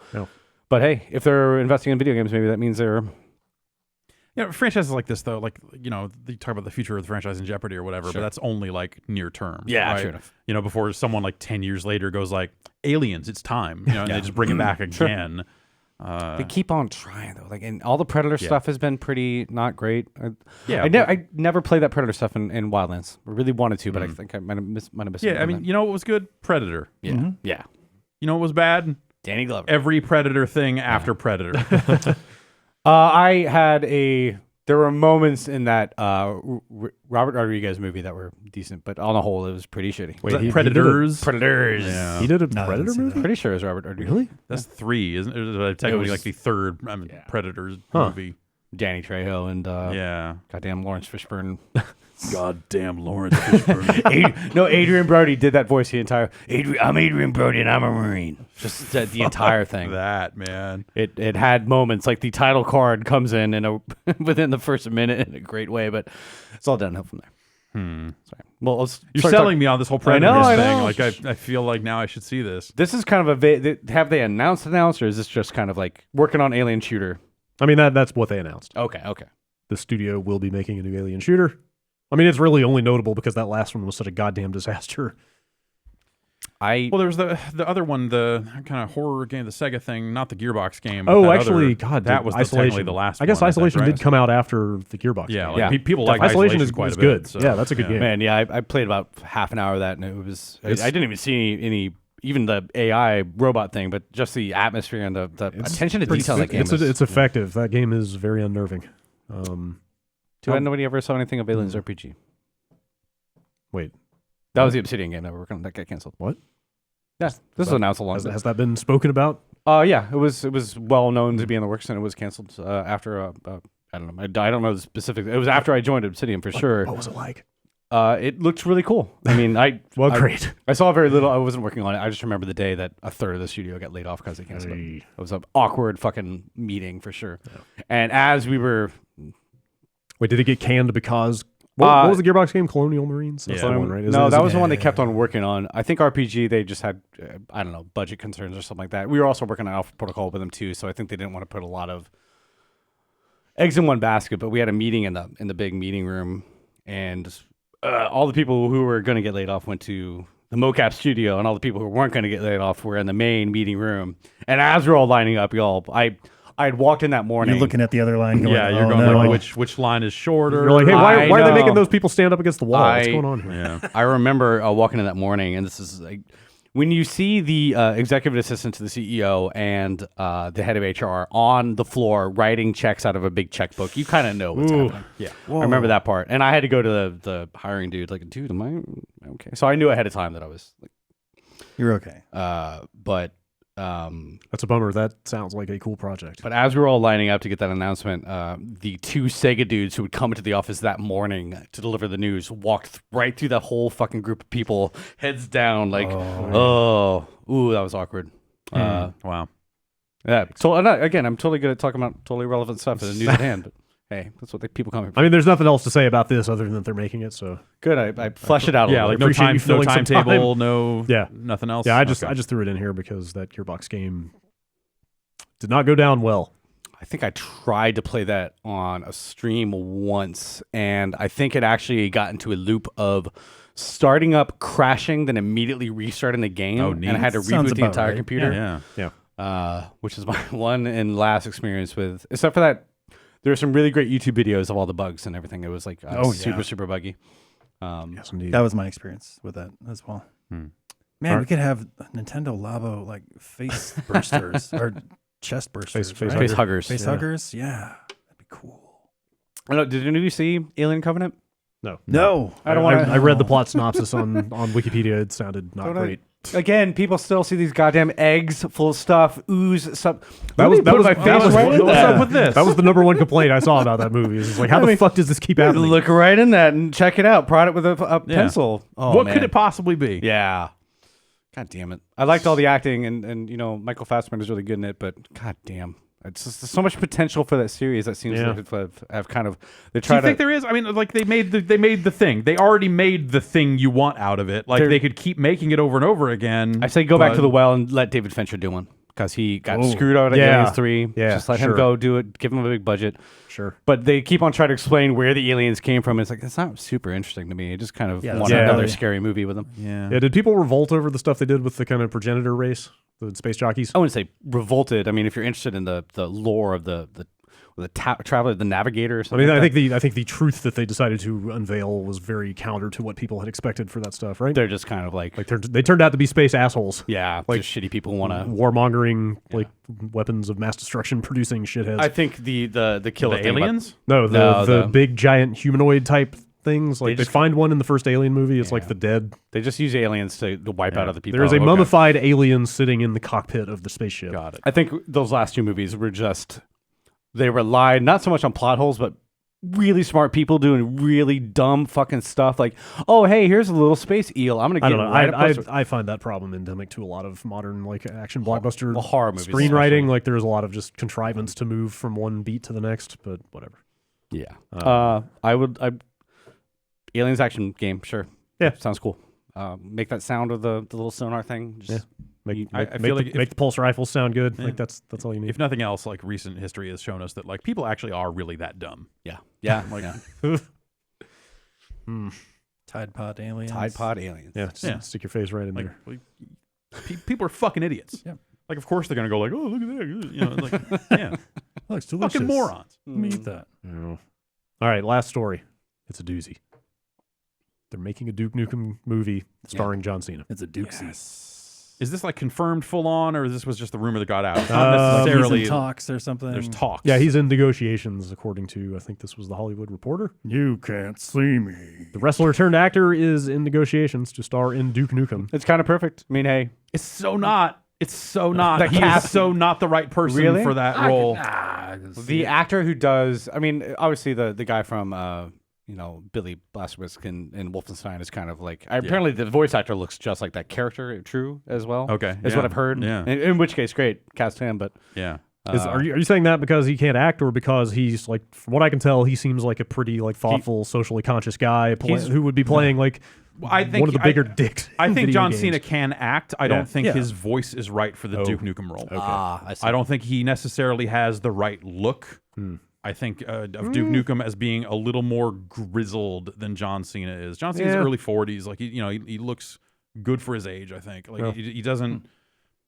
S4: but hey, if they're investing in video games, maybe that means they're.
S1: Franchises like this, though, like, they talk about the future of the franchise in jeopardy or whatever, but that's only like near term.
S4: Yeah,
S1: right?
S4: sure enough.
S1: Before someone like 10 years later goes like, Aliens, it's time. And they just bring it back again.
S4: They keep on trying though, like, and all the Predator stuff has been pretty not great. I never played that Predator stuff in Wildlands. I really wanted to, but I think I might have missed.
S1: Yeah, I mean, you know what was good? Predator.
S4: Yeah,
S1: You know what was bad?
S4: Danny Glover.
S1: Every Predator thing after Predator.
S4: There were moments in that Robert Rodriguez movie that were decent, but on the whole, it was pretty shitty.
S1: Was that Predators?
S4: Predators.
S1: Yeah.
S2: He did a
S3: No, I
S2: Predator
S3: didn't see
S2: movie?
S4: Pretty sure it was Robert Rodriguez.
S2: Really?
S1: That's 3, isn't it? Technically like the third Predators movie.
S4: Danny Trejo and goddamn Lawrence Fishburne.
S1: Goddamn Lawrence Fishburne.
S4: Adrian Brody did that voice the entire. I'm Adrian Brody and I'm a Marine. Just the entire thing.
S1: That, man.
S4: It had moments like the title card comes in within the first minute in a great way, but it's all downhill from there. Sorry. Well,
S1: You're selling me on this whole Predators
S4: I
S1: thing.
S4: know.
S1: Like I feel like now I should see this.
S4: This is kind of have they announced, or is this just kind of like working on Alien Shooter?
S2: I mean, that's what they announced.
S4: Okay.
S2: The studio will be making a new Alien shooter. I mean, it's really only notable because that last one was such a goddamn disaster.
S1: Well, there was the other one, the kind of horror game, the Sega thing, not the Gearbox game.
S2: Oh,
S1: but that
S2: actually,
S1: that was technically the last one.
S2: I guess
S1: think,
S2: Isolation
S1: right?
S2: did come out after the Gearbox
S1: Yeah,
S2: game.
S1: like people like
S2: Isolation is
S1: quite a
S2: good.
S1: bit. So,
S2: yeah, that's a good game.
S4: Man, I played about half an hour of that, and it was I didn't even see any even the AI robot thing, but just the atmosphere and the attention to detail. That game
S2: it's effective. That game is very unnerving.
S4: Nobody ever saw anything of Aliens RPG.
S2: Wait,
S4: that was the Obsidian game that got canceled.
S2: What?
S4: Yeah, this was announced a long time.
S2: Has that been spoken about?
S4: Yeah, it was well known to be in the works, and it was canceled after I don't know. I don't know the specifics. It was after I joined Obsidian for sure.
S2: What was it like?
S4: It looked really cool. I mean,
S2: great.
S4: I saw very little. I wasn't working on it. I just remember the day that a third of the studio got laid off because they canceled it. It was an awkward fucking meeting for sure. Yeah. And as we were,
S2: wait, did it get canned because? What was the Gearbox game? Colonial Marines? That's the one, right?
S4: That was the one they kept on working on. I think RPG, they just had, I don't know, budget concerns or something like that. We were also working on Alpha Protocol with them too, so I think they didn't want to put a lot of eggs in one basket. But we had a meeting in the big meeting room, and all the people who were going to get laid off went to the mocap studio, and all the people who weren't going to get laid off were in the main meeting room. And as we're all lining up, I had walked in that morning.
S3: You're looking at the other line going,
S1: yeah, you're going like which line is shorter.
S2: You're like, hey, why are they making those people stand up against the wall? What's going on here?
S1: Yeah.
S4: I remember walking in that morning, and this is like when you see the executive assistant to the CEO and the head of HR on the floor writing checks out of a big checkbook, you kind of know what's happening. Yeah, I remember that part, and I had to go to the hiring dude, like, dude, am I okay? So I knew ahead of time that I was like,
S3: you're okay.
S4: But.
S2: That's a bummer. That sounds like a cool project.
S4: But as we were all lining up to get that announcement, the two Sega dudes who would come into the office that morning to deliver the news walked right through that whole fucking group of people, heads down, like, that was awkward.
S1: Wow.
S4: Yeah. So again, I'm totally good at talking about totally relevant stuff in the news at hand. But hey, that's what people come here for.
S2: I mean, there's nothing else to say about this other than that they're making it. So
S4: good. I fleshed it out.
S1: Yeah, like no timetable,
S2: yeah,
S1: nothing else.
S2: Yeah, I just threw it in here because that Gearbox game did not go down well.
S4: I think I tried to play that on a stream once, and I think it actually got into a loop of starting up, crashing, then immediately restarting the game,
S1: Oh, neat.
S4: and I had to
S3: Sounds
S4: reboot the
S3: about
S4: entire
S3: right.
S4: computer.
S1: Yeah.
S4: which is my one and last experience with. Except for that, there are some really great YouTube videos of all the bugs and everything. It was like super buggy.
S2: Yes, indeed.
S3: That was my experience with that as well. Man, we could have Nintendo Labo like face bursters or chest bursters,
S2: Face
S3: right?
S4: Face huggers.
S3: Face huggers. Yeah, that'd be cool.
S4: I don't know, did any of you see Alien Covenant?
S3: No,
S4: I don't want.
S2: I read the plot synopsis on Wikipedia. It sounded not great.
S4: Again, people still see these goddamn eggs full of stuff, ooze. Stuff.
S2: That was
S4: my face right in
S1: what's
S4: that.
S1: up with this?
S2: That was the number one complaint I saw about that movie. It's like, how the fuck does this keep happening?
S4: Look right in that and check it out. Prod it with a pencil. Oh,
S1: what
S4: man.
S1: could it possibly be?
S4: Yeah. God damn it. I liked all the acting and you know, Michael Fassbender's really good in it, but god damn. It's just there's so much potential for that series that seems like have kind of they
S1: Do
S4: try
S1: you
S4: to
S1: think there is? I mean, like they made the thing. They already made the thing you want out of it. Like they could keep making it over and over again.
S4: I say go back to the well and let David Fincher do one because he got screwed out at Aliens 3.
S2: Yeah,
S4: just let him go do it. Give him a big budget.
S2: Sure.
S4: But they keep on trying to explain where the aliens came from. It's like it's not super interesting to me. I just kind of want another scary movie with them.
S1: Yeah.
S2: Yeah. Did people revolt over the stuff they did with the kind of progenitor race, the space jockeys?
S4: I wouldn't say revolted. I mean, if you're interested in the lore of the traveler, the navigator. Or
S2: I
S4: something
S2: mean,
S4: like
S2: I think the truth that they decided to unveil was very counter to what people had expected for that stuff, right?
S4: they're just kind of like
S2: they turned out to be space assholes.
S4: yeah,
S2: like
S4: just shitty people who want to.
S2: Warmongering, like weapons of mass destruction producing shitheads.
S4: I think the killer
S1: The
S4: thing about-
S1: aliens?
S2: No,
S4: No,
S2: the
S4: the-
S2: big giant humanoid type things. Like they
S4: just-
S2: find one in the first Alien movie. It's like the dead.
S4: They just use aliens to wipe out other people.
S2: There is a
S4: Okay.
S2: mummified alien sitting in the cockpit of the spaceship.
S1: Got it.
S4: I think those last two movies were just they relied not so much on plot holes, but really smart people doing really dumb fucking stuff. Like, oh hey, here's a little space eel. I'm gonna get
S2: I don't know.
S4: right up close to it.
S2: I find that problem endemic to a lot of modern like action blockbuster
S4: well, horror movies
S2: screenwriting.
S4: especially.
S2: Like there's a lot of just contrivance to move from one beat to the next, but whatever.
S4: Yeah. Aliens action game, sure.
S2: Yeah.
S4: Sounds cool. Make that sound of the little sonar thing. Just,
S1: I feel like
S2: make the pulse rifles sound good. Like that's all you need.
S1: If nothing else, like recent history has shown us that like people actually are really that dumb.
S4: yeah. Yeah.
S1: Like,
S3: Tide Pod aliens.
S4: Tide Pod aliens.
S2: yeah, just stick your face right in
S1: like
S2: there.
S1: people are fucking idiots.
S3: Yeah.
S1: Like, of course they're gonna go like, oh, look at that. You know, like, yeah,
S3: Looks delicious.
S1: fucking morons.
S3: Let me eat that.
S2: Yeah. All right, last story. It's a doozy. They're making a Duke Nukem movie starring John Cena.
S3: It's a Dukesy.
S1: Is this like confirmed full on, or this was just the rumor that got out? It's
S2: Uh,
S1: not
S3: He's
S1: necessarily.
S3: in talks or something.
S1: There's talks.
S2: Yeah, he's in negotiations, according to I think this was the Hollywood Reporter.
S3: You can't see me.
S2: The wrestler turned actor is in negotiations to star in Duke Nukem.
S4: It's kind of perfect. I mean, hey,
S1: It's so not. It's so not.
S4: The
S1: He
S4: cast-
S1: is so not the right person
S4: Really?
S1: for that role.
S4: the actor who does, I mean, obviously the guy from, Billy Blazkowicz in Wolfenstein is kind of like, apparently the voice actor looks just like that character, true, as well.
S1: Okay,
S4: Is
S1: yeah,
S4: what I've heard.
S1: yeah.
S4: In which case, great, cast him, but
S1: Yeah.
S2: Are you saying that because he can't act, or because he's like, from what I can tell, he seems like a pretty like thoughtful, socially conscious guy who would be playing like
S1: I think
S2: one of the bigger dicks.
S1: I
S2: in
S1: think
S2: video
S1: John
S2: games.
S1: Cena can act. I don't think his voice is right for the Duke Nukem role.
S4: I see.
S1: I don't think he necessarily has the right look. I think of Duke Nukem as being a little more grizzled than John Cena is. John Cena's early 40s. Like he looks good for his age. I think like he doesn't.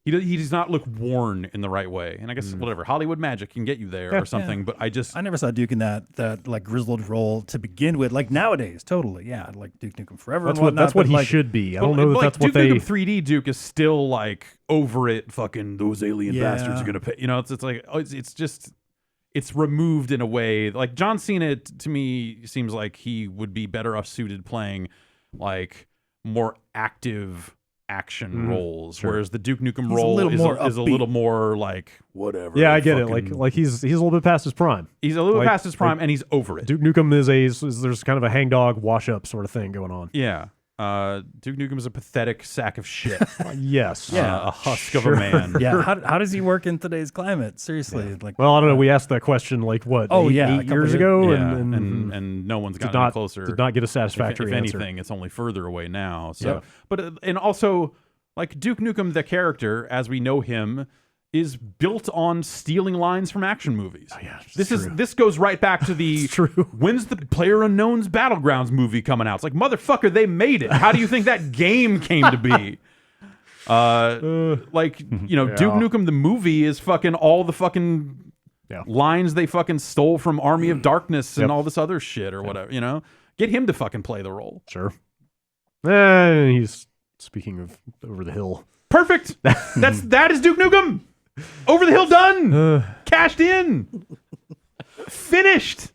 S1: He does not look worn in the right way. And I guess whatever Hollywood magic can get you there or something. But
S3: I never saw Duke in that like grizzled role to begin with. Like nowadays, totally, yeah, like Duke Nukem Forever.
S2: That's
S3: and
S2: what
S3: whatnot,
S2: he
S3: but, like,
S2: should be. I don't know that that's what
S1: Duke
S2: they.
S1: Nukem 3D Duke is still like over it. Fucking those alien bastards are gonna pay. It's like it's just. It's removed in a way like John Cena to me seems like he would be better off suited playing like more active action roles, whereas the Duke Nukem role is a little more like whatever.
S2: Yeah, I get it. Like he's a little bit past his prime.
S1: He's a little
S2: like-
S1: past his prime and he's over it.
S2: Duke Nukem is there's kind of a hangdog wash up sort of thing going on.
S1: Yeah. Duke Nukem is a pathetic sack of shit.
S2: Yes.
S1: A husk of a man.
S3: Yeah, how does he work in today's climate? Seriously, like.
S2: Well, I don't know. We asked that question like what?
S3: Oh,
S2: eight
S3: yeah, a
S2: eight
S3: couple
S2: years
S3: years-
S2: ago,
S1: Yeah,
S2: and
S1: and no one's
S2: did
S1: gotten any
S2: not
S1: closer.
S2: did not get a satisfactory
S1: if
S2: answer.
S1: anything, it's only further away now. So, and also like Duke Nukem, the character as we know him, is built on stealing lines from action movies. Oh, yeah, this goes right back to the when's the PlayerUnknown's Battlegrounds movie coming out? It's like motherfucker, they made it. How do you think that game came to be? Like, you know, Duke Nukem the movie is fucking all the fucking lines they fucking stole from Army of Darkness and all this other shit or whatever, you know? Get him to fucking play the role.
S2: Sure. He's speaking of Over the Hill.
S1: Perfect. That is Duke Nukem. Over the Hill done. Cashed in. Finished.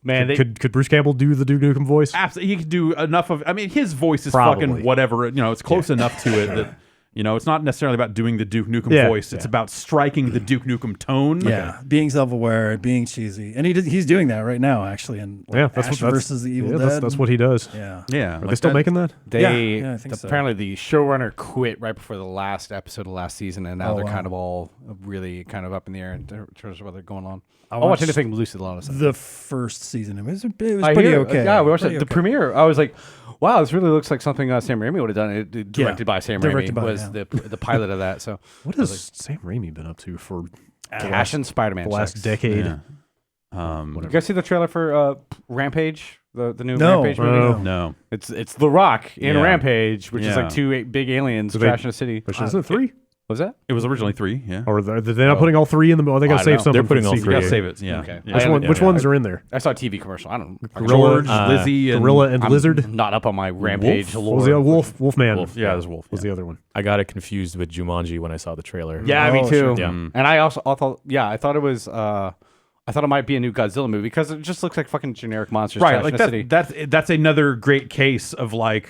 S4: Man,
S2: Could Bruce Campbell do the Duke Nukem voice?
S1: Absolutely. He could do enough of, I mean, his voice is
S2: Probably.
S1: fucking whatever. You know, it's close enough to it that, you know, it's not necessarily about doing the Duke Nukem voice. It's about striking the Duke Nukem tone.
S3: Yeah, being self-aware, being cheesy, and he's doing that right now, actually. And
S2: That's
S3: Ash
S2: what
S3: versus the Evil Dead.
S2: That's what he does.
S3: Yeah,
S1: Yeah.
S2: Are they still making that?
S3: Yeah, I think so.
S4: apparently the showrunner quit right before the last episode of last season, and now they're kind of all really kind of up in the air in terms of what they're going on. I'll watch anything Lucy Lawless.
S3: The first season, it was pretty okay.
S4: Yeah, we watched
S3: Pretty
S4: the
S3: okay.
S4: premiere. I was like, wow, this really looks like something Sam Raimi would have done. It directed by Sam
S3: Directed
S4: Raimi
S3: by,
S4: was the pilot of that. So
S2: What has Sam Raimi been up to for
S4: Ash and Spider-Man.
S2: the last
S4: checks.
S2: decade?
S1: Yeah.
S4: You guys see the trailer for Rampage? The new
S3: No.
S4: Rampage movie?
S1: No.
S4: It's The Rock in
S1: Yeah.
S4: Rampage, which is
S1: Yeah.
S4: like two big aliens
S2: they-
S4: crashing a city.
S2: Which is it 3?
S4: Was that?
S1: It was originally 3, yeah.
S2: Or are they not putting all 3 in the? Oh, they got
S4: I
S2: to
S4: don't know.
S2: save something.
S5: They're
S2: for
S5: putting
S2: the
S5: all
S2: sequel.
S1: You
S5: 3.
S1: gotta save it, yeah.
S4: Okay.
S1: Yeah.
S2: Which ones are in there?
S4: I saw a TV commercial. I don't know.
S1: George,
S5: Uh,
S1: Lizzie, and
S2: Gorilla and
S4: I'm
S2: Lizard.
S4: not up on my Rampage
S2: What was the other? Wolfman.
S1: Wolf. Yeah, there's Wolf.
S2: Was
S1: yeah.
S2: the other one?
S5: I got it confused with Jumanji when I saw the trailer.
S4: Yeah, me
S3: Oh,
S4: too.
S3: sure.
S5: Yeah.
S4: And I thought, I thought it was, I thought it might be a new Godzilla movie because it just looks like fucking generic monsters.
S1: Right,
S4: trashing
S1: like
S4: a city.
S1: that's another great case of like,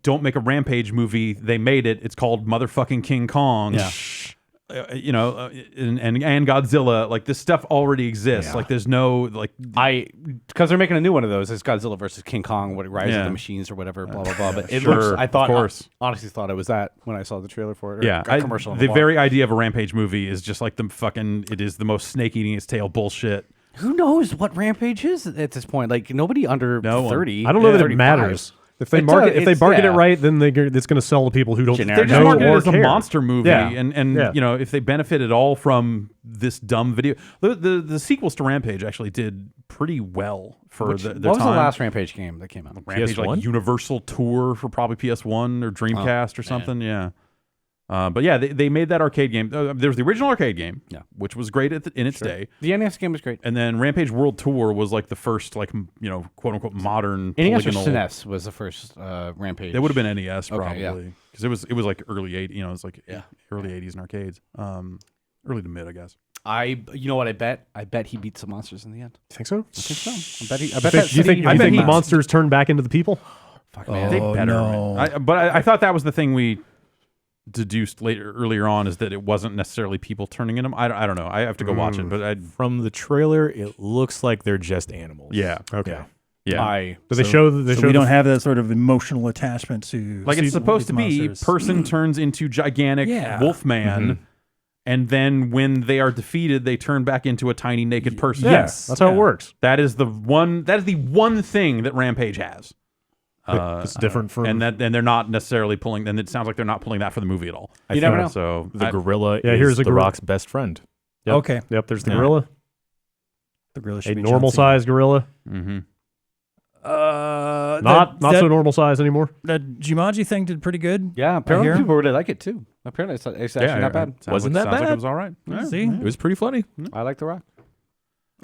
S1: don't make a Rampage movie. They made it. It's called motherfucking King Kong.
S4: Yeah.
S1: You know, and Godzilla. Like this stuff already exists.
S2: Yeah.
S1: Like there's no like.
S4: Because they're making a new one of those. It's Godzilla versus King Kong, what Rise
S1: Yeah.
S4: of the Machines or whatever, blah blah blah. But it
S1: Sure,
S4: looks. I thought,
S1: of course.
S4: honestly, thought it was that when I saw the trailer for it. Or
S1: Yeah,
S4: a commercial. on
S1: the
S4: wall.
S1: very idea of a Rampage movie is just like the fucking. It is the most snake eating its tail bullshit.
S4: Who knows what Rampage is at this point? Like nobody under
S1: No one.
S4: 30.
S2: I don't know that it
S4: 35.
S2: matters. If they
S4: It
S2: market
S4: does,
S2: it
S4: yeah.
S2: right, then it's going to sell to people who don't
S4: Generic.
S1: They just
S2: know
S1: market it
S2: or
S1: as a
S2: care.
S1: monster movie,
S2: Yeah.
S1: and
S2: Yeah.
S1: you know, if they benefit at all from this dumb video, the sequels to Rampage actually did pretty well for
S4: What
S1: their
S4: was
S1: time.
S4: the last Rampage game that came out?
S1: Rampage, like
S5: PS1?
S1: Universal Tour for probably PS1 or Dreamcast or something. Yeah. But yeah, they made that arcade game. There's the original arcade game, which was great in its day.
S4: The NES game was great.
S1: And then Rampage World Tour was like the first, like, you know, quote unquote modern
S4: NES or
S1: polygonal.
S4: SNES was the first Rampage.
S1: It would have been NES probably
S4: yeah.
S1: because it was like early 80s. You know, it was like early 80s in arcades, early to mid, I guess.
S4: You know what I bet? I bet he beat some monsters in the end.
S2: Think so?
S4: I think so. I bet
S2: Do you think
S1: I bet
S2: the
S1: he-
S2: monsters turn back into the people?
S4: Fuck man.
S1: They
S3: Oh,
S1: better.
S3: no.
S1: Man. But I thought that was the thing we deduced earlier on is that it wasn't necessarily people turning in them. I don't know. I have to go watch it, but
S5: From the trailer, it looks like they're just animals.
S1: yeah.
S2: Okay.
S1: Yeah.
S2: Do they show? They
S3: So
S2: show
S3: we
S2: the-
S3: don't have that sort of emotional attachment to
S1: Like it's supposed to be
S3: monsters.
S1: person turns into gigantic wolfman, and then when they are defeated, they turn back into a tiny naked person.
S2: Yeah,
S3: Yes.
S2: that's how it works.
S1: That is the one thing that Rampage has.
S2: It's different from
S1: And they're not necessarily pulling. And it sounds like they're not pulling that for the movie at all.
S4: You never know.
S1: So
S5: The gorilla
S2: Yeah,
S5: is
S2: here's a
S5: The
S2: gorilla.
S5: Rock's best friend.
S2: Yep.
S3: Okay,
S2: Yep, there's the
S5: Yeah.
S2: gorilla,
S3: the gorilla
S2: a
S3: should be
S2: normal
S3: John
S2: sized gorilla,
S1: mhm.
S3: Cena.
S2: not
S3: that,
S2: so normal size anymore.
S3: That Jumanji thing did pretty good.
S4: Yeah, apparently
S3: hear.
S4: people really like it too. Apparently it's actually not bad.
S5: Wasn't that
S1: sounds like
S5: bad?
S1: it was all right. Yeah.
S3: See,
S5: It was pretty funny.
S4: I like The Rock.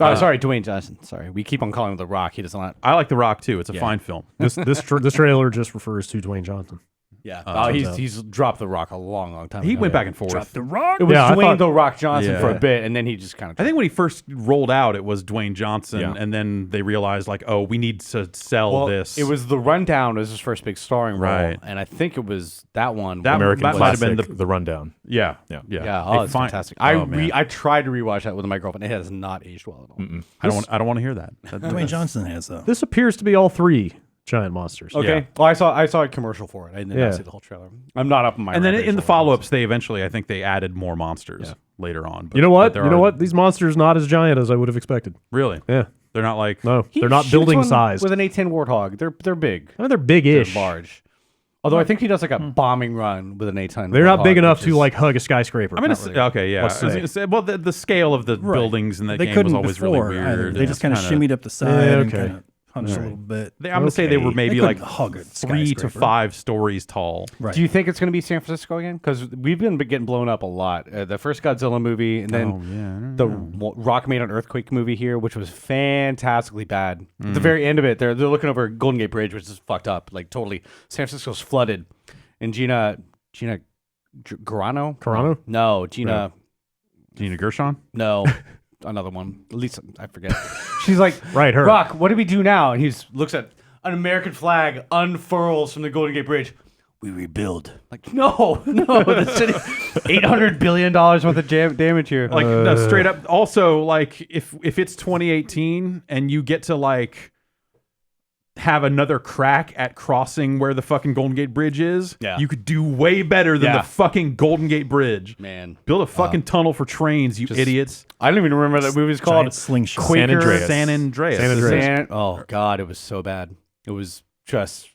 S4: Oh, sorry, Dwayne Johnson. Sorry, we keep on calling him The Rock. He doesn't.
S1: I like The Rock too. It's a
S4: Yeah.
S1: fine film.
S2: This trailer just refers to Dwayne Johnson.
S4: Yeah. He's dropped The Rock a long time.
S1: He
S4: ago.
S1: went back and forth.
S3: the Rock.
S4: It was
S2: Yeah, I
S4: Dwayne
S2: thought-
S4: The Rock Johnson
S1: Yeah.
S4: for a bit, and then he just kind of.
S1: I think when he first rolled out, it was Dwayne Johnson,
S5: Yeah.
S1: and then they realized like, oh, we need to sell this.
S4: It was The Rundown was his first big starring role,
S1: Right.
S4: and I think it was that one.
S1: That-
S5: American
S1: might have been
S5: Classic, the Rundown.
S1: yeah,
S5: Yeah.
S4: Yeah,
S1: A
S4: it's
S1: fine-
S4: fantastic.
S1: Oh, man.
S4: I tried to rewatch that with my girlfriend. It has not aged well at all.
S1: I don't want to hear that.
S3: Dwayne Johnson has though.
S2: This appears to be all 3 giant monsters.
S4: Okay.
S1: Yeah.
S4: Well, I saw a commercial for it. I did
S2: Yeah.
S4: not see the whole trailer. I'm not up in my.
S1: And then
S4: Rampage
S1: in the
S4: level.
S1: follow-ups, they eventually, I think they added more monsters later on. But,
S2: You know what?
S1: but there
S2: You know
S1: are-
S2: what? These monsters not as giant as I would have expected.
S1: Really?
S2: Yeah.
S1: They're not like
S2: No,
S4: He
S2: they're not
S4: shoots
S2: building
S4: one
S2: sized.
S4: with an A10 Warthog. They're big.
S2: I mean, they're big-ish.
S4: They're large. Although I think he does like a bombing run with an A10.
S2: They're not
S4: Warthog,
S2: big enough
S4: which
S2: to
S4: is-
S2: like hug a skyscraper.
S1: I mean,
S4: Not
S1: it's,
S4: really.
S1: okay, yeah.
S2: Let's
S1: I was
S2: say.
S1: gonna say, well, the scale of the buildings in that
S3: They
S1: game was
S3: couldn't
S1: always
S3: before
S1: really
S3: either.
S1: weird.
S3: They just kind of shimmied up the side and
S2: okay.
S3: kind of hunched a little bit.
S1: I'm going to say they were maybe
S3: They
S1: like
S3: couldn't hug a
S1: 3 to
S3: skyscraper.
S1: 5 stories tall.
S3: Right.
S4: Do you think it's going to be San Francisco again? Because we've been getting blown up a lot. The first Godzilla movie, and then the Rock Made on Earthquake movie here, which was fantastically bad. At the very end of it, they're looking over Golden Gate Bridge, which is fucked up. Like totally, San Francisco's flooded. And Gina Carano? No, Gina
S1: Gershon?
S4: No. Another one. At least I forget. She's like,
S2: Right, her.
S4: Rock, what do we do now? And he looks at an American flag unfurls from the Golden Gate Bridge. We rebuild. Like, no, the city, $800 billion worth of damage here.
S1: Like no, straight up. Also, like if it's 2018 and you get to like have another crack at crossing where the fucking Golden Gate Bridge is, you could do way better than the fucking Golden Gate Bridge.
S4: Man,
S1: build a fucking tunnel for trains, you idiots.
S4: I don't even remember that movie's called.
S3: Slingshot.
S4: Quaker
S1: San Andreas.
S4: Oh God, it was so bad. It was just.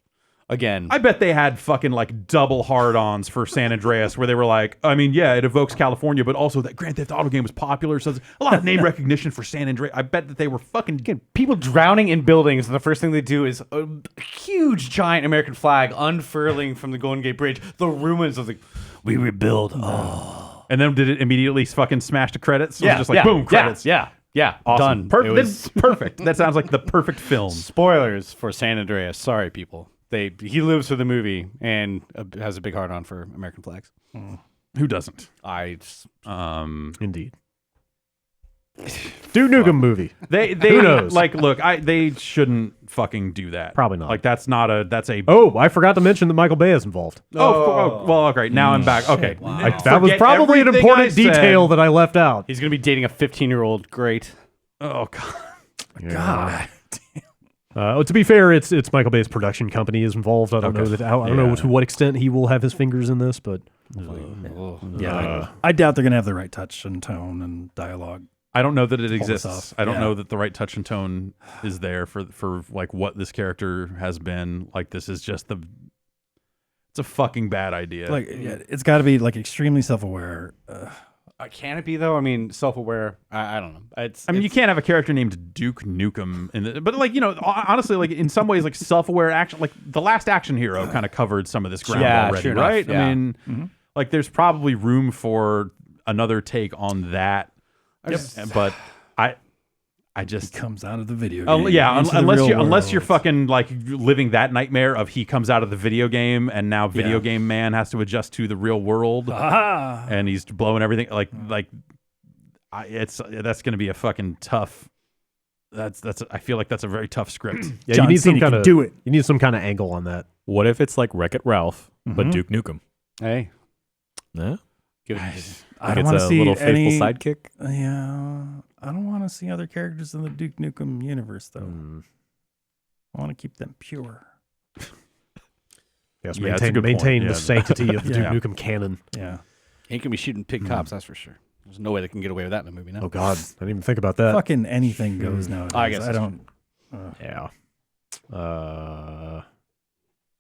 S4: Again,
S1: I bet they had fucking like double hard-ons for San Andreas where they were like, I mean, yeah, it evokes California, but also that Grand Theft Auto game was popular, so there's a lot of name recognition for San Andreas. I bet that they were fucking
S4: people drowning in buildings, and the first thing they do is a huge, giant American flag unfurling from the Golden Gate Bridge, the ruins of the. We rebuild. Oh.
S1: And then did it immediately fucking smash the credits? It was just like boom, credits.
S4: Yeah.
S1: Awesome.
S4: Done.
S1: Perfect. That sounds like the perfect film.
S4: Spoilers for San Andreas. Sorry, people. He lives for the movie and has a big heart on for American flags.
S1: Who doesn't?
S2: Indeed. Duke Nukem movie.
S1: They
S2: Who knows?
S1: Like, look, they shouldn't fucking do that.
S2: Probably not.
S1: Like, that's a.
S2: Oh, I forgot to mention that Michael Bay is involved.
S1: Well, okay. Now I'm back. Okay,
S2: That was probably an
S1: everything
S2: important
S1: I said.
S2: detail that I left out.
S4: He's going to be dating a 15-year-old. Great.
S1: Oh God.
S2: God. To be fair, it's Michael Bay's production company is involved. I don't know to what extent he will have his fingers in this, but
S3: I doubt they're gonna have the right touch and tone and dialogue.
S1: I don't know that it
S3: this
S1: exists.
S3: off.
S1: I don't know that the right touch and tone is there for like what this character has been. Like, this is just it's a fucking bad idea.
S3: Like, it's got to be like extremely self-aware.
S4: Can it be though? I mean, self-aware. I don't know.
S1: You can't have a character named Duke Nukem, but like, honestly, like in some ways, like self-aware action, like The Last Action Hero kind of covered some of this ground already,
S4: sure
S1: right?
S4: enough,
S1: I mean, like there's probably room for another take on that. But I just
S3: Comes out of the video game.
S1: unless you're fucking like living that nightmare of he comes out of the video game and now video game man has to adjust to the real world and he's blowing everything that's going to be a fucking tough. I feel like that's a very tough script.
S2: yeah,
S3: John
S2: you need some
S3: Cena
S2: kind
S3: can
S2: of
S3: do it.
S2: You need some kind of angle on that.
S5: What if it's like Wreck-It Ralph, but Duke Nukem?
S4: Hey,
S5: Yeah,
S3: I don't want to
S5: a
S3: see
S5: little
S3: any
S5: faithful sidekick.
S3: Yeah, I don't want to see other characters in the Duke Nukem universe, though. I want to keep them pure.
S2: Yes,
S1: Yeah, it's a good
S2: maintain
S1: point.
S2: the sanctity of the
S1: Yeah.
S2: Duke Nukem canon.
S3: Yeah.
S4: ain't gonna be shooting pig cops. That's for sure. There's no way they can get away with that in a movie now.
S2: Oh God, I didn't even think about that.
S3: Fucking anything goes nowadays.
S4: I guess
S3: I
S4: that's
S3: don't.
S2: Yeah.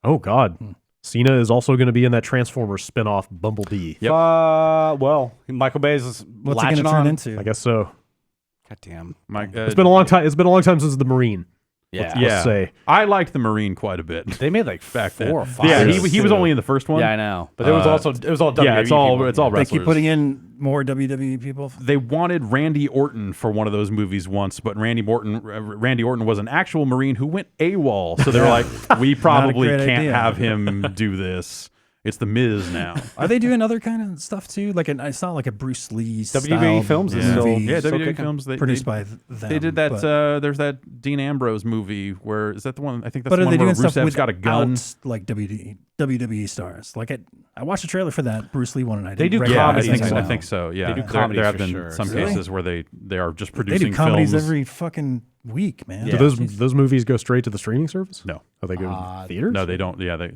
S2: Oh God, Cena is also going to be in that Transformers spinoff Bumblebee.
S1: Yep.
S4: Well, Michael Bay's
S3: What's it
S4: latching
S3: going to turn
S4: on.
S3: into?
S2: I guess so.
S4: God damn.
S2: It's been a long time. It's been a long time since the Marine.
S4: Yeah.
S2: Let's say.
S1: I liked the Marine quite a bit.
S4: They made like
S1: Back then.
S4: 4 or 5.
S1: Yeah,
S4: years.
S1: he was only in the first one.
S4: Yeah, I know. But it was all WWE
S1: Yeah, it's all
S4: people.
S1: it's all
S3: They
S1: wrestlers.
S3: keep putting in more WWE people.
S1: They wanted Randy Orton for one of those movies once, but Randy Orton was an actual Marine who went AWOL. So they were like, we probably
S3: great
S1: can't
S3: idea.
S1: have him do this. It's the Miz now.
S3: Are they doing other kind of stuff too? Like I saw like a Bruce Lee
S4: WWE films is still-
S1: Yeah,
S4: Still
S1: WWE
S4: kicking.
S1: films.
S3: produced by them.
S1: They did that.
S3: but
S1: There's that Dean Ambrose movie where is that the one? I think that's
S3: but
S1: the
S3: are
S1: one
S3: they
S1: where
S3: doing stuff
S1: Rusev's got a gun.
S3: without, like WWE stars? Like I watched a trailer for that Bruce Lee one, and I
S4: They
S3: didn't
S4: do
S3: recognize
S1: Yeah, I
S4: comedies
S1: think
S3: it
S1: so.
S4: now.
S1: I think so. Yeah,
S4: They do
S1: There
S4: comedies
S1: have
S4: for
S1: been
S4: sure.
S1: some
S3: Really?
S1: cases where they are just
S3: They
S1: producing
S3: do comedies
S1: films.
S3: every fucking week, man.
S2: Do those movies go straight to the streaming service?
S1: No.
S2: Oh, they go to theaters?
S1: No, they don't. Yeah, they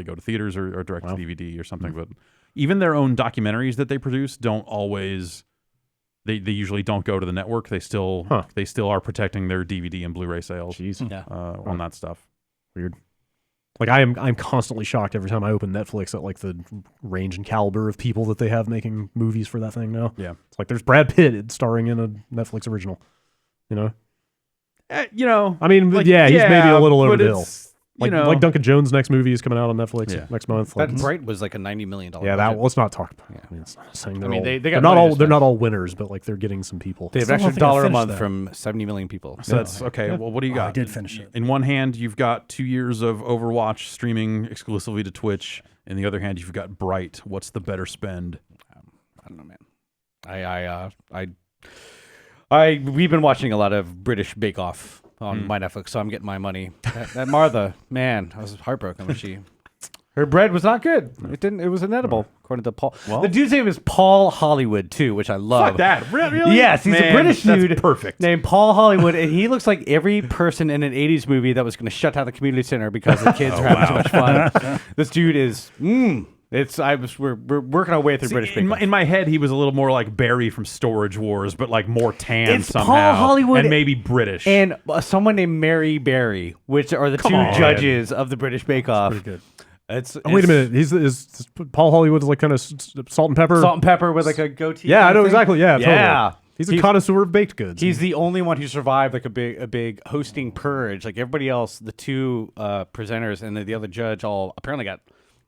S1: go to theaters or direct to DVD or something. But even their own documentaries that they produce don't always. They usually don't go to the network. They still are protecting their DVD and Blu-ray sales.
S2: Jeez.
S4: Yeah.
S1: On that stuff.
S2: Weird. Like I'm constantly shocked every time I open Netflix at like the range and caliber of people that they have making movies for that thing now.
S1: Yeah.
S2: It's like there's Brad Pitt starring in a Netflix original. You know?
S1: You know,
S2: I mean,
S1: like,
S2: he's maybe a little over
S1: but
S2: the hill.
S1: it's, you
S2: Like,
S1: know,
S2: like Duncan Jones' next movie is coming out on Netflix
S1: Yeah.
S2: next month. Like,
S4: That Bright was like a $90 million.
S2: yeah,
S4: budget.
S2: let's not talk about it. I mean, it's not saying they're
S4: mean,
S2: all,
S4: they
S2: they're
S4: got
S2: not
S4: money
S2: all
S4: to
S2: they're
S4: spend.
S2: not all winners, but like they're getting some people.
S4: They have
S3: Still
S4: an
S3: don't
S4: extra
S3: think I
S4: $1 a
S3: finished
S4: month
S3: that.
S4: from 70 million people.
S1: so that's okay. Well, what do you got?
S3: I did finish it.
S1: In one hand, you've got 2 years of Overwatch streaming exclusively to Twitch. In the other hand, you've got Bright. What's the better spend?
S4: I don't know, man. We've been watching a lot of British Bake Off on my Netflix, so I'm getting my money. That Martha, man, I was heartbroken when her bread was not good. It was inedible, according to Paul. The dude's name is Paul Hollywood too, which I love.
S1: Fuck that. Really?
S4: Yes, he's a British dude.
S1: That's perfect.
S4: Named Paul Hollywood, and he looks like every person in an 80s movie that was going to shut down the community center because the kids are having too much fun. This dude is we're working our way through British Bake Off.
S1: In my head, he was a little more like Barry from Storage Wars, but like more tan
S4: It's
S1: somehow.
S4: Paul Hollywood
S1: and maybe British.
S4: and someone named Mary Berry, which are the two
S1: on.
S4: judges of the British Bake Off.
S3: Pretty good.
S4: It's
S2: Wait a minute, is Paul Hollywood is like kind of salt and pepper?
S4: Salt and pepper with like a goatee.
S2: Yeah, I know
S4: thing.
S2: exactly. Yeah,
S4: Yeah.
S2: totally. He's a connoisseur of baked goods.
S4: He's the only one who survived like a big hosting purge. Like everybody else, the two presenters and the other judge all apparently got,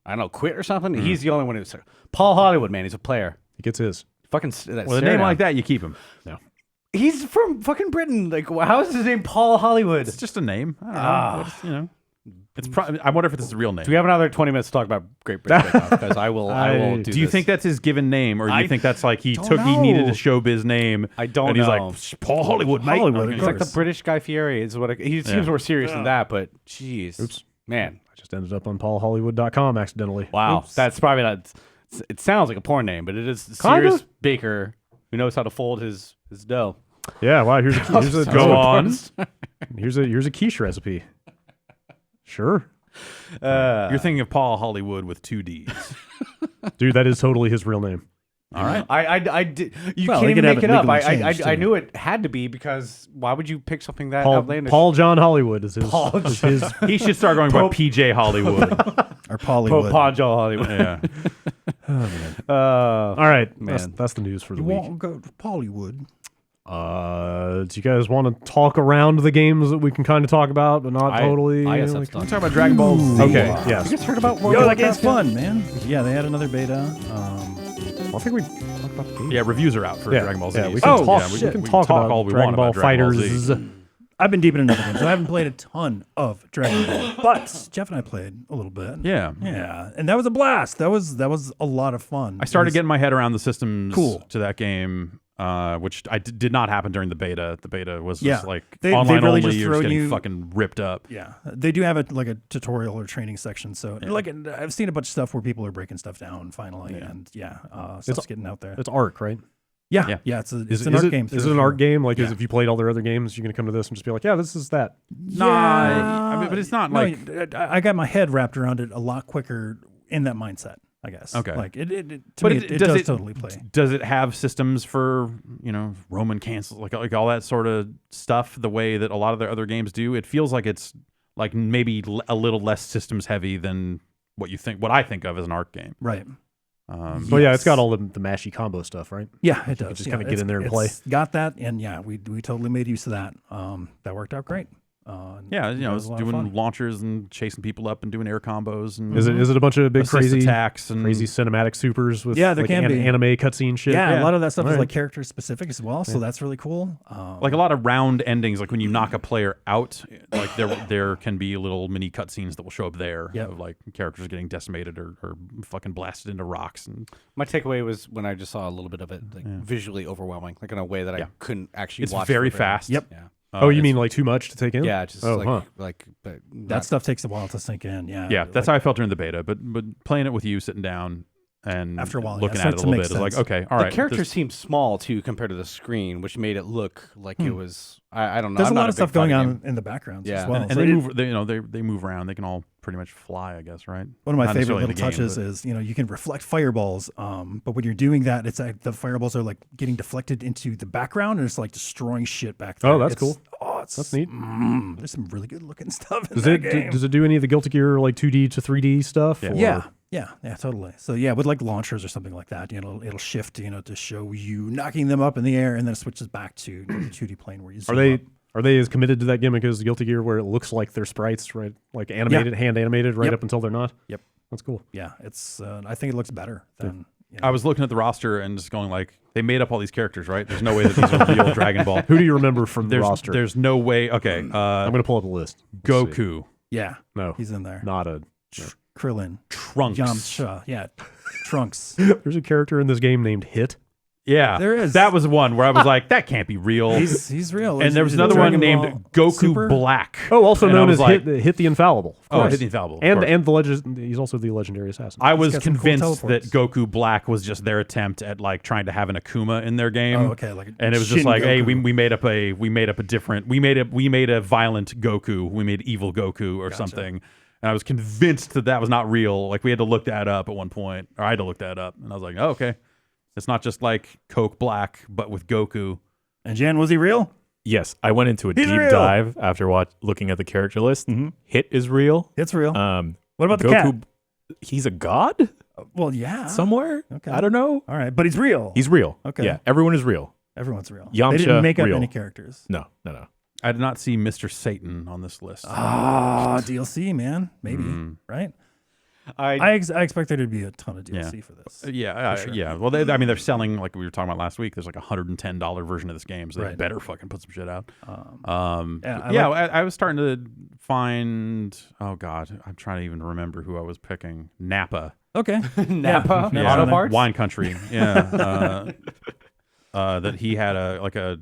S4: I don't know, quit or something. He's the only one who's Paul Hollywood, man. He's a player.
S2: he gets his.
S4: Fucking
S1: with a name like that, you keep him.
S2: No.
S4: He's from fucking Britain. Like, how is his name Paul Hollywood?
S1: It's just a name. I don't know. What's, you know, it's. I wonder if this is a real name.
S4: Do we have another 20 minutes to talk about Great British Bake Off? Because I will do
S1: Do you
S4: this.
S1: think that's his given name, or do you think that's like he
S3: don't
S1: needed
S3: know.
S1: a showbiz name?
S4: I don't
S1: and he's
S4: know.
S1: like Paul Hollywood, mate.
S3: Hollywood,
S1: Okay.
S3: of
S4: It's like the
S3: course.
S4: British Guy Fieri is what he seems more serious than that, but jeez.
S2: Oops.
S4: Man.
S2: I just ended up on paulhollywood.com accidentally.
S4: Wow.
S2: Oops.
S4: That's probably not it sounds like a porn name, but it is a
S2: Kinda.
S4: serious baker who knows how to fold his dough.
S2: Yeah, wow, here's a
S1: Go on.
S2: Here's a quiche recipe. Sure.
S1: You're thinking of Paul Hollywood with 2 D's.
S2: Dude, that is totally his real name.
S1: All right.
S4: I did. You
S3: Well,
S4: can't
S3: he
S4: even
S3: could have
S4: make
S3: it
S4: it up.
S3: legally
S4: I
S3: changed,
S4: I
S3: too.
S4: knew it had to be because why would you pick something that outlandish?
S2: Paul John Hollywood is his.
S4: Paul
S2: is his
S1: He should start going by PJ Hollywood.
S3: Or Pollywood.
S4: Paul Joe Hollywood.
S1: Yeah.
S2: all right,
S4: Man.
S2: that's the news for the
S3: You
S2: week.
S3: won't go to Pollywood.
S2: Do you guys want to talk around the games that we can kind of talk about, but not totally?
S4: I guess
S2: like-
S4: that's done.
S1: Talk about Dragon Ball Z.
S2: Okay, yes.
S4: You guys heard about
S3: Yo, that game's fun, man. Yeah, they had another beta.
S2: I think we talked about the game.
S1: Yeah, reviews are out for
S2: Yeah,
S1: Dragon Ball Z.
S2: yeah, we
S1: so
S2: can talk.
S1: yeah,
S2: We
S1: can
S2: can talk about
S1: all we
S2: Dragon
S1: want
S2: Ball
S1: about Dragon Ball
S2: Fighters.
S1: Z.
S3: I've been deep in another game, so I haven't played a ton of Dragon Ball. But Jeff and I played a little bit.
S1: Yeah.
S3: Yeah, and that was a blast. That was a lot of fun.
S1: I started getting my head around the systems
S3: Cool.
S1: to that game, which did not happen during the beta. The beta was
S3: Yeah.
S1: just like
S3: They
S1: online
S3: really
S1: only.
S3: just
S1: You're
S3: throw
S1: just getting
S3: you-
S1: fucking ripped up.
S3: Yeah, they do have a tutorial or training section. So I've seen a bunch of stuff where people are breaking stuff down finally, and stuff's getting out there.
S2: It's Arc, right?
S3: Yeah. It's an art game.
S2: Is it an art game? Like, as if you played all their other games, you're gonna come to this and just be like, yeah, this is that.
S1: Nah, I mean, but it's not
S3: No,
S1: like.
S3: I got my head wrapped around it a lot quicker in that mindset, I guess.
S1: Okay.
S3: Like to
S1: But
S3: me, it does totally play.
S1: Does it have systems for Roman cancel like all that sort of stuff the way that a lot of their other games do? It feels like it's like maybe a little less systems heavy than what I think of as an art game.
S3: Right.
S2: But yeah, it's got all the mashy combo stuff, right?
S3: Yeah, it does.
S2: just kinda get in there and play.
S3: It's got that, and we totally made use of that. That worked out great.
S1: Yeah,
S3: that was
S1: it's
S3: a lot of
S1: doing
S3: fun.
S1: launchers and chasing people up and doing air combos and
S2: Is it a bunch of big
S1: assist
S2: crazy
S1: attacks and
S2: crazy cinematic supers with
S3: Yeah, there
S2: like
S3: can be.
S2: anime cutscene shit?
S3: Yeah, a lot of that stuff is
S2: Alright.
S3: like character specific as well, so that's really cool.
S1: like a lot of round endings. Like when you knock a player out, like there can be little mini cutscenes that will show up there
S3: Yep.
S1: of like characters getting decimated or fucking blasted into rocks. And
S4: My takeaway was when I just saw a little bit of it, like visually overwhelming, like in a way that I couldn't actually
S1: it's
S4: watch.
S1: very
S4: for very-
S1: fast.
S3: Yep.
S4: Yeah.
S2: Oh, you mean like too much to take in?
S4: Yeah, just
S2: Oh,
S4: but
S3: That stuff takes a while to sink in.
S1: Yeah, that's how I felt during the beta. But playing it with you, sitting down and
S3: After a while, yeah,
S1: looking
S3: it
S1: at it a
S3: starts to
S1: little
S3: make
S1: bit, it's like,
S3: sense.
S1: okay, all
S4: the
S1: right.
S4: characters
S1: this-
S4: seemed small too compared to the screen, which made it look like it was. I don't know.
S3: There's
S4: I'm
S3: a lot
S4: not
S3: of stuff
S4: big
S3: going
S4: fighting
S3: on
S4: game.
S3: in the background
S4: Yeah.
S3: as well.
S1: and
S3: So
S1: they
S3: it-
S1: move. They move around. They can all pretty much fly, I guess, right?
S3: One of my
S1: Not
S3: favorite
S1: necessarily in
S3: little
S1: the game,
S3: touches
S1: but-
S3: is you can reflect fireballs, but when you're doing that, it's like the fireballs are like getting deflected into the background and it's like destroying shit back there.
S2: Oh, that's
S3: It's-
S2: cool.
S3: Oh, it's
S2: That's neat.
S3: There's some really good looking stuff in
S2: Does
S3: that
S2: it
S3: game.
S2: does it do any of the Guilty Gear like 2D to 3D stuff?
S1: Yeah.
S2: or-
S3: Yeah, totally. So yeah, with like launchers or something like that, it'll shift, to show you knocking them up in the air, and then it switches back to the 2D plane where you zoom up.
S2: Are they as committed to that gimmick as Guilty Gear, where it looks like they're sprites, right? Like animated, hand animated, right up until they're not?
S3: Yep.
S2: That's cool.
S3: Yeah, it's. I think it looks better than.
S1: I was looking at the roster and just going like, they made up all these characters, right? There's no way that these are real Dragon Ball.
S2: Who do you remember from the roster?
S1: There's no way. Okay,
S2: I'm going to pull up a list. Let's see.
S1: Goku,
S3: Yeah,
S2: No,
S3: he's in there.
S2: not a.
S3: Krillin,
S1: Trunks.
S3: Yamcha, yeah, Trunks.
S2: There's a character in this game named Hit.
S1: Yeah,
S3: There is.
S1: That was one where I was like, that can't be real.
S3: He's real.
S1: And there was
S3: He's
S1: another one
S3: Dragon
S1: named
S3: Ball
S1: Goku
S3: Super?
S1: Black.
S2: Oh, also
S1: And I
S2: known
S1: was
S2: as
S1: like,
S2: Hit the Infallible. Of
S1: Oh,
S2: course.
S1: Hit the Infallible. of
S2: And
S1: course.
S2: he's also the legendary assassin.
S1: I was
S3: got some cool
S1: convinced that
S3: teleports.
S1: Goku Black was just their attempt at like trying to have an Akuma in their game.
S3: Oh, okay, like
S1: And it was
S3: Shin
S1: just like, hey,
S3: Goku.
S1: we made a violent Goku. We made evil Goku or something. And I was convinced that was not real. Like we had to look that up at one point, or I had to look that up, and I was like, oh, okay, it's not just like Coke Black, but with Goku.
S3: And Jan, was he real?
S5: Yes, I went into a
S3: He's
S5: deep
S3: real.
S5: dive after looking at the character list. Hit is real.
S3: It's real.
S5: What
S3: about the
S5: Goku? He's a god
S3: Well, yeah.
S5: somewhere.
S3: Okay.
S5: I don't know.
S3: All right, but he's real.
S5: He's real.
S3: Okay.
S5: Yeah, everyone is real.
S3: Everyone's real.
S5: Yamcha,
S3: They didn't make up
S5: real.
S3: any characters.
S5: No.
S1: I did not see Mr. Satan on this list.
S3: Ah, DLC, man. Maybe, right? I expect there to be a ton of DLC for this.
S1: Yeah. Well, they're selling, like we were talking about last week. There's like a $110 version of this game, so they
S3: Right.
S1: better fucking put some shit out.
S3: Yeah,
S1: I was starting to find. Oh God, I'm trying to even remember who I was picking. Napa,
S3: Okay.
S4: Napa?
S3: Yeah.
S4: Auto parts?
S1: Wine Country. Yeah. That he had a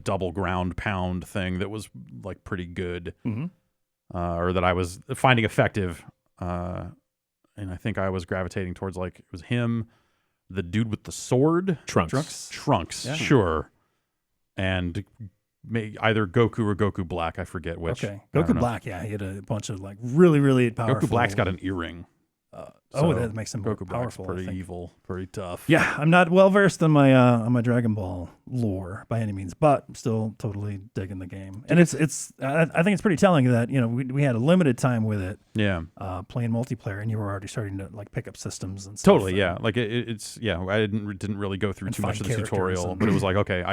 S1: double ground pound thing that was like pretty good, or that I was finding effective. And I think I was gravitating towards like it was him, the dude with the sword,
S5: Trunks.
S1: Trunks,
S3: Yeah.
S1: sure, and either Goku or Goku Black. I forget which.
S3: Okay.
S1: I don't
S3: Goku
S1: know.
S3: Black, yeah, he had a bunch of like really, really powerful.
S1: Goku Black's got an earring.
S3: Oh,
S1: So
S3: that makes him more
S1: Goku Black's
S3: powerful. I
S1: pretty
S3: think.
S1: evil, pretty tough.
S3: Yeah, I'm not well versed on my Dragon Ball lore by any means, but I'm still totally digging the game. And it's I think it's pretty telling that we had a limited time with it
S1: Yeah.
S3: playing multiplayer, and you were already starting to like pick up systems and stuff.
S1: Totally, yeah. Like it's I didn't really go through
S3: And
S1: too much
S3: find
S1: of the
S3: characters
S1: tutorial,
S3: and-
S1: but it was like okay,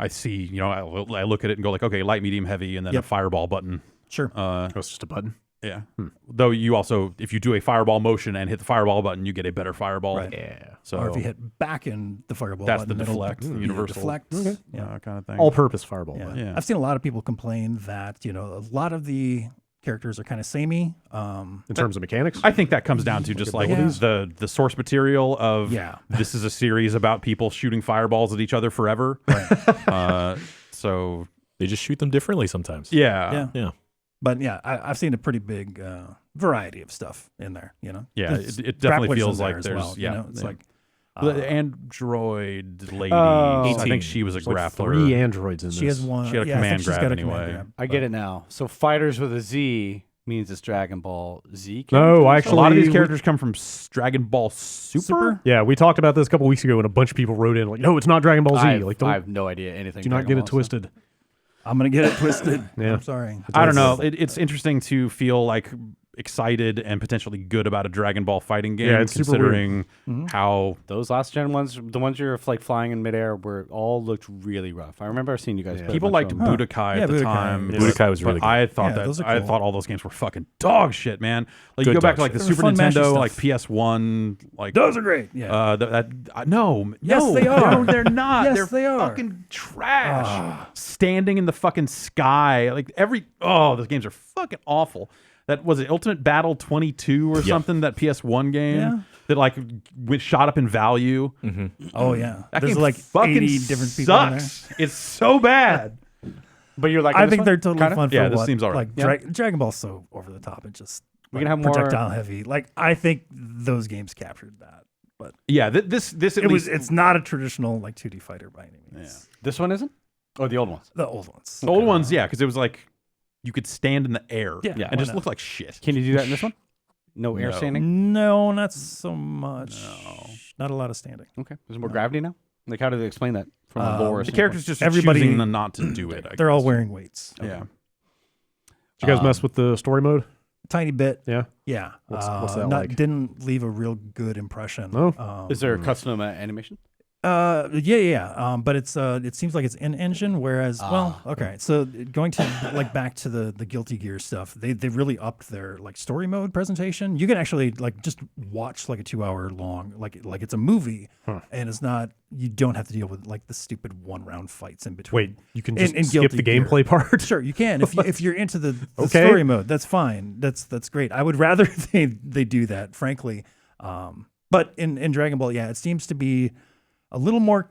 S1: I see, I look at it and go like okay, light, medium, heavy, and then a fireball button.
S3: Sure.
S2: It's just a button.
S1: Yeah. Though you also, if you do a fireball motion and hit the fireball button, you get a better fireball.
S3: Right.
S2: Yeah.
S1: So
S3: Or if you hit back in the fireball
S1: that's the
S3: button, it'll
S1: deflect, the
S3: yeah,
S1: universal
S3: deflect. Yeah.
S1: kind of thing.
S2: All-purpose fireball.
S3: Yeah.
S2: button.
S1: Yeah.
S3: I've seen a lot of people complain that a lot of the characters are kind of samey.
S2: In terms of mechanics.
S1: I think that comes down to just like
S3: abilities.
S1: the source material of this is a series about people shooting fireballs at each other forever. So
S5: They just shoot them differently sometimes.
S3: Yeah.
S5: Yeah.
S3: But yeah, I've seen a pretty big variety of stuff in there.
S1: Yeah,
S3: There's
S1: it definitely
S3: grapplers
S1: feels
S3: in there
S1: like
S3: as
S1: there's
S3: well,
S1: it's
S3: like
S1: the android lady.
S4: Oh.
S1: I think
S5: 18.
S1: she was a
S2: There's like
S1: grappler.
S2: 3 androids in this.
S3: she has one.
S1: She had a
S3: I
S1: command
S3: think she's
S1: grab
S3: got a
S1: anyway.
S3: command grab.
S4: I get it now. So fighters with a Z means it's Dragon Ball Z.
S2: No,
S4: characters?
S1: A lot of these
S2: Actually,
S1: characters come from Dragon Ball Super.
S2: Yeah, we talked about this a couple weeks ago, and a bunch of people wrote in like, "No, it's not Dragon Ball Z."
S4: I
S2: Don't
S4: have no idea anything.
S2: do not
S4: Dragon
S2: get
S4: Ball,
S2: it
S4: so-
S2: twisted.
S3: I'm gonna get it twisted.
S2: Yeah.
S3: I'm sorry.
S1: I don't know. It's interesting to feel like excited and potentially good about a Dragon Ball fighting game,
S2: Yeah, it's super
S1: considering how
S4: Those last gen ones, the ones you're like flying in midair, were all looked really rough. I remember seeing you guys. play a
S1: people
S4: bunch
S1: liked
S4: of them.
S1: Budokai
S3: Yeah,
S1: at the
S3: Budokai.
S1: time.
S3: Yeah.
S5: Budokai was
S1: but
S5: really good.
S1: I thought
S3: Yeah, those are
S1: I
S3: cool.
S1: thought all those games were fucking dog shit, man. Like you
S5: Good
S1: go back
S5: dog
S1: to like the
S3: shit. They were
S1: Super
S3: fun, mashy
S1: Nintendo,
S3: stuff.
S1: like PS1, like
S3: Those are great. Yeah.
S1: no,
S3: Yes,
S1: no,
S3: they are.
S1: No, they're not.
S3: Yes,
S1: they're
S3: they are.
S1: fucking trash. Standing in the fucking sky, like those games are fucking awful. That was it, Ultimate Battle 22 or something. That PS1 game
S3: Yeah.
S1: that like shot up in value.
S3: Oh yeah.
S1: That
S3: There's
S1: game
S3: like
S1: fucking
S3: 80 different people in there.
S1: sucks. It's so bad.
S4: But you're like,
S3: I think they're totally fun for
S1: Yeah, this
S3: what,
S1: seems all right.
S3: like Dragon Ball's so over the top. It just
S4: We can have more-
S3: projectile heavy. Like I think those games captured that. But
S1: Yeah, this at least
S3: it's not a traditional like 2D fighter by any means.
S4: This one isn't. Oh, the old ones.
S3: The old ones.
S1: the old ones, yeah, because it was like you could stand in the air,
S3: Yeah,
S1: and
S3: why
S1: just
S3: not?
S1: look like shit.
S4: Can you do that in this one? No air
S1: No.
S4: standing.
S3: No, not so much. Not a lot of standing.
S4: Okay. There's more gravity now. Like, how do they explain that from a lore?
S1: The characters just
S3: Everybody-
S1: choosing not to do it. I
S3: They're all
S1: guess.
S3: wearing weights.
S1: Yeah.
S2: Did you guys mess with the story mode?
S3: Tiny bit.
S2: Yeah.
S3: Yeah.
S2: What's that like?
S3: Didn't leave a real good impression.
S2: No?
S4: Is there custom animation?
S3: But it seems like it's in engine, whereas okay. So going to like back to the Guilty Gear stuff, they really upped their like story mode presentation. You can actually like just watch like a 2-hour long like it's a movie, and it's not. You don't have to deal with like the stupid 1-round fights in between.
S2: Wait, you can just
S3: in
S2: skip the gameplay part?
S3: Sure, you can if you're into the story mode. That's fine. That's great. I would rather they do that, frankly. But in Dragon Ball, it seems to be a little more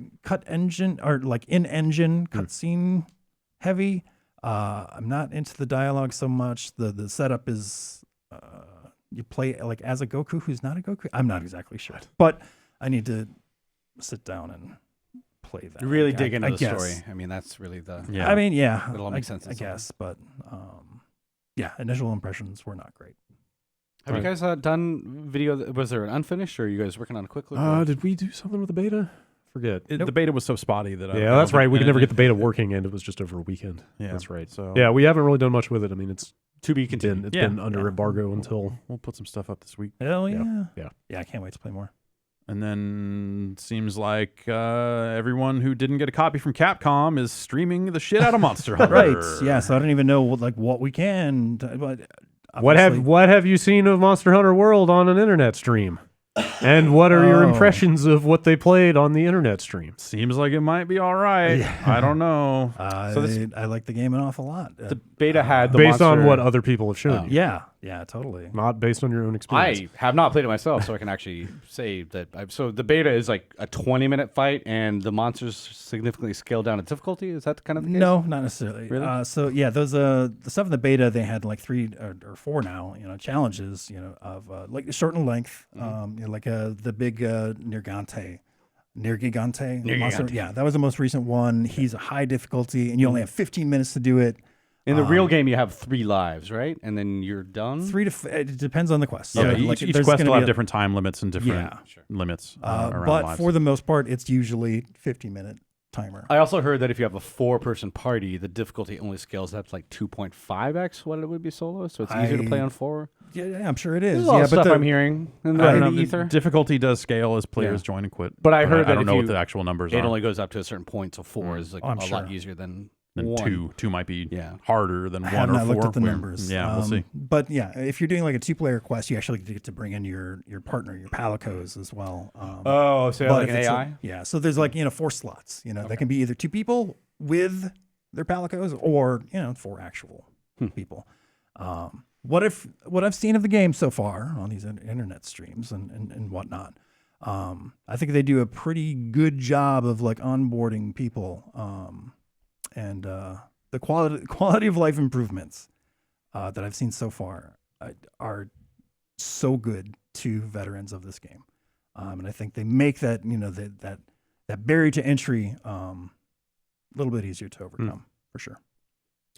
S3: in-engine cutscene heavy. I'm not into the dialogue so much. The setup is you play like as a Goku who's not a Goku. I'm not exactly sure, but I need to sit down and play that.
S4: You really dig into the
S3: guess.
S4: story. I mean, that's really the.
S3: I mean, yeah,
S4: it all makes sense.
S3: I guess, but initial impressions were not great.
S4: Have you guys done video? Was there an unfinished, or are you guys working on a quick look?
S2: Did we do something with the beta? Forget.
S1: The beta was so spotty that
S2: that's right. We could never get the beta working, and it was just over a weekend. Yeah, that's right.
S1: So
S2: we haven't really done much with it. I mean, it's
S4: to be continued.
S2: It's been under embargo until
S1: we'll put some stuff up this week.
S3: Hell yeah.
S2: Yeah.
S3: I can't wait to play more.
S1: And then seems like everyone who didn't get a copy from Capcom is streaming the shit out of Monster Hunter.
S3: Right. Yeah. So I don't even know what we can. But
S2: what have you seen of Monster Hunter World on an internet stream? And what are your impressions of what they played on the internet stream?
S1: Seems like it might be all right. Yeah. I don't know.
S3: I like the game an awful lot.
S4: The beta had the
S2: based
S4: monster...
S2: on what other people have shown you.
S3: Yeah, totally.
S2: Not based on your own experience.
S4: I have not played it myself, so I can actually say that. So the beta is like a 20-minute fight, and the monsters significantly scale down in difficulty. Is that the kind of the case?
S3: No, not necessarily.
S4: Really?
S3: So yeah, those the stuff in the beta they had like 3 or 4 now. Challenges. Of like short in length. Like the big Nergigante monster. Yeah, that was the most recent one. He's a high difficulty, and you only have 15 minutes to do it.
S4: In the real game, you have 3 lives, right? And then you're done?
S3: It depends on the quest.
S1: Yeah,
S3: So,
S1: each quest will have different time limits and different limits around
S3: but
S1: lives.
S3: for the most part, it's usually 15-minute timer.
S4: I also heard that if you have a 4-person party, the difficulty only scales up to like 2.5x what it would be solo, so it's easier to play on 4.
S3: Yeah, I'm sure it is.
S4: There's a lot of stuff I'm hearing in the ether.
S1: Difficulty does scale as players join and quit.
S4: But I heard that
S1: I don't know what the actual numbers are.
S4: It only goes up to a certain point, so 4 is like a lot easier than 1.
S1: 2 might be harder than 1 or 4.
S3: I have not looked at the numbers.
S1: Yeah, we'll see.
S3: But yeah, if you're doing like a 2-player quest, you actually get to bring in your partner, your palicos as well.
S4: So like an AI?
S3: Yeah, so there's like 4 slots. That can be either 2 people with their palicos or 4 actual people. What I've seen of the game so far on these internet streams and whatnot, I think they do a pretty good job of like onboarding people. And the quality of life improvements that I've seen so far are so good to veterans of this game, and I think they make that that barrier to entry a little bit easier to overcome for sure.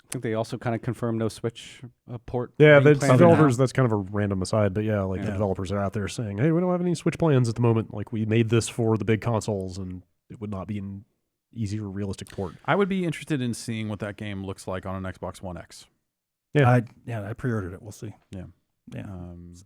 S4: I think they also kind of confirmed no Switch port.
S2: Yeah, the developers. That's kind of a random aside, but the developers are out there saying, "Hey, we don't have any Switch plans at the moment. Like we made this for the big consoles, and it would not be an easier, realistic port."
S1: I would be interested in seeing what that game looks like on an Xbox One X.
S3: I pre-ordered it. We'll see.
S1: Yeah.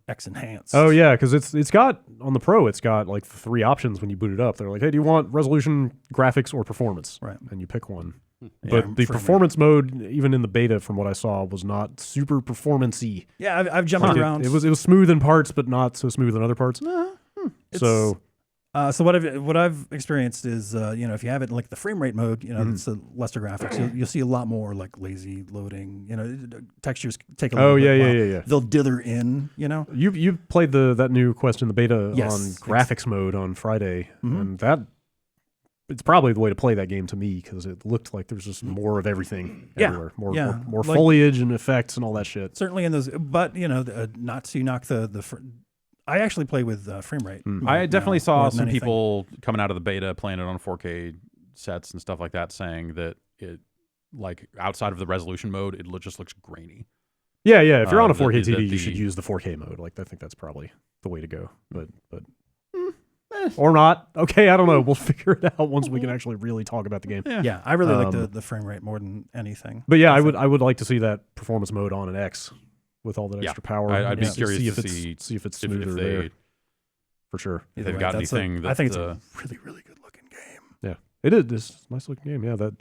S3: X enhanced.
S2: Oh yeah, because it's got on the Pro. It's got like 3 options when you boot it up. They're like, "Hey, do you want resolution, graphics, or performance?"
S3: Right.
S2: And you pick one. But the performance mode, even in the beta, from what I saw, was not super performance-y.
S3: Yeah, I've jumped around.
S2: It was smooth in parts, but not so smooth in other parts. So
S3: what I've experienced is if you have it in like the frame rate mode, it's a lesser graphics. You'll see a lot more like lazy loading. Textures take a little bit.
S2: Yeah.
S3: They'll dither in.
S2: You played that new quest in the beta on graphics mode on Friday, and it's probably the way to play that game to me because it looked like there's just more of everything everywhere, more like, foliage and effects and all that shit.
S3: Certainly in those, but not to knock I actually play with frame rate.
S1: I definitely saw some people coming out of the beta playing it on 4K sets and stuff like that, saying that it, like outside of the resolution mode, it just looks grainy.
S2: Yeah. If you're on a 4K TV, you should use the 4K mode. Like I think that's probably the way to go. But or not. Okay, I don't know. We'll figure it out once we can actually really talk about the game.
S3: Yeah, I really like the frame rate more than anything.
S2: But yeah, I would like to see that performance mode on an X with all that extra power.
S1: I'd be curious to
S2: see if it's smoother there. For sure.
S1: If they've got anything
S3: I think it's a really, really good looking game.
S2: Yeah. It is. It's a nice looking game. Yeah, that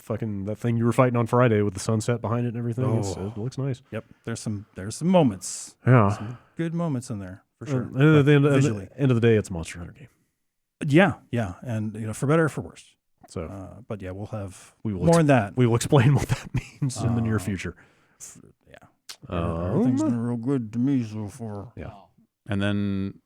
S2: thing you were fighting on Friday with the sunset behind it and everything. It looks nice.
S3: Yep. There's some moments.
S2: Yeah.
S3: Some good moments in there for sure.
S2: At the
S3: Visually.
S2: end of the day, it's a Monster Hunter game.
S3: Yeah. And for better or for worse.
S2: So,
S3: but yeah, we'll have
S2: we will
S3: more on that.
S2: We will explain what that means in the near future.
S3: Everything's been real good to me so far.
S2: Yeah.
S1: And then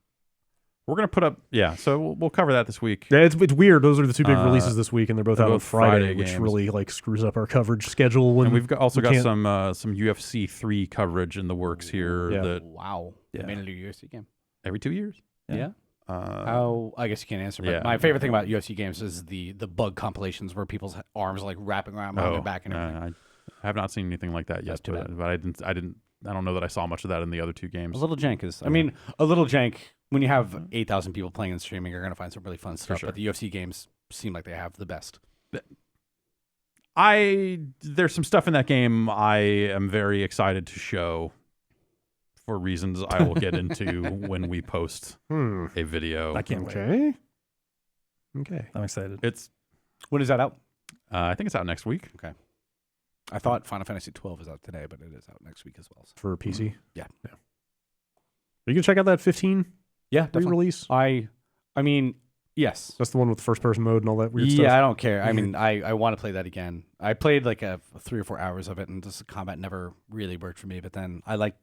S1: we're going to put up, so we'll cover that this week.
S2: Yeah, it's weird. Those are the two big releases this week, and they're both out on
S1: both
S2: Friday,
S1: Friday
S2: which
S1: games.
S2: really like screws up our coverage schedule.
S1: And we've also got
S2: can't-
S1: some UFC 3 coverage in the works here
S2: Yeah.
S1: that
S4: Wow.
S3: Yeah.
S4: Mainly a UFC game.
S1: every 2 years.
S4: Yeah.
S1: Uh,
S4: How? I guess you can't answer. But
S1: yeah.
S4: my favorite thing about UFC games is the bug compilations where people's arms are like wrapping around behind their back and everything.
S1: I have not seen anything like that yet,
S4: That's too bad.
S1: but I don't know that I saw much of that in the other two games.
S4: A little jank is. I mean, a little jank. When you have 8,000 people playing and streaming, you're gonna find some really fun stuff.
S1: sure.
S4: But the UFC games seem like they have the best.
S1: There's some stuff in that game I am very excited to show for reasons I will get into when we post a video.
S3: I can't wait.
S2: Okay.
S3: I'm excited.
S1: It's
S4: When is that out?
S1: I think it's out next week.
S4: I thought Final Fantasy 12 is out today, but it is out next week as well. So.
S2: For PC.
S4: Yeah.
S2: You can check out that 15
S4: Yeah, definitely.
S2: re-release.
S4: I mean, yes.
S2: That's the one with the first person mode and all that weird
S4: Yeah,
S2: stuff.
S4: I don't care. I mean, I want to play that again. I played like 3 or 4 hours of it, and just the combat never really worked for me. But then I like,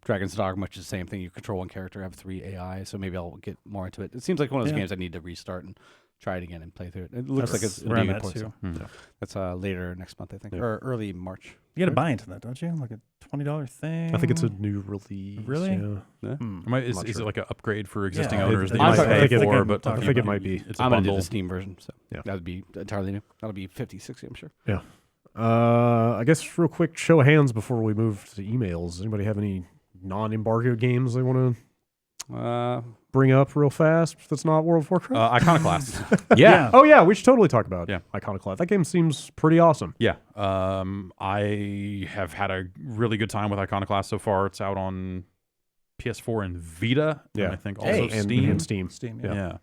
S4: Dragon's Dogma, which is the same thing. You control one character, have 3 AI, so maybe I'll get more into it. It seems like one of those games I need to restart and try it again and play through it. It looks like it's
S3: where
S4: a
S3: I'm
S4: good
S3: at
S4: point.
S3: too.
S4: So that's later next month, I think,
S2: Yeah.
S4: or early March.
S3: You got to buy into that, don't you? Like a $20 thing.
S2: I think it's a new release.
S3: Really?
S2: Yeah.
S1: Is
S2: not
S1: it
S2: sure.
S1: like an upgrade for existing
S3: Yeah,
S1: owners
S3: it-
S1: that
S3: I
S1: you
S3: think-
S1: pay
S3: I think
S1: for?
S3: I'm
S1: But
S3: talking
S2: I think it might be.
S1: It's a
S4: I'm going to do
S1: bundle.
S4: the Steam version, so
S2: Yeah.
S4: that would be entirely new. That'll be 50, 60, I'm sure.
S2: Yeah. I guess real quick, show of hands before we move to emails. Does anybody have any non-embargo games they want to bring up real fast that's not World of Warcraft?
S1: Iconoclast.
S3: Yeah.
S2: Oh, yeah. We should totally talk about
S1: Yeah.
S2: Iconoclast. That game seems pretty awesome.
S1: Yeah. I have had a really good time with Iconoclast so far. It's out on PS4 and Vita.
S2: Yeah.
S1: And I think also
S2: And
S1: Steam.
S2: Steam.
S3: Steam.
S1: Yeah.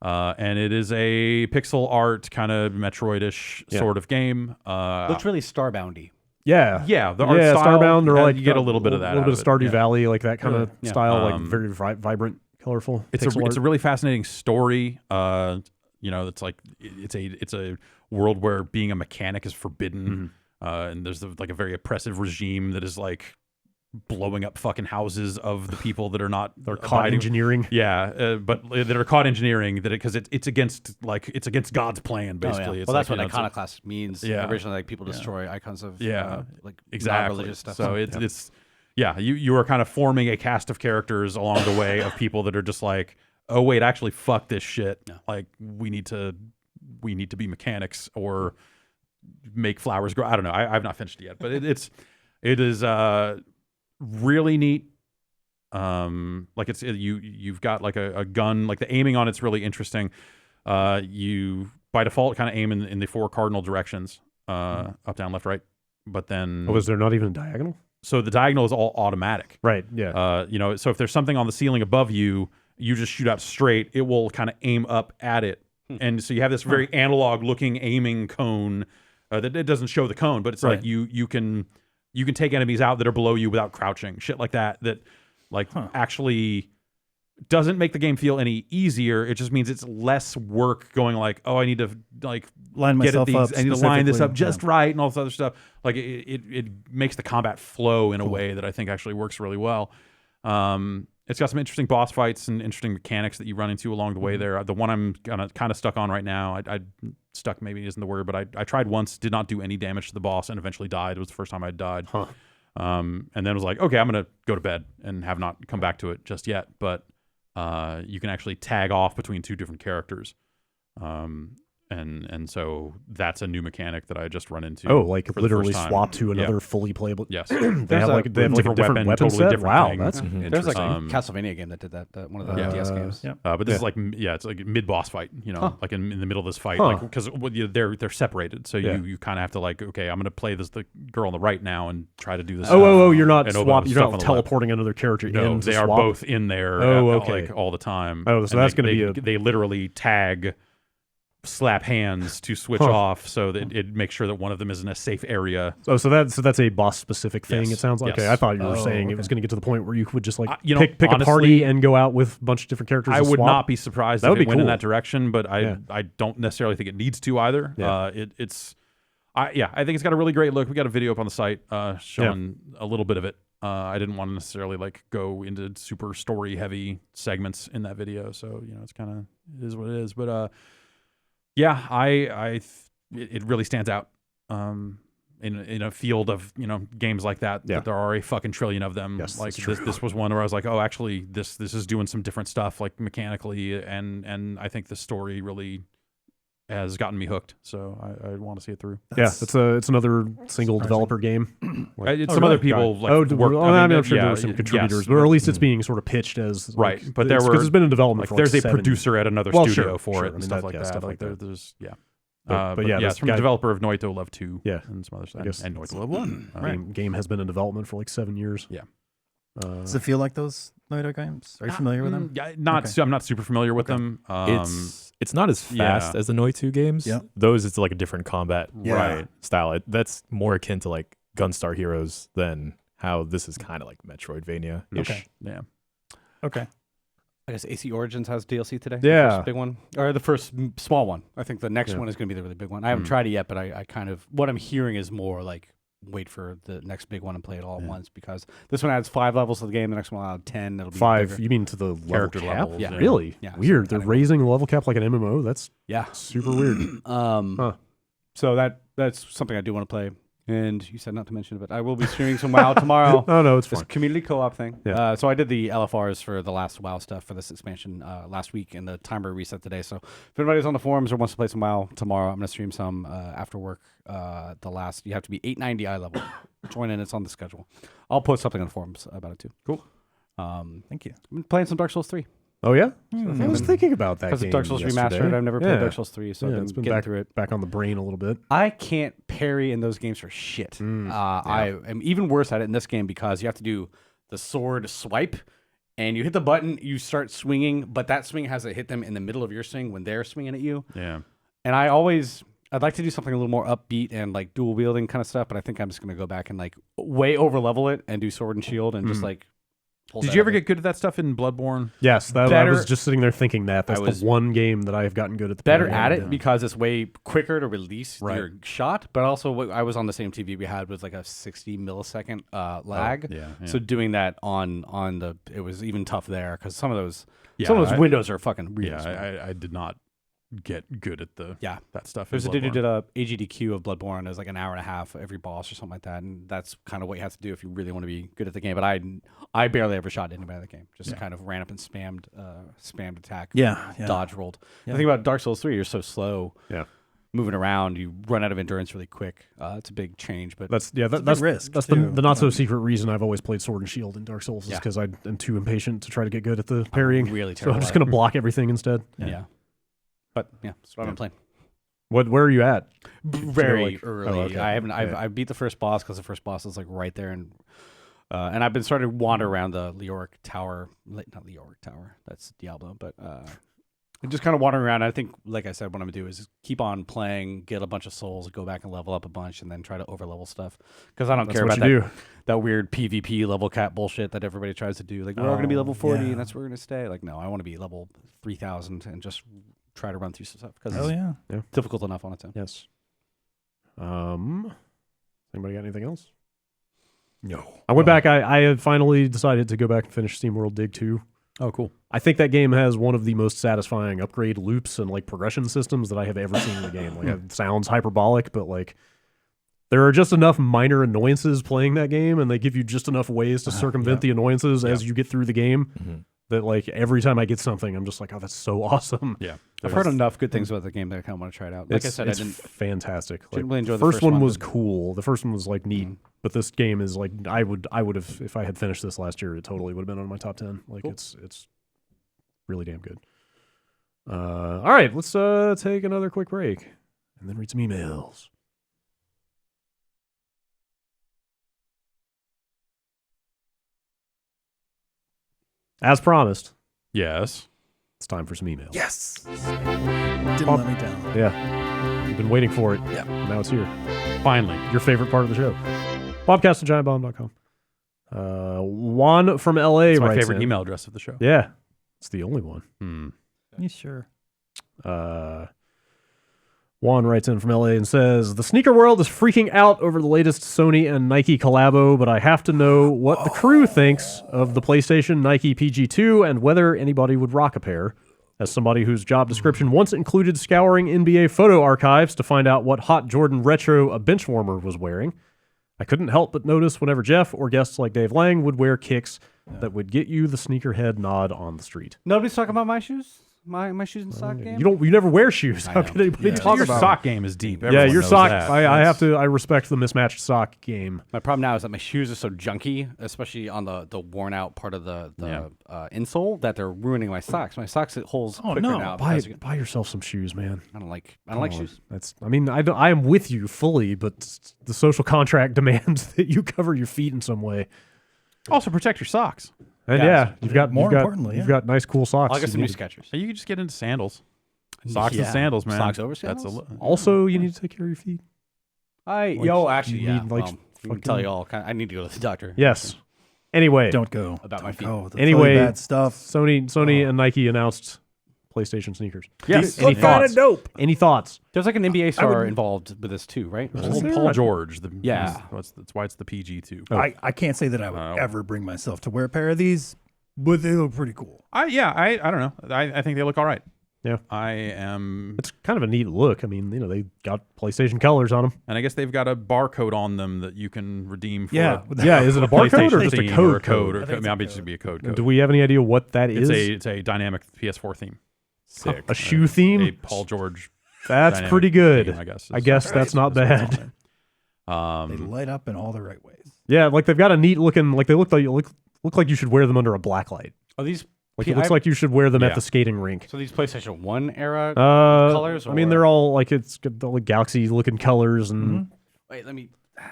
S1: And it is a pixel art kind of Metroid-ish
S2: Yeah.
S1: sort of game.
S4: Looks really Starboundy.
S2: Yeah.
S1: Yeah, the art style,
S2: Starbound or like
S1: you get a little bit of that.
S2: A little bit of
S1: out
S2: Stardew
S1: it.
S2: Valley, like that kind of
S4: Yeah.
S2: style, like very vibrant, colorful.
S1: It's
S2: pixel
S1: it's a
S2: art.
S1: really fascinating story. It's like it's a world where being a mechanic is forbidden, and there's like a very oppressive regime that is like blowing up fucking houses of the people that are not
S2: They're caught
S1: abiding-
S2: engineering.
S1: Yeah, but that are caught engineering that because it's against God's plan basically.
S4: Oh, yeah.
S1: It's
S4: Well, that's
S1: like,
S4: what
S1: it's a-
S4: iconoclast means.
S1: Yeah.
S4: Originally, like people destroy icons of like
S1: exactly.
S4: non-religious stuff.
S1: So it's you are kind of forming a cast of characters along the way of people that are just like, oh wait, actually fuck this shit.
S4: Yeah.
S1: Like we need to be mechanics or make flowers grow. I don't know. I've not finished it yet, but it is really neat. Like you've got like a gun, like the aiming on it's really interesting. You by default kind of aim in the 4 cardinal directions, up, down, left, right. But then
S2: Oh, is there not even a diagonal?
S1: so the diagonal is all automatic.
S2: Right. Yeah.
S1: So if there's something on the ceiling above you, you just shoot out straight. It will kind of aim up at it, and so you have this very analog-looking aiming cone. That it doesn't show the cone, but it's like you can take enemies out that are below you without crouching. Shit like that. That actually doesn't make the game feel any easier. It just means it's less work going like, oh, I need to like
S3: Line
S1: get at
S3: myself up
S1: these. I need to line this up
S3: specifically.
S1: just right and all this other stuff. Like it makes the combat flow in a way that I think actually works really well. It's got some interesting boss fights and interesting mechanics that you run into along the way there. The one I'm kind of stuck on right now, I stuck maybe isn't the word, but I tried once, did not do any damage to the boss, and eventually died. It was the first time I died. And then was like, okay, I'm going to go to bed and have not come back to it just yet. But you can actually tag off between 2 different characters. And so that's a new mechanic that I just run into.
S2: Oh, like
S1: for the
S2: literally
S1: first time.
S2: swap to
S1: Yeah.
S2: another fully playable.
S1: Yes.
S2: they have
S1: a
S2: like a different weapon
S1: totally
S2: set.
S1: different
S2: Wow,
S1: thing.
S2: that's
S4: There's like a
S1: interesting.
S4: Castlevania game that did that. One of the DS games.
S3: Yeah.
S1: But this is like it's like a mid boss fight, like in the middle of this fight, like because they're separated, so you kind of have to like, okay, I'm gonna play the girl on the right now and try to do this.
S2: You're not
S1: and open up
S2: you're
S1: stuff on
S2: not
S1: the
S2: teleporting another character
S1: No,
S2: in.
S1: they
S2: to
S1: are
S2: swap?
S1: both in there.
S2: Oh, okay.
S1: like all the time.
S2: Oh, so
S1: And
S2: that's gonna be a-
S1: they literally tag slap hands to switch off, so that it makes sure that one of them is in a safe area.
S2: Oh, so that's a boss specific thing.
S1: Yes.
S2: It sounds like.
S1: Yes.
S2: Okay, I thought you were saying it was going to get to the point where you would just like
S1: you know,
S2: pick a
S1: honestly,
S2: party and go out with a bunch of different characters.
S1: I
S2: and
S1: would
S2: swap.
S1: not be surprised
S2: That
S1: if
S2: would
S1: it
S2: be
S1: went in
S2: cool.
S1: that direction, but
S2: Yeah.
S1: I don't necessarily think it needs to either.
S2: Yeah.
S1: I think it's got a really great look. We got a video up on the site showing a little bit of it. I didn't want to necessarily like go into super story heavy segments in that video, so you know it's kind of it is what it is. But it really stands out in a field of games like that.
S2: Yeah.
S1: That there are a fucking trillion of them.
S2: Yes,
S1: like
S2: that's true.
S1: this was one where I was like, oh, actually, this is doing some different stuff like mechanically, and I think the story really has gotten me hooked. So I want to see it through.
S2: It's another single developer game.
S1: Some other people like work.
S2: I'm sure there were some contributors, but or at least it's being sort of pitched as
S1: right.
S2: Like,
S1: But there were
S2: because it's been in development.
S1: Like
S2: for
S1: there's
S2: like
S1: a
S2: 7
S1: producer at another
S2: Well,
S1: studio
S2: sure,
S1: for
S2: sure.
S1: it
S2: I
S1: and
S2: mean,
S1: stuff
S2: that-
S1: like
S2: yeah,
S1: that.
S2: stuff
S1: Like
S2: like that.
S1: there's
S2: But yeah,
S1: it's
S2: this
S1: from
S2: guy-
S1: the developer of Noito Love 2
S2: Yeah.
S1: and some other stuff.
S2: I guess
S1: And Noito Love 1.
S2: Game has been in development for like 7 years.
S1: Yeah.
S3: Does it feel like those Noito games? Are you familiar with them?
S1: Yeah, I'm not super familiar with them.
S5: It's not as fast as the Noi 2 games.
S3: Yeah.
S5: Those, it's like a different combat
S3: Yeah.
S5: style. That's more akin to like Gunstar Heroes than how this is kind of like Metroidvania-ish.
S3: Okay.
S1: Yeah.
S3: Okay.
S4: I guess AC Origins has DLC today.
S2: Yeah.
S4: The first big one. Or the first small one. I think the next
S2: Yeah.
S4: one is going to be the really big one. I haven't tried it yet, but I kind of, what I'm hearing is more like wait for the next big one and play it all at once, because this one adds 5 levels to the game, the next one will add 10. It'll be
S2: 5.
S4: bigger.
S2: You mean to the level
S1: Character
S2: cap?
S1: levels,
S4: Yeah.
S2: Really?
S4: Yeah,
S2: Weird.
S4: so
S2: They're
S4: kinda-
S2: raising the level cap like an MMO. That's
S4: Yeah.
S2: super weird.
S4: So that's something I do want to play. And you said not to mention it, but I will be streaming some WoW tomorrow.
S2: Oh no, it's
S4: This
S2: fine.
S4: community co-op thing.
S2: Yeah.
S4: So I did the LFRs for the last WoW stuff for this expansion last week, and the timer reset today. So if anybody's on the forums or wants to play some WoW tomorrow, I'm going to stream some after work. You have to be 890 eye level. Join in. It's on the schedule. I'll post something on the forums about it too.
S1: Cool.
S3: Thank you.
S4: I've been playing some Dark Souls 3.
S2: Oh yeah, I was thinking about that
S4: Because
S2: game
S4: of Dark Souls
S2: yesterday.
S4: Remastered, I've never played
S2: Yeah.
S4: Dark Souls 3, so
S2: Yeah,
S4: I've been
S2: it's been
S4: getting
S2: back
S4: through it.
S2: back on the brain a little bit.
S4: I can't parry in those games for shit. I am even worse at it in this game because you have to do the sword swipe, and you hit the button, you start swinging, but that swing has to hit them in the middle of your swing when they're swinging at you.
S1: Yeah.
S4: And I'd like to do something a little more upbeat and like dual wielding kind of stuff, but I think I'm just going to go back and like way over level it and do sword and shield and just like.
S1: Did you ever get good at that stuff in Bloodborne?
S2: Yes, I
S4: Better-
S2: was just sitting there thinking that. That's
S4: I was
S2: the one game that I have gotten good at. The
S4: better
S2: parrying.
S4: at it because it's way quicker to release
S2: Right.
S4: your shot, but also I was on the same TV we had was like a 60 millisecond lag.
S1: yeah.
S4: So doing that on it was even tough there because some of those
S1: Yeah,
S4: windows are fucking really small.
S1: I did not get good at that stuff.
S4: There's a
S1: in
S4: dude who
S1: Bloodborne.
S4: did a AGDQ of Bloodborne. It was like an hour and a half every boss or something like that, and that's kind of what you have to do if you really want to be good at the game. But I barely ever shot anybody in the game. Just kind of ran up and spammed attack.
S3: Yeah.
S4: Dodge rolled.
S3: Yeah.
S4: The thing about Dark Souls 3, you're so slow.
S2: Yeah.
S4: Moving around, you run out of endurance really quick. It's a big change, but
S2: That's
S3: a big
S2: that's
S3: risk,
S2: That's
S3: too.
S2: the not so secret reason I've always played Sword and Shield in Dark Souls is
S4: Yeah.
S2: because I am too impatient to try to get good at the parrying.
S4: really
S2: So
S4: terrible.
S2: I'm just
S4: at
S2: gonna block everything instead.
S4: yeah. But yeah, that's what I'm playing.
S2: Where are you at?
S4: Very
S2: like-
S4: early.
S2: oh, okay.
S4: I haven't.
S2: Yeah.
S4: I beat the first boss because the first boss is like right there, and I've been starting to wander around the Leoric Tower. Not Leoric Tower. That's Diablo, but just kind of wandering around. I think, like I said, what I'm gonna do is keep on playing, get a bunch of souls, go back and level up a bunch, and then try to over level stuff because I don't
S2: That's
S4: care
S2: what
S4: about
S2: you
S4: that
S2: do.
S4: that weird PvP level cap bullshit that everybody tries to do. Like we're all gonna be level 40,
S3: yeah.
S4: and that's where we're gonna stay. Like no, I want to be level 3000 and just try to run through some stuff because
S3: Oh
S4: it's
S3: yeah.
S4: difficult enough on its own.
S2: Yes. Anybody got anything else?
S3: No.
S2: I went back. I had finally decided to go back and finish SteamWorld Dig 2.
S1: Oh, cool.
S2: I think that game has one of the most satisfying upgrade loops and like progression systems that I have ever seen in a game. Like it sounds hyperbolic, but like there are just enough minor annoyances playing that game, and they give you just enough ways to circumvent the annoyances as you get through the game. That like every time I get something, I'm just like, oh, that's so awesome.
S1: Yeah.
S4: I've heard enough good things about the game that I kind of want to try it out. Like I said, I
S2: it's
S4: didn't.
S2: fantastic.
S4: didn't
S2: Like,
S4: really enjoy the
S2: first
S4: first
S2: one
S4: one,
S2: was
S4: but-
S2: cool. The first one was like neat, but this game is like I would have if I had finished this last year, it totally would have been on my top 10. Like it's really damn good. All right, let's take another quick break and then read some emails. As promised,
S1: Yes.
S2: it's time for some emails.
S3: Yes. Didn't let me down.
S2: Yeah. You've been waiting for it.
S3: Yeah.
S2: Now it's here.
S1: Finally.
S2: Your favorite part of the show. Bombcast at giantbomb.com. Juan from LA
S1: It's my
S2: writes
S1: favorite
S2: in.
S1: email address of the show.
S2: Yeah. It's the only one.
S3: You sure?
S2: Juan writes in from LA and says, the sneaker world is freaking out over the latest Sony and Nike collabo, but I have to know what the crew thinks of the PlayStation Nike PG2 and whether anybody would rock a pair. As somebody whose job description once included scouring NBA photo archives to find out what hot Jordan retro a benchwarmer was wearing, I couldn't help but notice whenever Jeff or guests like Dave Lang would wear kicks that would get you the sneakerhead nod on the street.
S4: Nobody's talking about my shoes. My shoes and sock game.
S2: You never wear shoes. How can anybody talk
S1: Your
S2: about
S1: sock game is deep.
S2: Yeah,
S1: Everyone
S2: your
S1: knows
S2: sock.
S1: that.
S2: I respect the mismatched sock game.
S4: My problem now is that my shoes are so junky, especially on the worn out part of the insole, that they're ruining my socks. My socks hit holes quicker now.
S2: Buy yourself some shoes, man.
S4: I don't like shoes.
S2: I am with you fully, but the social contract demands that you cover your feet in some way.
S1: Also, protect your socks.
S2: And you've got nice cool socks.
S4: I'll get some new Skechers.
S1: You can just get into sandals. Socks and sandals, man.
S4: Socks over sandals?
S2: Also, you need to take care of your feet.
S4: Actually,
S2: you need,
S4: I can tell you all. I need to go to the doctor.
S2: Yes. Anyway,
S3: Don't go.
S4: About my feet.
S3: That's
S2: Anyway,
S3: really bad stuff.
S2: Sony and Nike announced PlayStation sneakers.
S1: Yes.
S2: Any thoughts? Any thoughts?
S4: There's like an NBA star involved with this too, right?
S1: Paul George.
S4: Yeah.
S1: That's why it's the PG2.
S3: I can't say that I would ever bring myself to wear a pair of these, but they look pretty cool.
S1: I don't know. I think they look all right.
S2: Yeah.
S1: I am.
S2: It's kind of a neat look. I mean, they got PlayStation colors on them.
S1: And I guess they've got a barcode on them that you can redeem for.
S3: Yeah.
S2: Is it a barcode or just a
S1: theme
S2: code?
S1: or a code?
S3: I think it's a
S1: Maybe it
S3: code.
S1: should be a code.
S2: Do we have any idea what that is?
S1: It's a dynamic PS4 theme. Sick.
S2: A shoe theme?
S1: A Paul George.
S2: That's
S1: dynamic
S2: pretty good.
S1: theme, I guess.
S2: I guess that's not bad.
S3: They light up in all the right ways.
S2: Yeah, like they've got a neat looking. Like they look like you should wear them under a black light.
S4: Are these
S2: Like it looks like you should wear them
S1: Yeah.
S2: at the skating rink.
S4: so these PlayStation 1 era colors?
S2: I mean, they're all like it's got the galaxy looking colors and
S4: Wait, let me.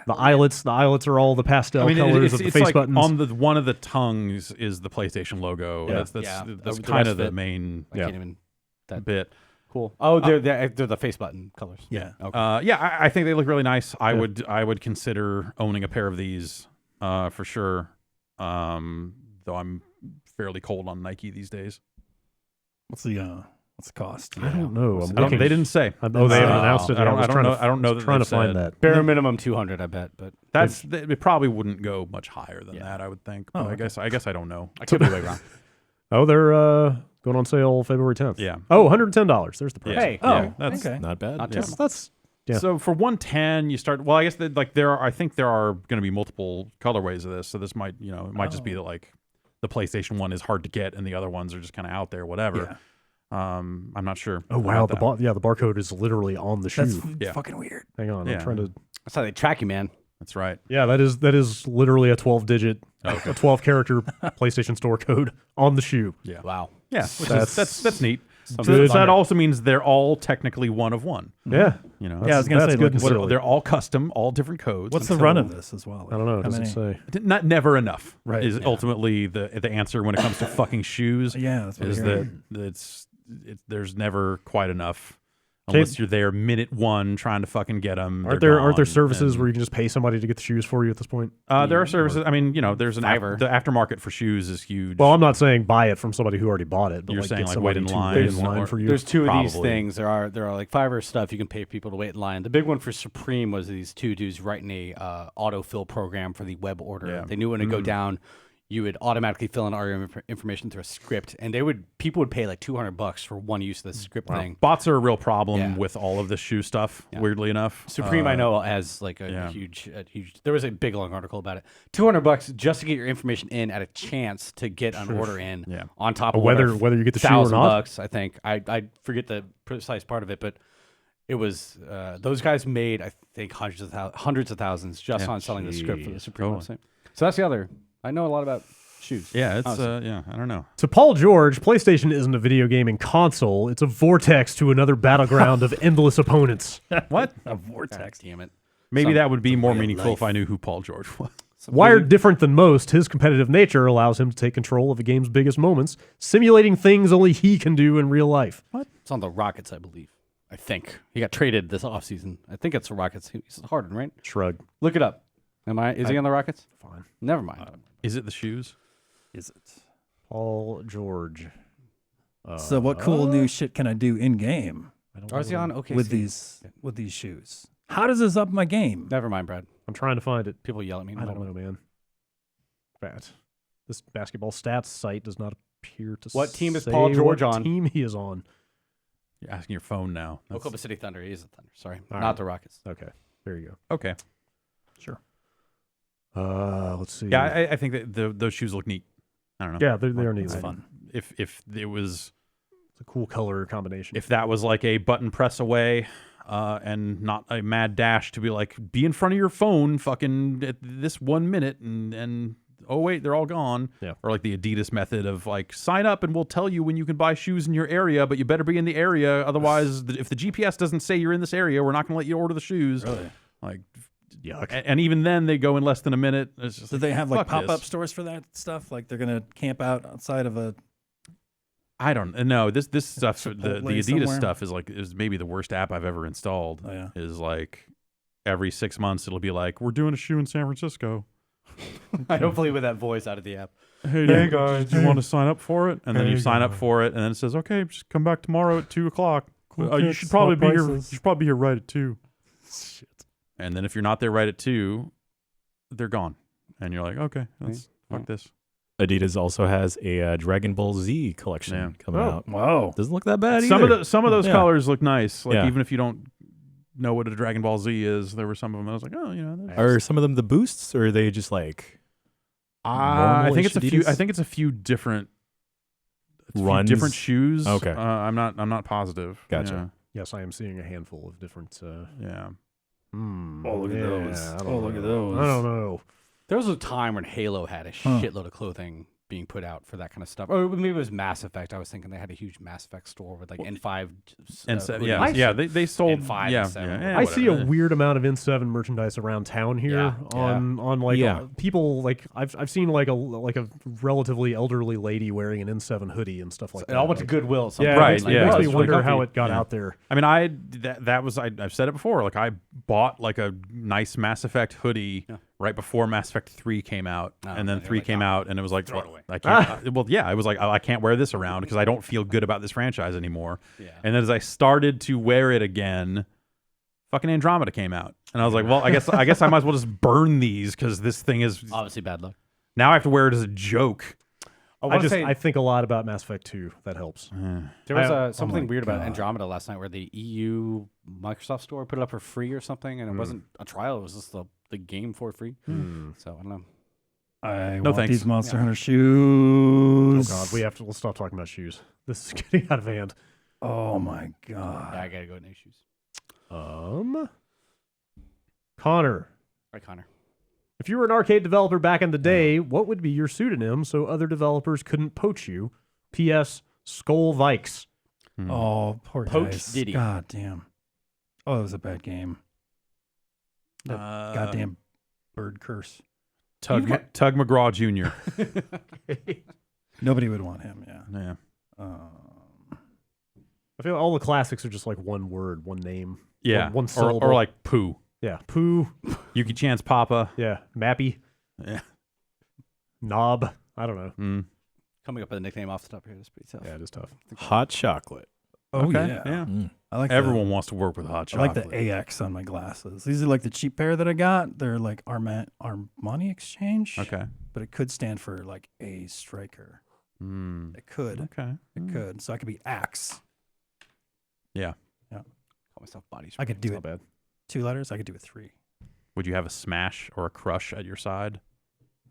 S2: the eyelets. The eyelets are all the pastel colors of the
S1: it's
S2: face
S1: like
S2: buttons.
S1: on one of the tongues is the PlayStation logo.
S2: Yeah.
S1: That's
S4: The
S1: kind
S4: rest
S1: of
S4: of
S1: the
S4: it,
S1: main
S4: I can't even.
S1: bit.
S4: Cool. Oh, they're the face button colors.
S3: Yeah.
S4: Okay.
S1: I think they look really nice. I would consider owning a pair of these for sure. Though I'm fairly cold on Nike these days.
S3: What's the cost?
S2: I don't know. I'm
S1: They
S2: looking.
S1: didn't say.
S2: Oh, they haven't announced it.
S1: I don't
S2: was trying
S1: know.
S2: to-
S1: I don't know
S2: was
S1: that
S2: trying to
S1: they've
S2: find
S1: said.
S2: that.
S4: Bare minimum 200, I bet. But
S1: It probably wouldn't go much higher than that. I would think. But I guess I don't know.
S4: I could be way wrong.
S2: Oh, they're going on sale February 10th.
S1: Yeah.
S2: Oh, $110. There's the price.
S4: Hey.
S1: Yeah, that's
S3: okay.
S5: Not bad.
S4: Not
S1: yeah.
S4: terrible.
S2: That's yeah.
S1: So for 110, you start. Well, I guess I think there are going to be multiple colorways of this. So this might just be that like the PlayStation 1 is hard to get and the other ones are just kind of out there, whatever. I'm not sure.
S2: Oh wow,
S1: about that.
S2: the barcode is literally on the shoe.
S3: That's
S1: Yeah.
S3: fucking weird.
S2: Hang on,
S1: Yeah.
S2: I'm trying to.
S4: That's how they track you, man.
S1: That's right.
S2: Yeah, that is literally a 12-digit, a 12-character PlayStation Store code on the shoe.
S1: Yeah.
S4: Wow.
S1: Yeah. That's neat. So
S2: Good.
S1: that also means they're all technically one of one.
S2: Yeah,
S1: You know.
S3: Yeah, I was gonna
S2: that's
S3: say,
S2: good.
S3: like,
S2: and silly.
S1: They're all custom, all different codes.
S3: What's
S1: and
S3: the run
S1: so-
S3: of this as well?
S2: I don't know. It
S3: How
S2: doesn't
S3: many?
S2: say.
S1: Not never enough.
S3: Right,
S1: Is
S3: yeah.
S1: ultimately the answer when it comes to fucking shoes.
S3: Yeah, that's what
S1: Is
S3: I'm
S1: that
S3: hearing.
S1: there's never quite enough unless you're there minute one trying to fucking get them.
S2: Aren't there services where you can just pay somebody to get the shoes for you at this point?
S1: there are services? I mean, there's an
S4: Fiverr.
S1: the aftermarket for shoes is huge.
S2: Well, I'm not saying buy it from somebody who already bought it, but
S1: You're
S2: like
S1: saying
S2: get
S1: like
S2: somebody
S1: wait in
S2: to
S1: line
S2: wait in line for you.
S4: There's two of these
S1: Probably.
S4: things. There are like Fiverr stuff you can pay people to wait in line. The big one for Supreme was these two dudes writing a autofill program for the web order.
S1: Yeah.
S4: They knew when it go down, you would automatically fill in all your information through a script, and people would pay like $200 for one use of the script thing.
S1: Bots are a real problem
S4: Yeah.
S1: with all of this shoe stuff.
S4: Yeah.
S1: Weirdly enough,
S4: Supreme, I know, has like a huge. There was a big long article about it. $200 just to get your information in at a chance to get an order in.
S1: Yeah.
S4: On top of
S2: Whether you get the shoe or not.
S4: $1,000, I think. I forget the precise part of it, but it was those guys made I think hundreds of thousands just on selling the script for the Supreme website. So that's the other. I know a lot about shoes.
S1: yeah, it's
S4: honestly.
S1: I don't know.
S2: To Paul George, PlayStation isn't a video gaming console. It's a vortex to another battleground of endless opponents.
S1: What?
S3: A vortex.
S4: Damn it.
S1: Maybe that would be more
S3: way of
S1: meaningful if
S3: life.
S1: I knew who Paul George was.
S2: Wired different than most, his competitive nature allows him to take control of a game's biggest moments, simulating things only he can do in real life.
S1: What?
S4: It's on the Rockets, I believe. I think he got traded this offseason. I think it's the Rockets. He's Harden, right?
S2: Shrug.
S4: Look it up. Is he on the Rockets?
S2: Fine.
S4: Never mind.
S1: Is it the shoes?
S3: Is it?
S2: Paul George.
S3: So what cool new shit can I do in game
S2: I don't
S4: Or is he
S2: know.
S4: on OKC?
S3: with these shoes? How does this up my game?
S4: Never mind, Brad.
S2: I'm trying to find it.
S4: People yell at me.
S2: I don't know, man. This basketball stats site does not appear to
S4: What team is
S2: say
S4: Paul George
S2: what
S4: on?
S2: team he is on.
S1: You're asking your phone now. That's-
S4: Oklahoma City Thunder. He is the Thunder. Sorry,
S2: All
S4: not
S2: right.
S4: the Rockets.
S2: Okay, there you
S1: Okay.
S3: Sure.
S2: go. Let's see.
S1: Yeah, I think that those shoes look neat. I don't know.
S2: yeah, they're neat.
S3: It's
S2: It's
S3: fun.
S1: If it was,
S2: a cool color combination.
S1: if that was like a button press away, and not a mad dash to be like, be in front of your phone, fucking at this 1 minute, and oh wait, they're all gone.
S2: Yeah.
S1: Or like the Adidas method of like, sign up and we'll tell you when you can buy shoes in your area, but you better be in the area. Otherwise, if the GPS doesn't say you're in this area, we're not going to let you order the shoes.
S3: Really?
S1: Like,
S2: Yuck.
S1: and even then, they go in less than a minute. It's just
S3: Do they have like
S1: fuck this.
S3: pop-up stores for that stuff? Like they're gonna camp out outside of a
S1: I don't know. This stuff, the
S3: Chipotle
S1: Adidas
S3: somewhere?
S1: stuff is maybe the worst app I've ever installed.
S3: Oh, yeah.
S1: Is like every 6 months it'll be like, we're doing a shoe in San Francisco.
S4: Hopefully with that voice out of the app.
S1: Hey guys, do you want to sign up for it? And then you sign up for it, and then it says, okay, just come back tomorrow at 2:00. You should probably be here. You should probably be here right at 2. Shit. And then if you're not there right at 2, they're gone, and you're like, okay, fuck this.
S5: Adidas also has a Dragon Ball Z collection
S1: Yeah.
S5: coming out.
S3: Whoa.
S5: Doesn't look that bad
S1: Some
S5: either.
S1: of those
S5: Yeah.
S1: colors look nice. Like
S5: Yeah.
S1: even if you don't know what a Dragon Ball Z is, there were some of them. I was like, oh, they're-
S5: Are some of them the boosts, or are they just like
S1: I think it's a few.
S5: Adidas?
S1: I think it's a few different
S5: Runs?
S1: different shoes.
S5: Okay.
S1: I'm not positive.
S5: Gotcha.
S2: Yes, I am seeing a handful of different.
S1: Yeah.
S3: Oh, look at those.
S2: I don't
S3: Oh, look at
S2: know.
S3: those.
S2: I don't know.
S4: There was a time when Halo had a shitload of clothing being put out for that kind of stuff. Or maybe it was Mass Effect. I was thinking they had a huge Mass Effect store with like N5.
S1: And
S4: hoodies.
S1: yeah. They sold
S4: N5
S1: yeah,
S4: and 7.
S1: yeah,
S2: I see a
S1: whatever.
S2: weird amount of N7 merchandise around town here
S4: Yeah.
S2: on like
S5: Yeah.
S2: people like I've seen like a relatively elderly lady wearing an N7 hoodie and stuff like
S4: It
S2: that.
S4: all went to Goodwill.
S2: Yeah,
S1: Right,
S2: It makes me,
S1: yeah.
S2: makes me
S1: It's
S2: wonder
S1: really
S2: how
S1: comfy.
S2: it got
S1: Yeah.
S2: out there.
S1: I mean, I've said it before. Like I bought like a nice Mass Effect hoodie right before Mass Effect 3 came out, and then
S4: you're
S1: 3
S4: like,
S1: came out, and it was like,
S4: throw it
S1: well,
S4: away.
S1: I can't. Well, yeah, I was like, I can't wear this around because I don't feel good about this franchise anymore.
S4: Yeah.
S1: And then as I started to wear it again, fucking Andromeda came out, and I was like, well, I guess I might as well just burn these because this thing is
S4: Obviously bad luck.
S1: now I have to wear it as a joke.
S2: I think a lot about Mass Effect 2. That helps.
S4: There was
S3: oh
S4: something
S3: my
S4: weird about
S3: God.
S4: Andromeda last night where the EU Microsoft store put it up for free or something, and it wasn't a trial. It was just the game for free. So I don't know.
S3: I
S1: No
S3: want
S1: thanks.
S3: these Monster Hunter
S2: Oh
S3: shoes.
S2: God, we'll stop talking about shoes. This is getting out of hand.
S3: Oh my God.
S4: Yeah, I gotta go with new shoes.
S2: Connor,
S4: Right, Connor.
S2: if you were an arcade developer back in the day, what would be your pseudonym so other developers couldn't poach you? P.S. Skull Vikes.
S3: Oh, poor
S4: Poach
S3: guys.
S4: Diddy.
S3: God damn. Oh, it was a bad game. That goddamn bird curse.
S1: Tug McGraw Jr.
S3: Nobody would want him. Yeah.
S1: Yeah.
S2: I feel like all the classics are just like one word, one name.
S1: Yeah.
S2: One syllable.
S1: or like poo.
S2: Yeah. Poo.
S1: Yuki Chan's Papa.
S2: Yeah. Mappy.
S1: Yeah.
S2: Knob. I don't know.
S1: Mm.
S4: Coming up with a nickname off the top here, that's pretty tough.
S2: Yeah, it is tough.
S5: hot chocolate?
S3: Oh,
S1: Okay,
S3: yeah.
S1: yeah.
S3: I like
S1: Everyone wants to work with hot
S3: I like
S1: chocolate.
S3: the AX on my glasses. These are like the cheap pair that I got. They're like Armani Exchange.
S1: Okay.
S3: But it could stand for like a striker.
S1: Mm.
S3: It could.
S1: Okay.
S3: It could. So I could be Axe.
S1: Yeah.
S4: Call myself body.
S3: I could do
S2: Not
S3: it
S2: bad.
S3: 2 letters. I could do it 3.
S1: Would you have a smash or a crush at your side?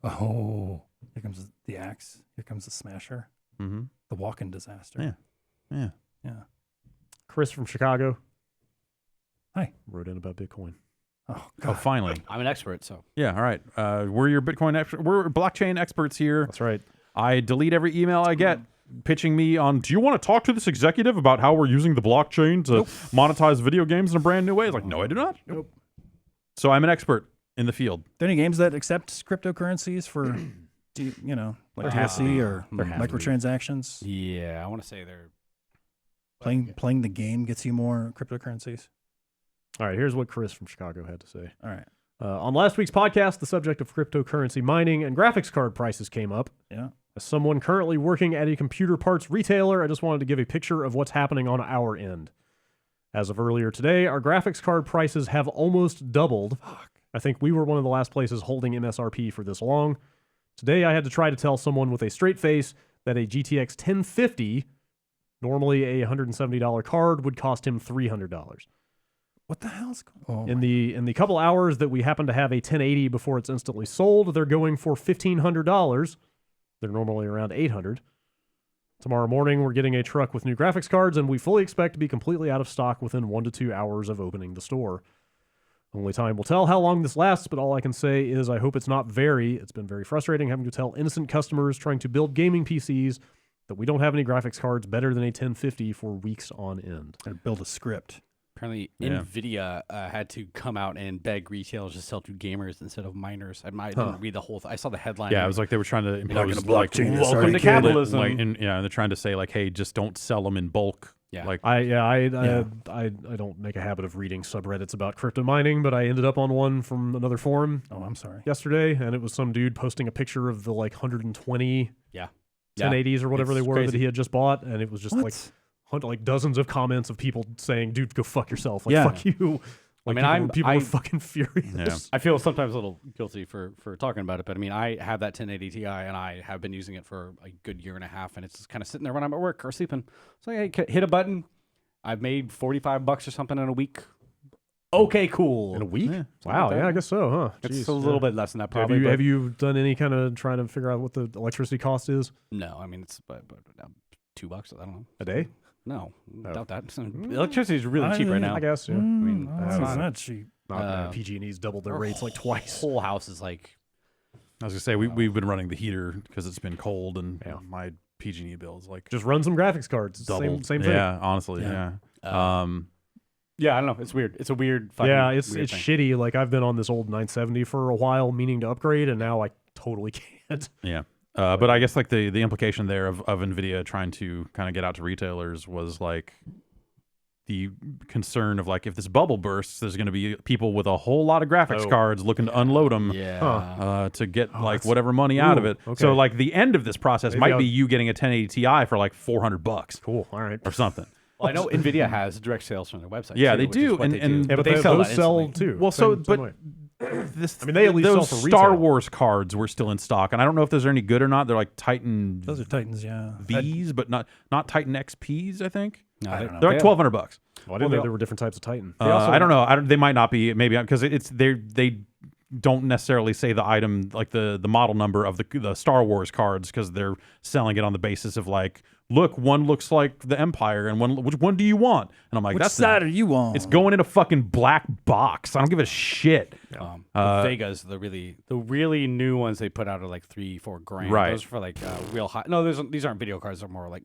S3: Oh, here comes the Axe. Here comes the Smasher.
S1: Mm-hmm.
S3: The walk-in disaster.
S1: Yeah. Yeah.
S3: Yeah.
S2: Chris from Chicago.
S3: Hi.
S2: Wrote in about Bitcoin.
S3: Oh,
S1: Oh,
S3: God.
S1: finally.
S4: I'm an expert, so
S1: Yeah. All right. We're your Bitcoin expert. We're blockchain experts here.
S2: That's right.
S1: I delete every email I get pitching me on, do you want to talk to this executive about how we're using the blockchain to monetize video games in a brand new way? It's like, no, I do not.
S3: Nope.
S1: So I'm an expert in the field.
S3: Are there any games that accept cryptocurrencies for, like
S2: There has to
S3: DLC
S2: be.
S3: or
S2: There has to be.
S3: microtransactions?
S4: yeah, I want to say they're
S3: Playing the game gets you more cryptocurrencies.
S2: All right, here's what Chris from Chicago had to say.
S3: All right.
S2: On last week's podcast, the subject of cryptocurrency mining and graphics card prices came up.
S3: Yeah.
S2: As someone currently working at a computer parts retailer, I just wanted to give a picture of what's happening on our end. As of earlier today, our graphics card prices have almost doubled. I think we were one of the last places holding MSRP for this long. Today, I had to try to tell someone with a straight face that a GTX 1050, normally a $170 card, would cost him $300.
S3: What the hell's going on?
S2: In the couple hours that we happen to have a 1080 before it's instantly sold, they're going for $1,500. They're normally around $800. Tomorrow morning, we're getting a truck with new graphics cards, and we fully expect to be completely out of stock within 1 to 2 hours of opening the store. Only time will tell how long this lasts, but all I can say is I hope it's not it's been very frustrating having to tell innocent customers trying to build gaming PCs that we don't have any graphics cards better than a 1050 for weeks on end.
S3: Gotta build a script.
S6: Apparently, NVIDIA had to come out and beg retailers to sell to gamers instead of miners. I didn't read the whole thing. I saw the headline.
S1: Yeah, it was like they were trying to impose
S3: like
S6: welcome to capitalism.
S1: They're trying to say like, hey, just don't sell them in bulk.
S6: Yeah.
S1: Like
S2: I don't make a habit of reading subreddits about crypto mining, but I ended up on one from another forum.
S3: Oh, I'm sorry.
S2: Yesterday, and it was some dude posting a picture of the like 120
S6: Yeah.
S2: 1080s or whatever
S6: It's
S2: they were
S6: crazy.
S2: that he had just bought, and it was just like dozens of comments of people saying, "Dude, go fuck yourself! Like fuck you!" Like, people were fucking furious.
S1: Yeah.
S6: I feel sometimes a little guilty for talking about it, but I mean, I have that 1080 Ti, and I have been using it for a good year and a half, and it's just kind of sitting there when I'm at work or sleeping. So hey, hit a button. I've made $45 or something in a week. Okay, cool.
S2: In a week?
S1: Yeah.
S2: Wow, yeah, I guess so, huh?
S6: It's
S2: Jeez,
S6: a little bit less than that, probably.
S2: Have you done any kind of trying to figure out what the electricity cost is
S6: No, I mean it's but $2. I don't know.
S2: a day?
S6: No, doubt that. Electricity is really cheap right now.
S2: I guess. Yeah.
S6: I mean,
S3: It's
S6: it's
S3: not cheap.
S2: PG&E's doubled their
S6: our
S2: rates like twice.
S6: Whole house is like
S1: I was gonna say we've been running the heater because it's been cold, and
S2: Yeah.
S1: my PG&E bill is like
S2: Just run some graphics cards. It's the
S1: doubled.
S2: Same thing.
S1: Yeah, honestly, yeah.
S6: yeah, I don't know. It's weird. It's a weird. Fucking
S2: Yeah, it's
S6: weird thing.
S2: shitty. Like I've been on this old 970 for a while, meaning to upgrade, and now I totally can't.
S1: Yeah. But I guess like the implication there of NVIDIA trying to kind of get out to retailers was like the concern of like if this bubble bursts, there's going to be people with a whole lot of graphics cards looking to unload them to get like whatever money out of it.
S2: okay.
S1: So like the end of this process
S2: Maybe
S1: might
S2: I'll-
S1: be you getting a 1080 Ti for like $400
S2: Cool. All right.
S1: or something.
S6: Well, I know NVIDIA has direct sales from their website.
S1: Yeah,
S6: too,
S1: they
S6: which is
S1: do,
S6: what they
S1: and-
S6: do.
S2: but
S6: they sell
S2: those
S6: that
S2: sell
S6: instantly.
S2: too.
S1: Well, so
S2: Same
S1: but
S2: way.
S1: this
S2: I mean, they at least
S1: those
S2: sell for
S1: Star
S2: retail.
S1: Wars cards were still in stock, and I don't know if those are any good or not. They're like Titan
S3: Those are Titans, yeah.
S1: V's, but not Titan XPs. I think
S6: No,
S3: I
S6: they-
S3: don't know.
S1: they're like $1,200.
S2: Well, I didn't
S6: Well,
S2: know
S6: they-
S2: there were different types of Titan.
S1: I don't know. They might not be. Maybe because they don't necessarily say the item like the model number of the Star Wars cards because they're selling it on the basis of like, look, one looks like the Empire and which one do you want? And I'm like,
S3: Which
S1: that's
S3: side are you on?
S1: It's going in a fucking black box. I don't give a shit.
S6: The Vegas, the really new ones they put out are like $3-4 grand.
S1: Right.
S6: Those are for like real high. No, these aren't video cards. They're more like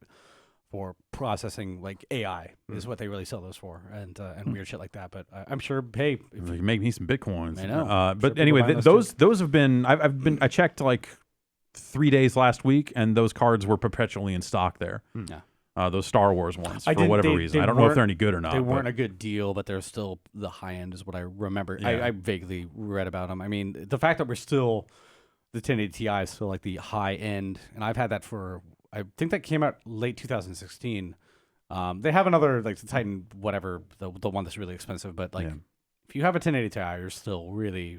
S6: for processing like AI is what they really sell those for, and weird shit like that. But I'm sure, hey, if
S1: You make me some bitcoins.
S6: I know.
S1: But
S6: Sure,
S1: anyway,
S6: people buying
S1: those have been. I checked like 3 days last week, and those cards were perpetually in stock there.
S6: Yeah.
S1: Those Star Wars ones
S6: I
S1: for
S6: did-
S1: whatever
S6: they-
S1: reason.
S6: they
S1: I don't know if
S6: weren't-
S1: they're any good or not.
S6: they
S1: but-
S6: weren't a good deal, but they're still the high end is what I remember.
S1: Yeah.
S6: I vaguely read about them. I mean, the fact that we're still the 1080 Ti is still like the high end, and I've had that for I think that came out late 2016. They have another like the Titan whatever the one that's really expensive, but like
S1: Yeah.
S6: if you have a 1080 Ti, you're still really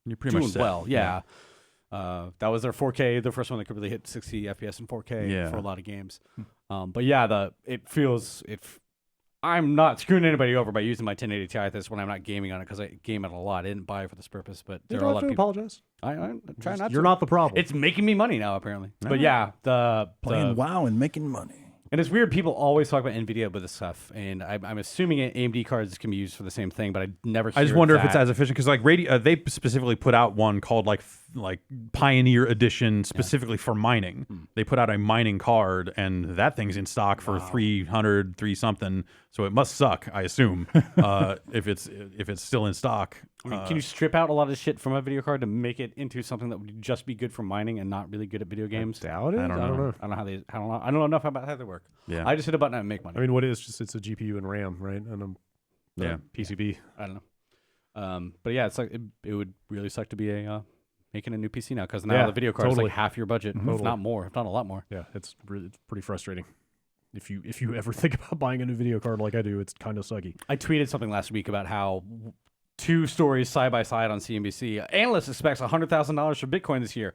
S1: You're pretty
S6: doing
S1: much set.
S6: well. Yeah. That was their 4K, the first one that could really hit 60 FPS in 4K
S1: Yeah.
S6: for a lot of games. But yeah, it feels if I'm not screwing anybody over by using my 1080 Ti this when I'm not gaming on it because I game it a lot. I didn't buy it for this purpose, but
S2: You
S6: there are
S2: don't
S6: a
S2: have
S6: lot
S2: to
S6: of people.
S2: apologize.
S6: I try not
S2: You're
S6: to.
S2: not the problem.
S6: It's making me money now, apparently.
S1: Yeah.
S6: But yeah,
S3: Playing
S6: the
S3: WoW and making money.
S6: and it's weird. People always talk about NVIDIA with this stuff, and I'm assuming AMD cards can be used for the same thing, but I never.
S1: I just
S6: hear
S1: wonder if it's
S6: that.
S1: as efficient because like they specifically put out one called like like Pioneer Edition specifically for mining. They put out a mining card, and that thing's in stock for 300, 3 something. So it must suck, I assume, if it's still in stock.
S6: I mean, can you strip out a lot of shit from a video card to make it into something that would just be good for mining and not really good at video games?
S2: Doubt it.
S1: I don't know.
S6: I don't know how they. I don't know enough about how they work.
S1: Yeah.
S6: I just hit a button and make money.
S2: I mean, what is just it's a GPU and RAM, right? And
S1: Yeah.
S2: PCB.
S6: I don't know. But yeah, it's like it would really suck to be a making a new PC now because now the video card is
S2: totally.
S6: like half your budget, if not more, if not a lot more.
S2: Yeah, it's pretty frustrating. If you ever think about buying a new video card like I do, it's kind of sucky.
S6: I tweeted something last week about how 2 stories side by side on CNBC. Analyst expects $100,000 for Bitcoin this year.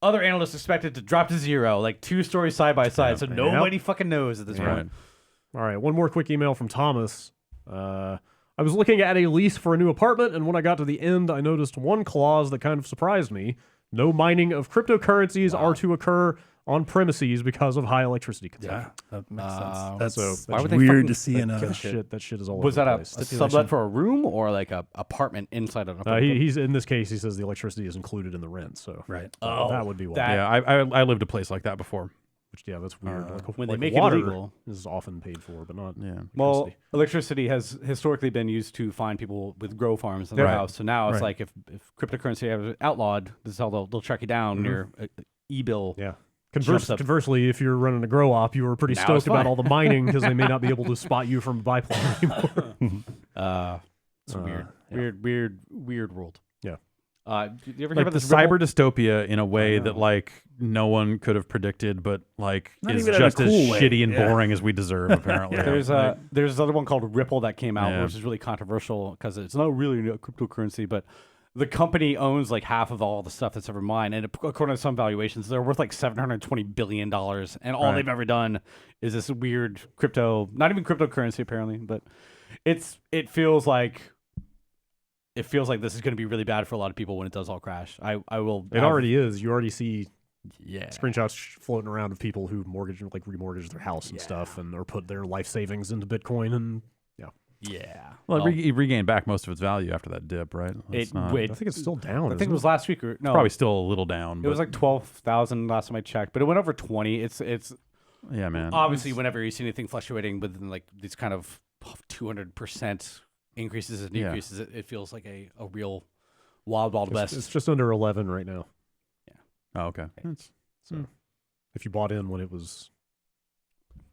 S6: Other analysts expect it to drop to 0. Like 2 stories side by side, so nobody fucking knows at this point.
S2: All right, one more quick email from Thomas. I was looking at a lease for a new apartment, and when I got to the end, I noticed one clause that kind of surprised me. No mining of cryptocurrencies are to occur on premises because of high electricity consumption.
S3: That makes sense. That's
S6: why would they
S3: weird
S6: fucking-
S3: to see in a.
S2: That shit is all
S6: Was
S2: over
S6: that
S2: the
S6: a
S2: place.
S6: sublet for a room or like a apartment inside an apartment?
S2: He's in this case. He says the electricity is included in the rent, so
S3: Right.
S2: that would be why.
S6: that-
S1: Yeah, I lived a place like that before.
S2: Which that's weird.
S6: when they
S2: like
S6: make it
S2: water
S6: illegal.
S2: is often paid for, but not
S6: Well, electricity has historically been used to find people with grow farms in their house. So now it's like if cryptocurrency is outlawed, this is how they'll track you down your e-bill.
S2: Yeah.
S6: Jumps up.
S2: Conversely, if you're running a grow op, you were pretty
S6: Now
S2: stoked
S6: it's
S2: about
S6: fine.
S2: all the mining because they may not be able to spot you from a biplane anymore.
S6: It's weird.
S2: yeah.
S6: Weird world.
S2: Yeah.
S6: Do you ever hear
S1: Like
S6: about
S1: the
S6: this
S1: cyber dystopia in a way that like no one could have predicted, but like
S3: Not
S1: is
S3: even in a
S1: just as
S3: cool way.
S1: shitty and
S3: Yeah.
S1: boring as we deserve. Apparently,
S6: There's this other one called Ripple that came out,
S1: Yeah.
S6: which is really controversial because it's not really a cryptocurrency, but the company owns like half of all the stuff that's ever mined, and according to some valuations, they're worth like $720 billion, and all they've ever done is this weird crypto, not even cryptocurrency apparently, but it feels like this is going to be really bad for a lot of people when it does all crash. I will.
S2: It already is. You already see
S6: Yeah.
S2: screenshots floating around of people who remortgaged their house and stuff, and or put their life savings into Bitcoin, and
S6: Yeah.
S1: well, it regained back most of its value after that dip, right? It's not-
S2: I think it's still down.
S6: I think
S2: isn't
S6: it was last week or no.
S1: probably still a little down.
S6: It
S1: But
S6: was like 12,000 last time I checked, but it went over 20. It's
S1: yeah, man.
S6: obviously whenever you see anything fluctuating within like these kind of 200% increases and
S1: Yeah.
S6: decreases, it feels like a real wild west.
S2: It's just under 11 right now.
S1: Oh, okay.
S2: If you bought in when it was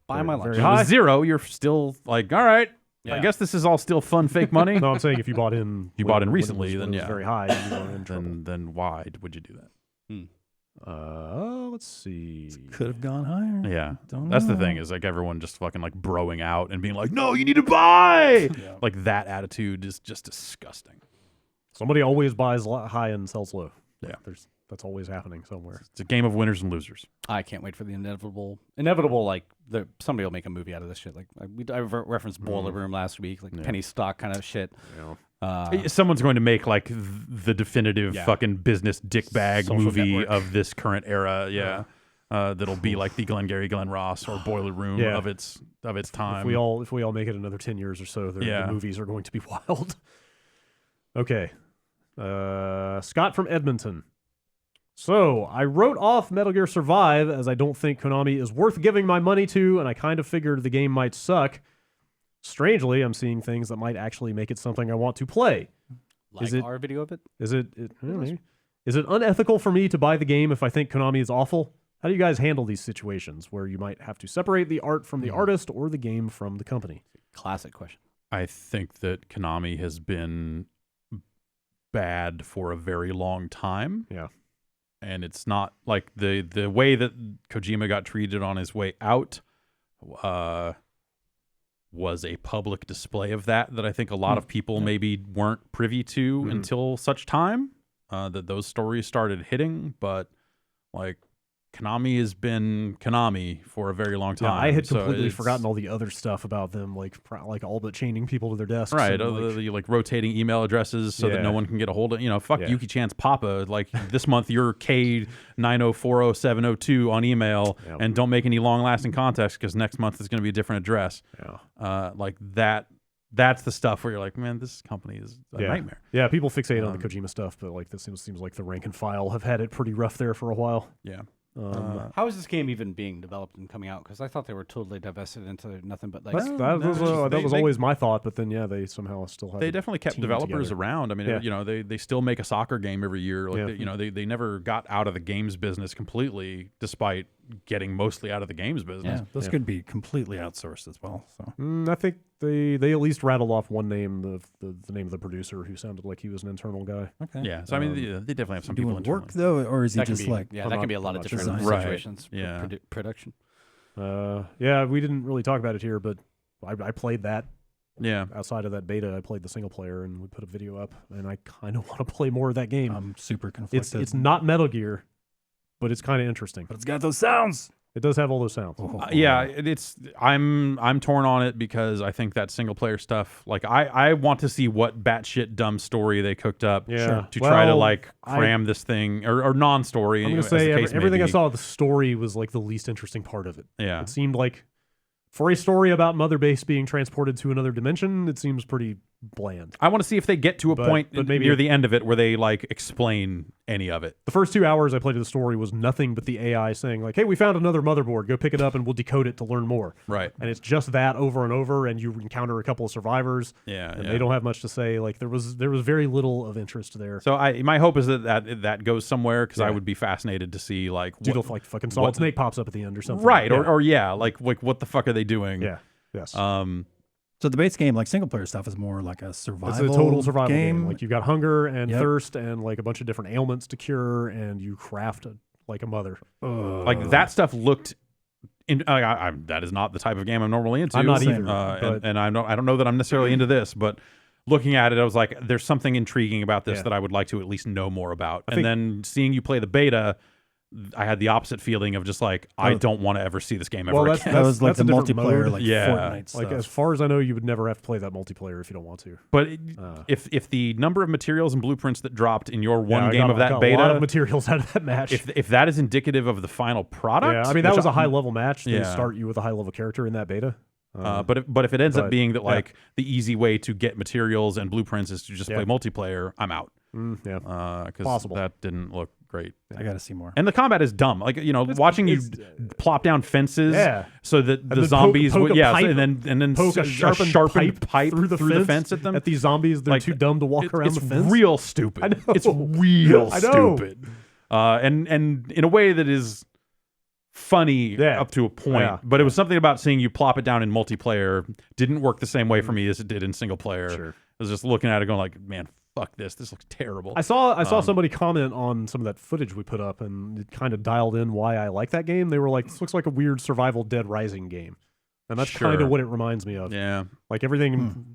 S6: Buy my lunch.
S2: very
S1: If it
S2: high.
S1: was 0, you're still like, all right. I
S6: Yeah.
S1: guess this is all still fun fake money.
S2: No, I'm saying if you bought in,
S1: You bought in
S2: when it
S1: recently,
S2: was- when
S1: then
S2: it was
S1: yeah.
S2: very high. You were in trouble.
S1: then why would you do that?
S2: Let's see.
S3: Could have gone higher.
S1: Yeah,
S3: Don't
S1: that's the
S3: know.
S1: thing is like everyone just fucking like broing out and being like, no, you need to buy. Like that attitude is just disgusting.
S2: Somebody always buys high and sells low.
S1: Yeah.
S2: That's always happening somewhere.
S1: It's a game of winners and losers.
S6: I can't wait for the inevitable. Like somebody will make a movie out of this shit. Like I referenced Boiler Room last week, like penny stock kind of shit.
S1: Someone's going to make like the definitive fucking business dickbag
S6: Social
S1: movie
S6: Network.
S1: of this current era. Yeah. That'll be like the Glengarry Glen Ross or Boiler Room
S2: Yeah.
S1: of its time.
S2: If we all make it another 10 years or so, the movies are going to be wild. Okay. Scott from Edmonton. So, I wrote off Metal Gear Survive as I don't think Konami is worth giving my money to, and I kind of figured the game might suck. Strangely, I'm seeing things that might actually make it something I want to play.
S6: Like our video of it.
S2: Is it unethical for me to buy the game if I think Konami is awful? How do you guys handle these situations where you might have to separate the art from the artist or the game from the company?
S6: Classic question.
S1: I think that Konami has been bad for a very long time.
S2: Yeah.
S1: And it's not like the way that Kojima got treated on his way out was a public display of that I think a lot of people maybe weren't privy to until such time that those stories started hitting. But like Konami has been Konami for a very long time.
S2: Yeah, I had
S1: so
S2: completely
S1: it's-
S2: forgotten all the other stuff about them, like all but chaining people to their desks.
S1: Right,
S2: and,
S1: the rotating email addresses so that no
S2: Yeah.
S1: one can get a hold of. Fuck
S2: Yeah.
S1: Yuki Chan's Papa. Like this month, you're K9040702 on email,
S2: Yep.
S1: and don't make any long-lasting contacts because next month is going to be a different address.
S2: Yeah.
S1: Like that that's the stuff where you're like, man, this company is a nightmare.
S2: Yeah, people fixate on the Kojima stuff, but like this seems like the rank and file have had it pretty rough there for a while.
S1: Yeah.
S6: How is this game even being developed and coming out? Because I thought they were totally divested into nothing but like.
S2: That was always my thought, but then they somehow still have.
S1: They definitely kept developers around. I mean, they still make a soccer game every year. Like they never got out of the games business completely, despite getting mostly out of the games business.
S3: Yeah, this could be completely outsourced as well. So
S2: I think they at least rattled off one name, the name of the producer, who sounded like he was an internal guy.
S3: okay,
S1: Yeah, so I mean, they definitely have some people
S3: doing work
S1: internally.
S3: though, or is he
S6: That can
S3: just
S6: be,
S3: like
S6: that can be a lot of different
S3: design.
S6: situations.
S1: Right. Yeah.
S6: Production.
S2: We didn't really talk about it here, but I played that.
S1: Yeah.
S2: Outside of that beta, I played the single player, and we put a video up, and I kind of want to play more of that game.
S3: I'm super conflicted.
S2: It's not Metal Gear, but it's kind of interesting.
S3: but it's got those sounds.
S2: It does have all those sounds.
S1: I'm torn on it because I think that single player stuff, like I want to see what batshit dumb story they cooked up
S2: Yeah.
S1: to try to
S2: Well,
S1: like cram this thing or non-story.
S2: I'm going to
S1: as the
S2: say
S1: case may
S2: everything I
S1: be.
S2: saw of the story was like the least interesting part of it.
S1: Yeah.
S2: It seemed like, for a story about Mother Base being transported to another dimension, it seems pretty bland.
S1: I want to see if they get to a point
S2: but maybe
S1: near the end of it where they like explain any of it.
S2: The first 2 hours I played of the story was nothing but the AI saying like, hey, we found another motherboard, go pick it up and we'll decode it to learn more.
S1: Right.
S2: And it's just that over and over, and you encounter a couple of survivors.
S1: Yeah.
S2: And they don't have much to say. Like there was very little of interest there.
S1: So my hope is that goes somewhere, because I would be fascinated to see like
S2: Dude,
S1: what,
S2: like fucking Solid Snake pops up at the end or something.
S1: right,
S2: Yeah.
S1: or like what the fuck are they doing?
S2: Yeah. Yes.
S3: So the base game, like single player stuff, is more like a survival.
S2: It's a total survival game.
S3: game.
S2: Like you've got hunger and
S3: Yep.
S2: thirst and like a bunch of different ailments to cure, and you craft like a mother.
S1: Like that stuff looked. That is not the type of game I'm normally into.
S2: I'm not
S3: Same.
S2: either. but
S1: And I don't know that I'm necessarily into this, but looking at it, I was like, there's something intriguing about this
S2: Yeah.
S1: that I would like to at least know more about. And
S2: think-
S1: then seeing you play the beta, I had the opposite feeling of just like, I don't want to ever see this game ever
S2: Well,
S1: again.
S3: That was like
S2: that's
S3: the
S2: a different
S3: multiplayer,
S2: mode.
S3: like
S1: Yeah.
S3: Fortnite stuff.
S2: like as far as I know, you would never have to play that multiplayer if you don't want to.
S1: But if the number of materials and blueprints that dropped in your one
S2: I
S1: game
S2: got-
S1: of
S2: I
S1: that
S2: got a lot of
S1: beta,
S2: materials out of that match.
S1: if that is indicative of the final product,
S2: yeah, I mean that
S1: which
S2: was a high level match. They
S1: Yeah.
S2: start you with a high level character in that beta.
S1: But if it ends up
S2: but,
S1: being that
S2: yeah.
S1: like the easy way to get materials and blueprints is to just
S2: Yeah.
S1: play multiplayer, I'm out.
S2: Yeah,
S1: Because
S2: Possible.
S1: that didn't look great.
S3: I got to see more.
S1: And the combat is dumb. Like, watching you plop down fences
S2: Yeah.
S1: so that the
S2: then
S1: zombies
S2: poke
S1: would,
S2: a
S1: yeah,
S2: pipe-
S1: and then
S2: poke a sharpened
S1: pipe
S2: through the fence
S1: at them.
S2: At these zombies, they're
S1: Like,
S2: too dumb to walk around
S1: it's
S2: the fence.
S1: real stupid.
S2: I know.
S1: It's real
S2: I know.
S1: stupid. And in a way that is funny
S2: Yeah.
S1: up to a point.
S2: Yeah.
S1: But it was something about seeing you plop it down in multiplayer didn't work the same way for me as it did in single player.
S2: Sure.
S1: I was just looking at it going like, man, fuck this. This looks terrible.
S2: I saw somebody comment on some of that footage we put up, and it kind of dialed in why I like that game. They were like, "This looks like a weird survival Dead Rising game," and that's kind
S1: Sure.
S2: of what it reminds me of.
S1: Yeah.
S2: Like everything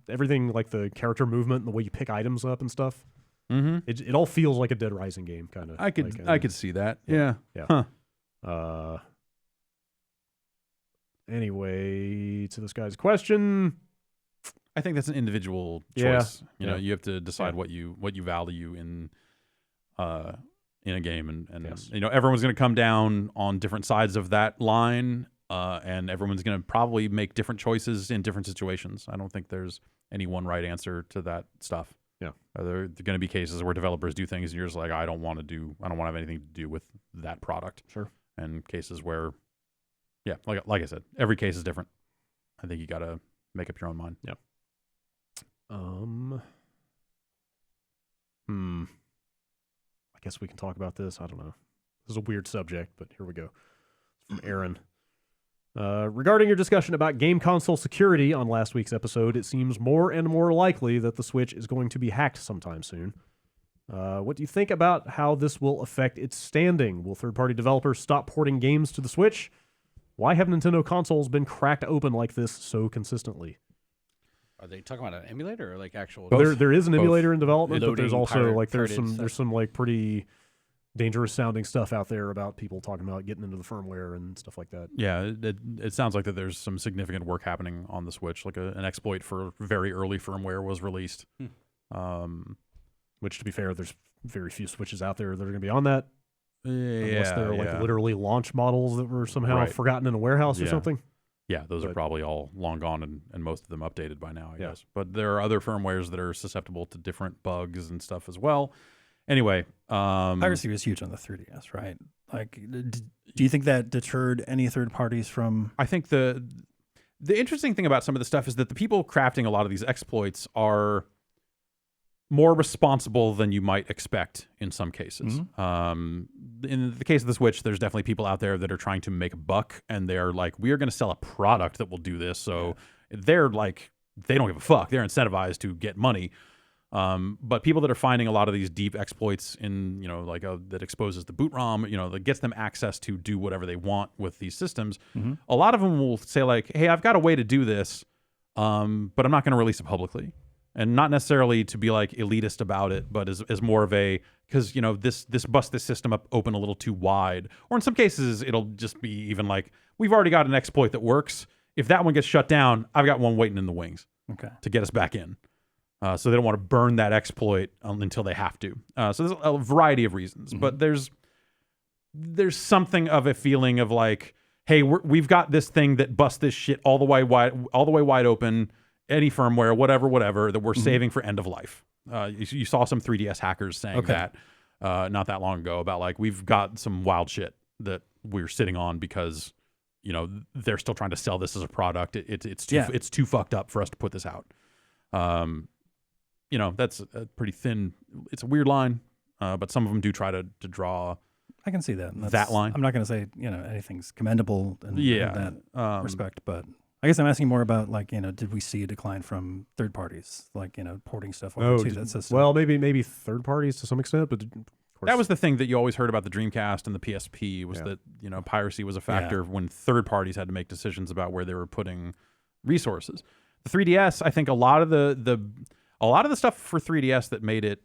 S2: like the character movement and the way you pick items up and stuff.
S1: Mm-hmm.
S2: It all feels like a Dead Rising game, kind of.
S1: I could see that. Yeah.
S2: Yeah.
S1: Huh.
S2: Anyway, to this guy's question.
S1: I think that's an individual
S2: Yeah.
S1: choice. You know,
S2: Yeah.
S1: you have to decide what you value in a game, and
S2: Yes.
S1: everyone's going to come down on different sides of that line, and everyone's going to probably make different choices in different situations. I don't think there's any one right answer to that stuff.
S2: Yeah.
S1: There are going to be cases where developers do things and you're just like, I don't want to have anything to do with that product.
S2: Sure.
S1: And cases where, yeah, like I said, every case is different. I think you got to make up your own mind.
S2: Yeah. I guess we can talk about this. I don't know. This is a weird subject, but here we go. It's from Aaron. Regarding your discussion about game console security on last week's episode, it seems more and more likely that the Switch is going to be hacked sometime soon. What do you think about how this will affect its standing? Will third-party developers stop porting games to the Switch? Why have Nintendo consoles been cracked open like this so consistently?
S6: Are they talking about an emulator or like actual?
S2: There is an
S1: Both.
S2: emulator in development, but there's
S6: Loading
S2: also like there's
S6: pirated
S2: some like pretty dangerous sounding stuff out there about people talking about getting into the firmware and stuff like that.
S1: Yeah, it sounds like that there's some significant work happening on the Switch. Like an exploit for very early firmware was released.
S2: Which, to be fair, there's very few Switches out there that are going to be on that, unless
S1: Yeah,
S2: they're like literally launch models that were somehow
S1: Right.
S2: forgotten in a warehouse or
S1: Yeah.
S2: something.
S1: Yeah, those are
S2: But-
S1: probably all long gone and most of them updated by now, I
S2: Yeah.
S1: guess. But there are other firmwares that are susceptible to different bugs and stuff as well. Anyway,
S3: Piracy was huge on the 3DS, right? Like, do you think that deterred any third parties from?
S1: I think the interesting thing about some of the stuff is that the people crafting a lot of these exploits are more responsible than you might expect in some cases. In the case of the Switch, there's definitely people out there that are trying to make a buck, and they're like, we are going to sell a product that will do this. So they're like, they don't give a fuck. They're incentivized to get money. But people that are finding a lot of these deep exploits in, like that exposes the boot ROM, that gets them access to do whatever they want with these systems. A lot of them will say like, hey, I've got a way to do this, but I'm not going to release it publicly. And not necessarily to be like elitist about it, but as more of a, because this bust this system up open a little too wide. Or in some cases, it'll just be even like, we've already got an exploit that works. If that one gets shut down, I've got one waiting in the wings to get us back in. So they don't want to burn that exploit until they have to. So there's a variety of reasons, but there's something of a feeling of like, hey, we've got this thing that busts this shit all the way wide open. Any firmware, whatever, that we're saving for end of life. You saw some 3DS hackers saying that not that long ago about like, we've got some wild shit that we're sitting on because they're still trying to sell this as a product. It's too fucked up for us to put this out. That's a pretty thin. It's a weird line, but some of them do try to draw.
S3: I can see that.
S1: That line.
S3: I'm not going to say anything's commendable in that respect, but I guess I'm asking more about like did we see a decline from third parties like porting stuff over to that system?
S2: Well, maybe third parties to some extent, but of course,
S1: that was the thing that you always heard about the Dreamcast and the PSP was that piracy was a factor when third parties had to make decisions about where they were putting resources. The 3DS, I think a lot of the stuff for 3DS that made it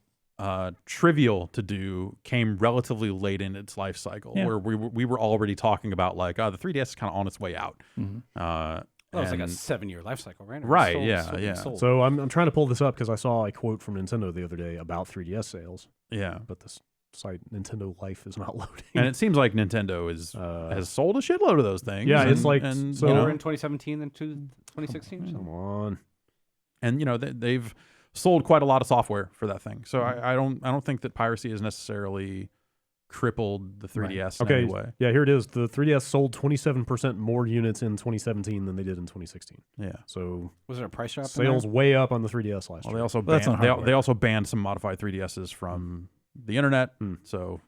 S1: trivial to do came relatively late in its life cycle, where we were already talking about like, the 3DS is kind of on its way out.
S6: That was like a 7-year life cycle, right?
S1: Right,
S6: Sold.
S2: So I'm trying to pull this up because I saw a quote from Nintendo the other day about 3DS sales.
S1: Yeah.
S2: But this site Nintendo Life is not loading.
S1: And it seems like Nintendo has sold a shitload of those things.
S2: Yeah, it's like
S6: So more in 2017 than 2016.
S2: Come on.
S1: And they've sold quite a lot of software for that thing. So I don't think that piracy has necessarily crippled the 3DS in any way.
S2: Yeah, here it is. The 3DS sold 27% more units in 2017 than they did in 2016.
S1: Yeah.
S2: So
S6: was there a price drop?
S2: sales way up on the 3DS last year.
S1: They also they also banned some modified 3DSs from the internet. So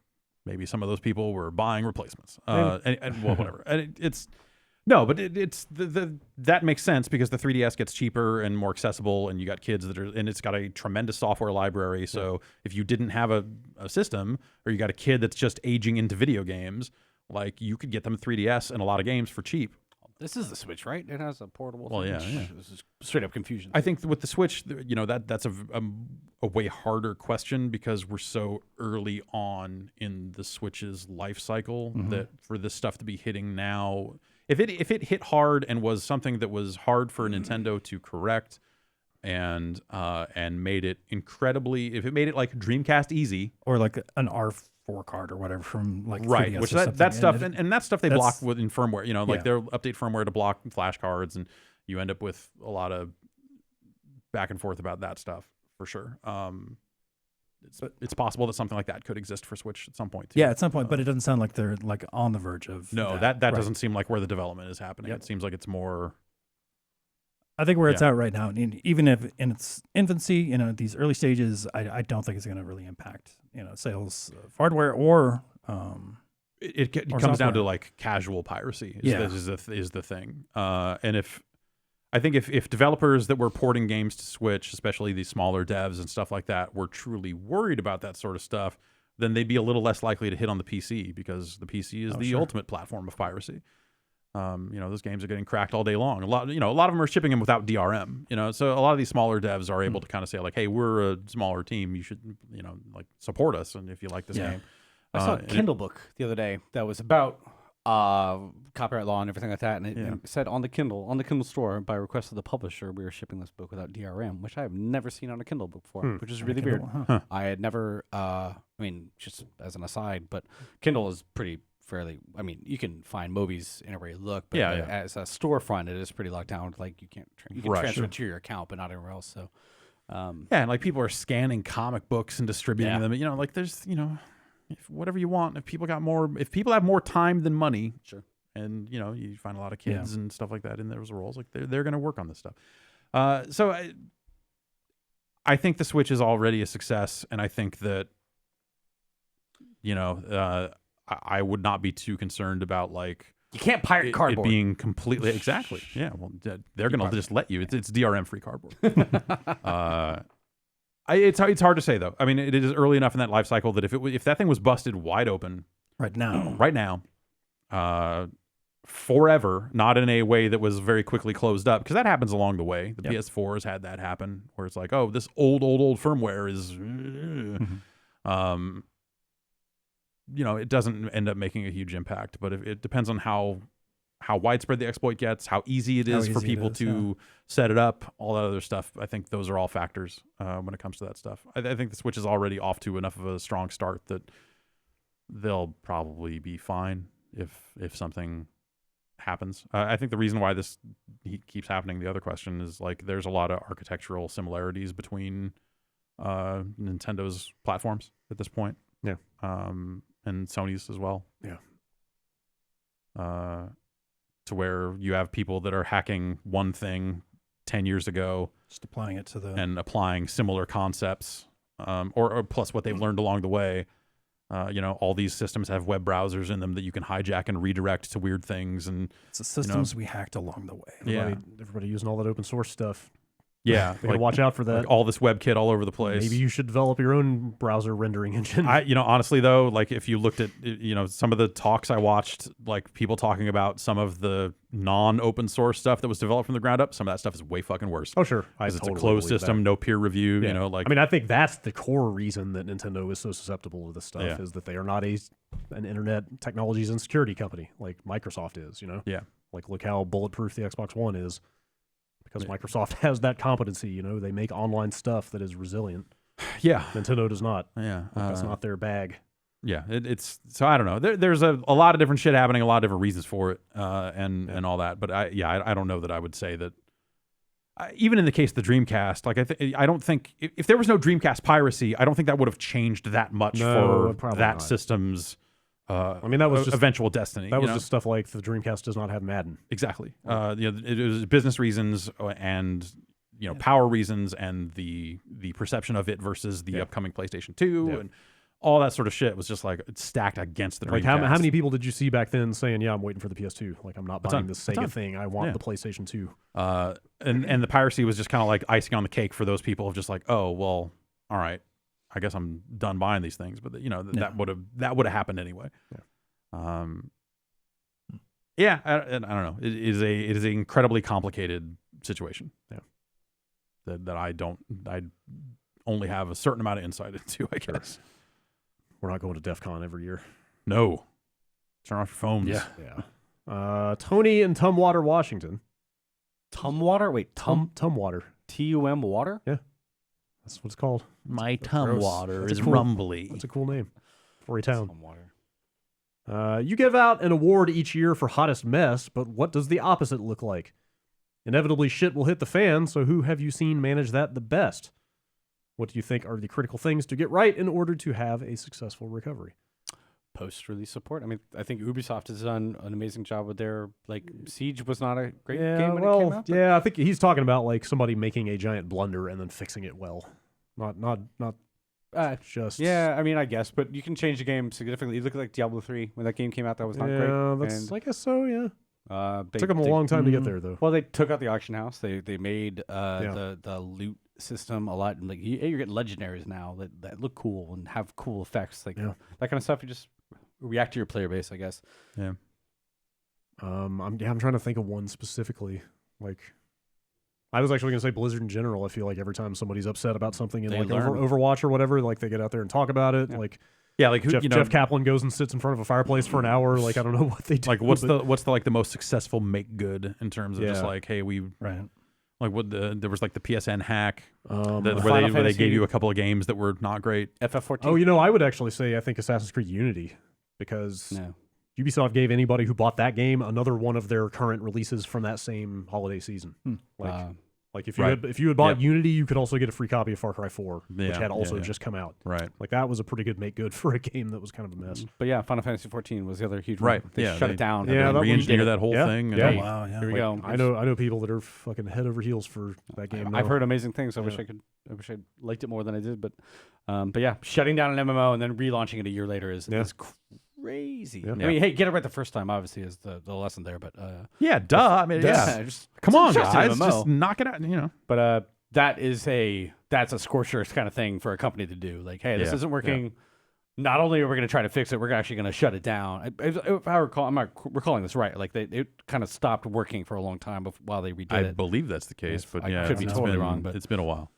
S1: maybe some of those people were buying replacements. And whatever. And it's that makes sense because the 3DS gets cheaper and more accessible, and you got kids and it's got a tremendous software library. So if you didn't have a system, or you got a kid that's just aging into video games, like you could get them a 3DS and a lot of games for cheap.
S6: This is the Switch, right? It has a portable.
S1: Well, yeah.
S6: This is straight up confusion.
S1: I think with the Switch, that's a way harder question because we're so early on in the Switch's life cycle that for this stuff to be hitting now. If it hit hard and was something that was hard for Nintendo to correct, and made it incredibly, if it made it like Dreamcast easy,
S3: or like an R4 card or whatever from like
S1: 3DS,
S3: 3DS
S1: which
S3: or
S1: that stuff
S3: something.
S1: and that stuff they block within firmware. They'll update firmware to block flash cards, and you end up with a lot of back and forth about that stuff for sure. It's possible that something like that could exist for Switch at some point too.
S3: Yeah, at some point, but it doesn't sound like they're like on the verge of.
S1: No, that doesn't seem like where the development is happening.
S3: Yep.
S1: It seems like it's more.
S3: I think where it's at right now, and even if in its infancy, these early stages, I don't think it's going to really impact sales of hardware or.
S1: It comes
S3: software.
S1: down to like casual piracy is the thing. And I think if developers that were porting games to Switch, especially these smaller devs and stuff like that, were truly worried about that sort of stuff, then they'd be a little less likely to hit on the PC because the PC is the ultimate platform of piracy. Those games are getting cracked all day long. A lot of them are shipping them without DRM. So a lot of these smaller devs are able to kind of say like, hey, we're a smaller team. You should, like support us. And if you like this game.
S6: I saw a Kindle book the other day that was about copyright law and everything like that, and it said on the Kindle store, by request of the publisher, we are shipping this book without DRM, which I have never seen on a Kindle book before, which is really weird. I had never, just as an aside, but Kindle is pretty fairly. I mean, you can find movies anywhere you look, but
S1: Yeah.
S6: as a storefront, it is pretty locked down. Like you can't you can
S1: Right,
S6: transfer
S1: sure.
S6: it to your account, but not anywhere else. So.
S1: Yeah, and like people are scanning comic books and distributing
S6: Yeah.
S1: them. You know, like there's, whatever you want. If people have more time than money,
S6: Sure.
S1: and you find a lot of kids and stuff like that in those roles, like they're going to work on this stuff. So I think the Switch is already a success, and I think that I would not be too concerned about like
S6: You can't pirate
S1: it
S6: cardboard.
S1: being completely exactly. Yeah, well, they're going to just let you. It's DRM free cardboard. It's hard to say though. I mean, it is early enough in that life cycle that if that thing was busted wide open
S3: Right now.
S1: right now, forever, not in a way that was very quickly closed up, because that happens along the way. The PS4 has had that happen, where it's like, oh, this old firmware is, it doesn't end up making a huge impact. But it depends on how widespread the exploit gets, how easy it is for people to set it up, all that other stuff. I think those are all factors when it comes to that stuff. I think the Switch is already off to enough of a strong start that they'll probably be fine if something happens. I think the reason why this keeps happening, the other question, is like there's a lot of architectural similarities between Nintendo's platforms at this point.
S2: Yeah.
S1: And Sony's as well.
S2: Yeah.
S1: To where you have people that are hacking one thing 10 years ago
S3: Just applying it to the.
S1: and applying similar concepts, or plus what they've learned along the way. All these systems have web browsers in them that you can hijack and redirect to weird things, and
S3: It's the systems we hacked along the way.
S2: Everybody using all that open source stuff.
S1: yeah,
S2: They gotta watch out for that.
S1: like all this WebKit all over the place.
S2: Maybe you should develop your own browser rendering engine.
S1: Honestly though, like if you looked at, some of the talks I watched, like people talking about some of the non-open source stuff that was developed from the ground up, some of that stuff is way fucking worse.
S2: Oh sure,
S1: Because it's a closed system, no peer review.
S2: Yeah.
S1: Like
S2: I mean, I think that's the core reason that Nintendo is so susceptible to this stuff
S1: Yeah.
S2: is that they are not an internet technologies and security company like Microsoft is.
S1: Yeah.
S2: Like look how bulletproof the Xbox One is. Because Microsoft has that competency, they make online stuff that is resilient.
S1: yeah,
S2: Nintendo does not.
S1: yeah.
S2: That's not their bag.
S1: Yeah, it's so I don't know. There's a lot of different shit happening, a lot of different reasons for it, and all that. But I don't know that I would say that. Even in the case of the Dreamcast, like I don't think if there was no Dreamcast piracy, I don't think that would have changed that much
S2: No,
S1: for
S2: probably
S1: that
S2: not.
S1: system's.
S2: I mean, that was just
S1: eventual destiny.
S2: That was just stuff like the Dreamcast does not have Madden.
S1: exactly. It was business reasons and power reasons and the perception of it versus the upcoming PlayStation 2 and all that sort of shit was just like stacked against the Dreamcast.
S2: Like how many people did you see back then saying, "Yeah, I'm waiting for the PS2. Like I'm not buying
S1: ton.
S2: this
S1: A ton.
S2: Sega thing. I want
S1: Yeah.
S2: the PlayStation 2."
S1: And the piracy was just kind of like icing on the cake for those people of just like, oh well, all right, I guess I'm done buying these things. But that would have happened anyway.
S2: Yeah.
S1: I don't know. It is an incredibly complicated situation.
S2: Yeah.
S1: That I only have a certain amount of insight into, I guess.
S2: We're not going to DEF CON every year.
S1: No. Turn off your phones.
S2: Yeah. Tony in Tumwater, Washington.
S6: Tumwater? Wait,
S2: Tumwater.
S6: TUM water?
S2: That's what it's called.
S1: My
S6: gross.
S1: water
S2: That's
S1: is
S2: a cool-
S1: rumbly.
S2: That's a cool name for a town.
S6: Tumwater.
S2: You give out an award each year for hottest mess, but what does the opposite look like? Inevitably, shit will hit the fan, so who have you seen manage that the best? What do you think are the critical things to get right in order to have a successful recovery?
S6: Post-release support. I mean, I think Ubisoft has done an amazing job with their Siege was not a great game when it came out.
S2: Yeah, I think he's talking about like somebody making a giant blunder and then fixing it well. Not just.
S6: Yeah, I mean, I guess, but you can change the game significantly. You look at like Diablo 3 when that game came out, that was not great.
S2: Yeah, that's. I guess so. Yeah. Took them a long time to get there, though.
S6: Well, they took out the auction house. They made the loot system a lot. Like you're getting legendaries now that look cool and have cool effects. Like that kind of stuff. You just react to your player base, I guess.
S1: Yeah.
S2: I'm trying to think of one specifically. Like, I was actually going to say Blizzard in general. I feel like every time somebody's upset about something in
S6: They
S2: like
S6: learn.
S2: Overwatch or whatever, like they get out there and talk about it.
S6: Yeah.
S2: Like
S1: Yeah, like
S2: Jeff Kaplan goes and sits in front of a fireplace for an hour. Like I don't know what they do.
S1: like what's
S2: but-
S1: the most successful make good in terms of just like, hey, we like what there was like the PSN hack where they gave you a couple of games that were not great.
S6: FF14.
S2: Oh, I would actually say I think Assassin's Creed Unity because Ubisoft gave anybody who bought that game another one of their current releases from that same holiday season. Like if you had bought Unity, you could also get a free copy of Far Cry 4, which had also just come out.
S1: Right.
S2: Like that was a pretty good make good for a game that was kind of a mess.
S6: But yeah, Final Fantasy 14 was the other huge
S1: Right.
S6: one. They shut it down.
S2: Yeah, that
S1: re-engineer that whole thing. And
S3: Oh, wow. Yeah.
S6: Here we go.
S2: I know people that are fucking head over heels for that game.
S6: I've
S2: now.
S6: heard amazing things. I wish I liked it more than I did. But yeah, shutting down an MMO and then relaunching it a year later is crazy.
S2: Yeah.
S6: I mean, hey, get it right the first time, obviously, is the lesson there. But
S1: yeah, duh. I mean,
S6: just
S1: come on,
S6: just an
S1: guys,
S6: MMO.
S1: just knock it out. You know.
S6: But that's a scorcher kind of thing for a company to do. Like, hey, this isn't working. Not only are we going to try to fix it, we're actually going to shut it down. If I recall, I'm not recalling this right. Like it kind of stopped working for a long time while they redid it.
S1: I believe that's the case, but
S6: I could be totally wrong. But
S1: it's been a while.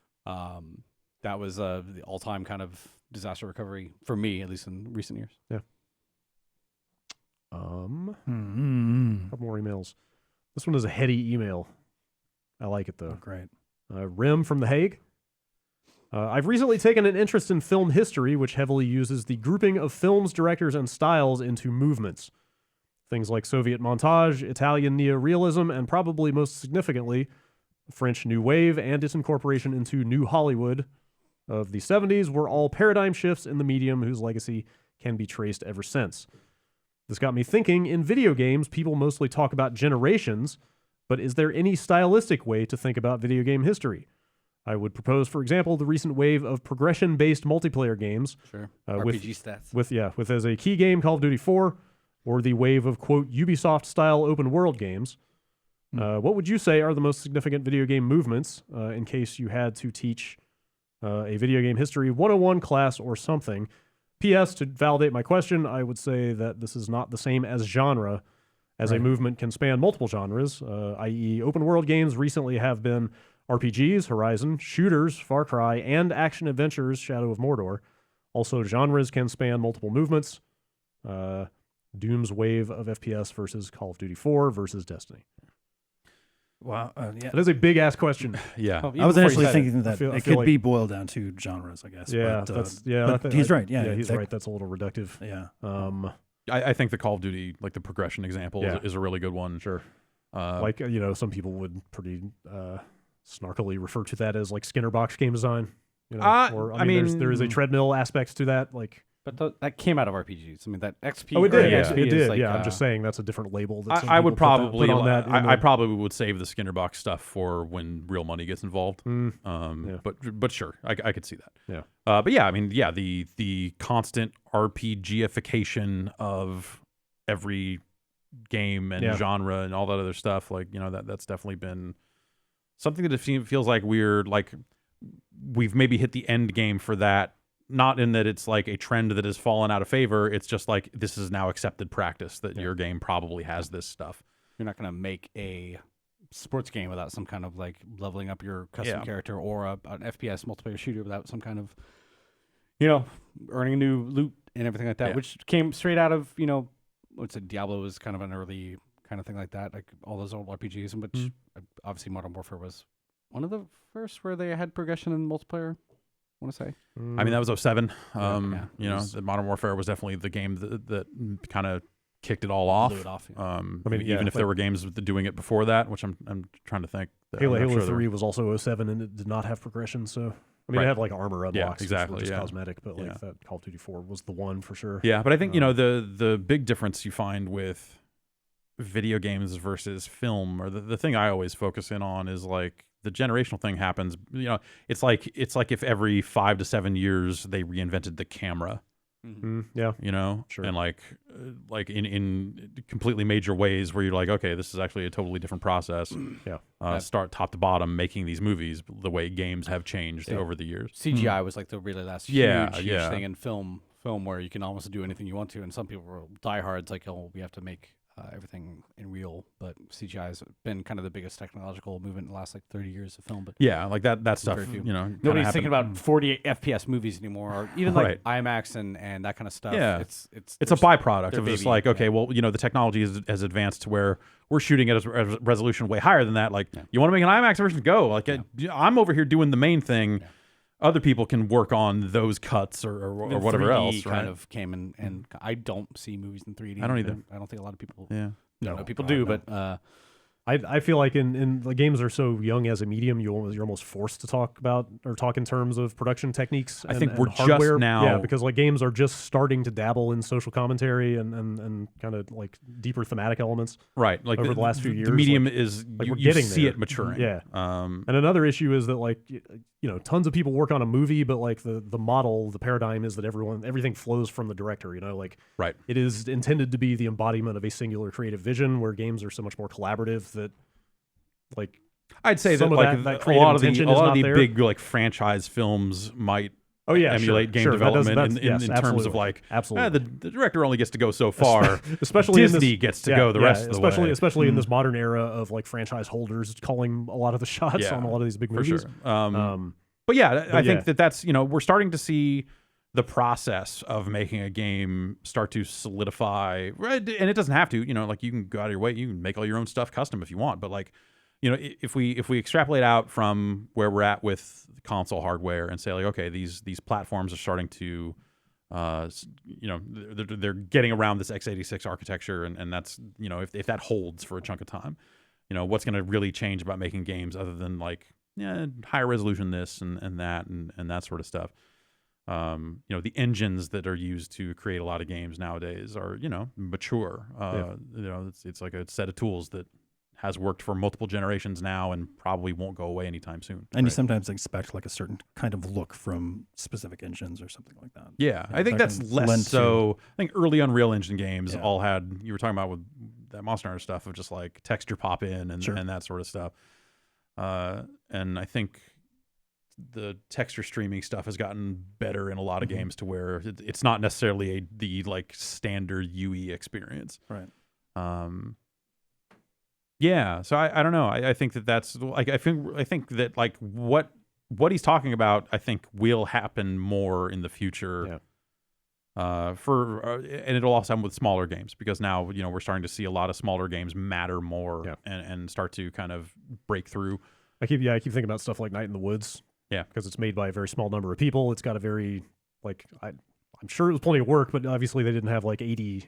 S6: That was the all-time kind of disaster recovery for me, at least in recent years.
S2: Yeah. Couple more emails. This one is a heady email. I like it though.
S3: Oh, great.
S2: Rim from The Hague. I've recently taken an interest in film history, which heavily uses the grouping of films, directors, and styles into movements. Things like Soviet montage, Italian neorealism, and probably most significantly, French New Wave and its incorporation into New Hollywood of the 70s were all paradigm shifts in the medium whose legacy can be traced ever since. This got me thinking, in video games, people mostly talk about generations, but is there any stylistic way to think about video game history? I would propose, for example, the recent wave of progression-based multiplayer games.
S6: Sure.
S2: RPG
S6: stats.
S2: With as a key game Call of Duty 4, or the wave of, quote, Ubisoft-style open-world games. What would you say are the most significant video game movements, in case you had to teach a video game history 101 class or something? P.S. To validate my question, I would say that this is not the same as genre, as a movement can span multiple genres, i.e. open-world games recently have been RPGs, Horizon, shooters, Far Cry, and action-adventures, Shadow of Mordor. Also, genres can span multiple movements. Doom's wave of FPS versus Call of Duty 4 versus Destiny.
S3: Wow. Yeah.
S2: That is a big-ass question.
S1: Yeah.
S3: I was initially thinking that
S2: I
S3: it
S2: feel
S3: could
S2: like-
S3: be boiled down to genres, I guess.
S2: Yeah,
S3: but he's right. Yeah,
S2: he's right. That's a little reductive.
S3: Yeah.
S1: I think the Call of Duty, like the progression example, is a really good one.
S2: Sure. Some people would pretty snarkily refer to that as like Skinner box game design. There is a treadmill aspect to that. Like,
S6: But that came out of RPGs. I mean, that XP.
S2: it did.
S6: XP
S2: It
S6: is
S2: did.
S6: like,
S2: I'm just saying that's a different label. That some
S1: I would
S2: people
S1: probably
S2: put on that.
S1: I probably would save the Skinner box stuff for when real money gets involved. But sure, I could see that.
S2: Yeah.
S1: But yeah, I mean, yeah, the constant RPGification of every game and genre and all that other stuff, like, you know, that's definitely been something that it feels like we've maybe hit the end game for that. Not in that it's like a trend that has fallen out of favor. It's just like this is now accepted practice that your game probably has this stuff.
S6: You're not going to make a sports game without some kind of like leveling up your custom character, or an FPS multiplayer shooter without some kind of, earning new loot and everything like that, which came straight out of, what's it? Diablo was kind of an early kind of thing like that, like all those old RPGs, in which obviously Modern Warfare was one of the first where they had progression in multiplayer. I want to say.
S1: I mean, that was 07. The Modern Warfare was definitely the game that kind of kicked it all off.
S6: Blew it off,
S1: Even if there were games doing it before that, which I'm trying to think.
S2: Halo 3 was also 07 and it did not have progression, so it had like armor unlocks,
S1: exactly,
S2: which were just cosmetic, but like that Call of Duty 4 was the one for sure.
S1: Yeah, but I think the big difference you find with video games versus film, or the thing I always focus in on, is like the generational thing happens. It's like if every 5 to 7 years they reinvented the camera.
S2: Sure.
S1: And like in completely major ways where you're like, okay, this is actually a totally different process. Start top to bottom making these movies the way games have changed over the years.
S6: CGI was like the really last huge thing in film where you can almost do anything you want to, and some people were diehards like, oh, we have to make everything in real, but CGI has been kind of the biggest technological movement in the last like 30 years of film. But
S1: that stuff,
S6: nobody's thinking about 48 FPS movies anymore, or even like IMAX and that kind of stuff.
S1: Yeah, it's a byproduct of just like, okay, well, the technology has advanced to where we're shooting at a resolution way higher than that. Like, you want to make an IMAX version? Go. Like, I'm over here doing the main thing. other people can work on those cuts or
S6: Even
S1: whatever
S6: 3D
S1: else, right?
S6: kind of came in, and I don't see movies in 3D.
S1: I don't either.
S6: I don't think a lot of people.
S1: Yeah.
S6: No, people do, but
S2: I feel like in the games are so young as a medium, you're almost forced to talk in terms of production techniques.
S1: I think
S2: and
S1: we're just
S2: hardware.
S1: now-
S2: because like games are just starting to dabble in social commentary and kind of like deeper thematic elements.
S1: Right. Like
S2: over the last few years,
S1: the medium
S2: like-
S1: is
S2: like
S1: you,
S2: we're
S1: you
S2: getting
S1: see
S2: there.
S1: it maturing.
S2: Yeah.
S1: Um,
S2: And another issue is that like tons of people work on a movie, but like the model, the paradigm is that everything flows from the director. Like
S1: right.
S2: it is intended to be the embodiment of a singular creative vision, where games are so much more collaborative that like
S1: I'd say that
S2: some of
S1: like
S2: that
S1: a
S2: creative
S1: lot of
S2: intention
S1: the
S2: is not
S1: the
S2: there.
S1: big like franchise films might emulate game
S2: sure. That does-
S1: development in
S2: yes,
S1: terms of
S2: absolutely.
S1: like
S2: Absolutely.
S1: the director only gets to go so far.
S2: especially in
S1: Disney
S2: this,
S1: gets to go the rest of the way.
S2: especially in this modern era of like franchise holders calling a lot of the shots
S1: Yeah,
S2: on a lot of these big
S1: for
S2: movies.
S1: sure. But yeah, I think that's we're starting to see the process of making a game start to solidify, right? And it doesn't have to, like you can go out of your way, you can make all your own stuff custom if you want, but like, if we extrapolate out from where we're at with console hardware and say like, okay, these platforms are starting to, they're getting around this x86 architecture, and that's if that holds for a chunk of time, what's going to really change about making games other than like higher resolution this and that and that sort of stuff. The engines that are used to create a lot of games nowadays are mature. It's like a set of tools that has worked for multiple generations now and probably won't go away anytime soon.
S3: And you sometimes expect like a certain kind of look from specific engines or something like that.
S1: Yeah, I think
S3: that
S1: that's
S3: can
S1: less
S3: lend
S1: so. I think early Unreal Engine games
S3: Yeah.
S1: all had, you were talking about with that Monster Hunter stuff of just like texture pop in and,
S3: Sure.
S1: and that sort of stuff. And I think the texture streaming stuff has gotten better in a lot of games to where it's not necessarily the like standard UE experience.
S3: Right.
S1: Yeah, so I don't know. I think that's like I think that like what he's talking about I think will happen more in the future. Yeah. And it'll also happen with smaller games because now we're starting to see a lot of smaller games matter more and start to kind of break through.
S2: I keep thinking about stuff like Night in the Woods.
S1: Yeah,
S2: because it's made by a very small number of people. It's got a very I'm sure it was plenty of work, but obviously they didn't have like 80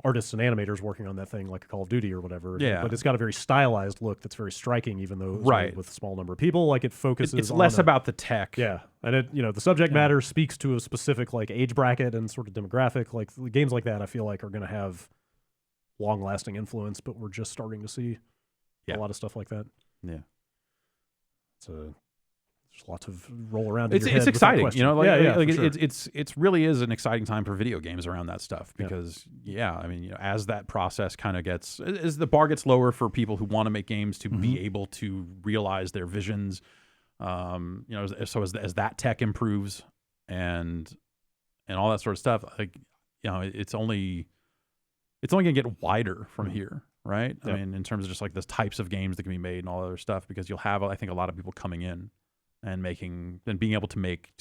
S2: artists and animators working on that thing like a Call of Duty or whatever.
S1: Yeah.
S2: But it's got a very stylized look that's very striking, even though it's
S1: Right.
S2: made with a small number of people. Like it focuses
S1: It's
S2: on
S1: less about the tech.
S2: Yeah. And it the subject matter speaks to a specific like age bracket and sort of demographic. Like games like that I feel like are gonna have long lasting influence, but we're just starting to see a lot of stuff like that.
S1: Yeah.
S2: There's lots of roll around. In your head
S1: It's
S2: with that
S1: exciting,
S2: question.
S1: like
S2: for sure.
S1: it's really is an exciting time for video games around that stuff because I mean as that process kind of gets as the bar gets lower for people who want to make games to be able to realize their visions, so as that tech improves and all that sort of stuff, like it's only gonna get wider from here. Right. I mean, in terms of just like the types of games that can be made and all that other stuff, because you'll have, I think, a lot of people coming in and being able to make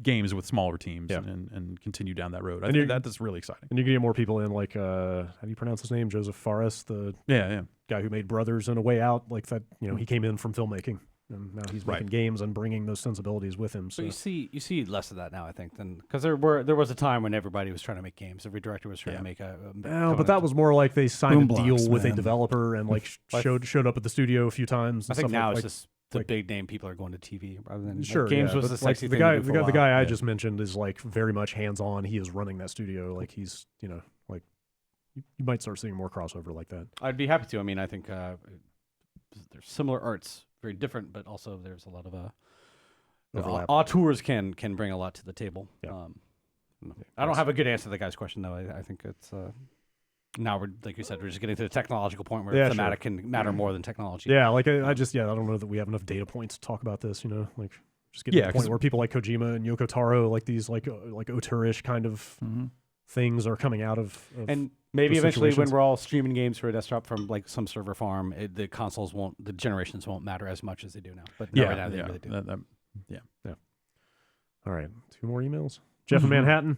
S1: games with smaller teams and continue down that road. I think that's really exciting.
S2: And you can get more people in, like, how do you pronounce his name? Joseph Fares, the guy who made Brothers and A Way Out. Like that, he came in from filmmaking. And now he's making games and bringing those sensibilities with him. So
S6: But you see less of that now, I think, than because there was a time when everybody was trying to make games. Every director was trying to make
S2: but that was more like they signed
S3: Boom
S2: a deal
S3: blocks,
S2: with a
S3: man.
S2: developer and like showed up at the studio a few times.
S6: I
S2: And
S6: think
S2: stuff
S6: now
S2: like,
S6: it's just the big name people are going to TV rather than
S2: sure
S6: games
S2: yeah,
S6: was
S2: but,
S6: the
S2: like,
S6: sexy
S2: the
S6: thing.
S2: guy
S6: to do for a
S2: the
S6: while.
S2: guy I just mentioned is like very much hands on. He is running that studio. Like he's like you might start seeing more crossover like that.
S6: I'd be happy to. I mean, I think there's similar arts, very different, but also there's a lot of
S2: Overlap.
S6: auteurs can bring a lot to the table.
S2: Yeah.
S6: I don't have a good answer to the guy's question though. I think it's now we're like you said, we're just getting to the technological point where thematic can matter more than technology.
S2: Yeah, like I don't know that we have enough data points to talk about this. Like just getting to the point where people like Kojima and Yoko Taro, like these like auteurish kind of things are coming out of
S6: and maybe
S2: those
S6: eventually
S2: situations.
S6: when we're all streaming games for a desktop from like some server farm, the generations won't matter as much as they do now. But right now they really do.
S2: All right, 2 more emails. Jeff in Manhattan.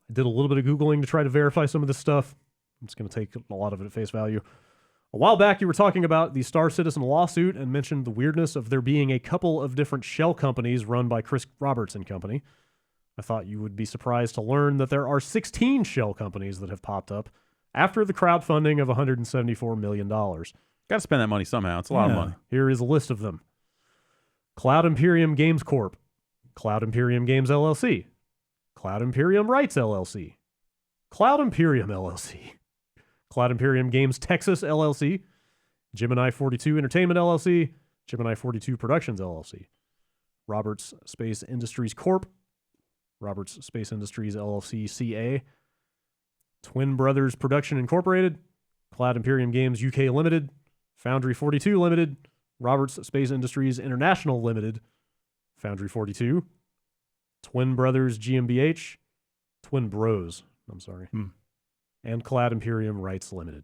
S2: I did a little bit of Googling to try to verify some of this stuff. I'm just going to take a lot of it at face value. A while back, you were talking about the Star Citizen lawsuit and mentioned the weirdness of there being a couple of different shell companies run by Chris Roberts and Company. I thought you would be surprised to learn that there are 16 shell companies that have popped up after the crowdfunding of $174 million.
S1: Got to spend that money somehow. It's a lot of money.
S2: Here is a list of them. Cloud Imperium Games Corp., Cloud Imperium Games LLC, Cloud Imperium Rights LLC, Cloud Imperium LLC, Cloud Imperium Games Texas LLC, Gemini 42 Entertainment LLC, Gemini 42 Productions LLC, Roberts Space Industries Corp., Roberts Space Industries LLC CA, Twin Brothers Production Incorporated, Cloud Imperium Games UK Limited, Foundry 42 Limited, Roberts Space Industries International Limited, Foundry 42, Twin Brothers GmbH, Twin Bros, and Cloud Imperium Rights Limited.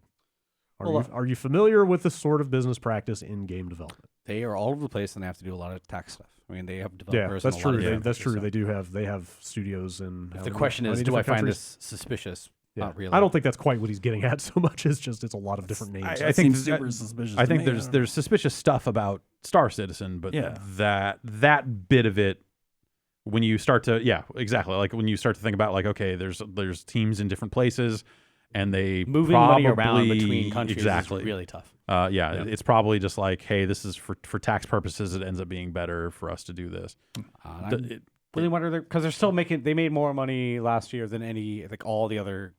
S2: Are you familiar with this sort of business practice in game development?
S6: They are all over the place, and they have to do a lot of tax stuff. I mean, they have developers.
S2: Yeah, that's
S6: in a
S2: true.
S6: lot of different
S2: That's true.
S6: countries,
S2: They have studios in.
S6: so the question is, do I find this suspicious?
S2: Yeah.
S6: Not really.
S2: I don't think that's quite what he's getting at so much as just it's a lot of different names.
S1: I think
S3: seems super suspicious.
S1: I
S3: to
S1: think
S3: me.
S1: there's suspicious stuff about Star Citizen, but
S3: Yeah.
S1: that bit of it, when you start to exactly, like when you start to think about like, okay, there's teams in different places and they
S6: moving
S1: probably,
S6: money around between countries
S1: exactly
S6: is really tough.
S1: It's probably just like, hey, this is for tax purposes. It ends up being better for us to do this.
S6: Really wonder because they're still making. They made more money last year than all the other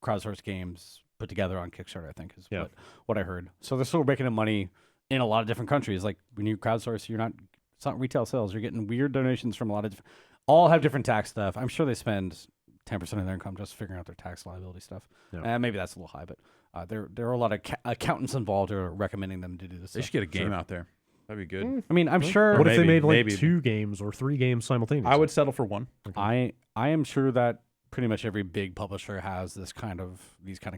S6: crowdsourced games put together on Kickstarter. I think is what I heard. So they're still making money in a lot of different countries. Like when you crowdsource, it's not retail sales. You're getting weird donations from a lot of all have different tax stuff. I'm sure they spend 10% of their income just figuring out their tax liability stuff. Maybe that's a little high, but there are a lot of accountants involved who are recommending them to do this.
S1: They should get a game out there. That'd be good.
S6: I mean, I'm sure.
S2: What if they made
S1: maybe.
S2: 2 games or 3 games simultaneously?
S1: I would settle for one.
S6: I am sure that pretty much every big publisher has these kind of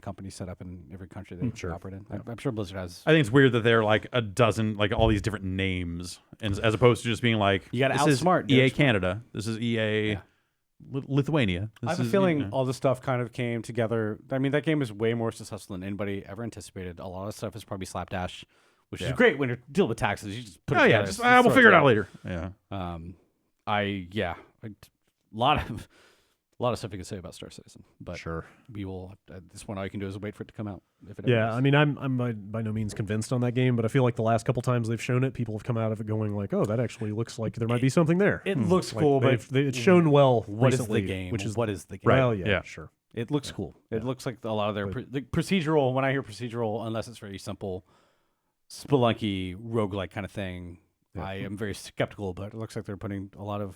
S6: companies set up in every country they operate in. I'm sure Blizzard has.
S1: I think it's weird that they're like a dozen, like all these different names, and as opposed to just being like,
S6: you got to
S1: this
S6: outsmart
S1: is EA Canada, this is EA Lithuania.
S6: I have a feeling all this stuff kind of came together. I mean, that game is way more successful than anybody ever anticipated. A lot of stuff is probably slapdash, which is great when you're dealing with taxes. You just put it together.
S1: We'll figure it out later. Yeah.
S6: A lot of stuff you can say about Star Citizen, but
S2: Sure.
S6: we will. At this point, all you can do is wait for it to come out. If it
S2: Yeah,
S6: ever is.
S2: I mean, I'm by no means convinced on that game, but I feel like the last couple times they've shown it, people have come out of it going like, "Oh, that actually looks like there might be something there."
S6: It looks
S2: Like,
S6: cool, but
S2: it's shown well
S6: what is
S2: recently,
S6: the game?
S2: which is
S6: what is the game?
S2: well, yeah,
S1: Yeah.
S2: sure.
S6: It looks cool. It looks like a lot of their procedural. When I hear procedural, unless it's very simple, Spelunky roguelike kind of thing, I am very skeptical. But it looks like they're putting a lot of.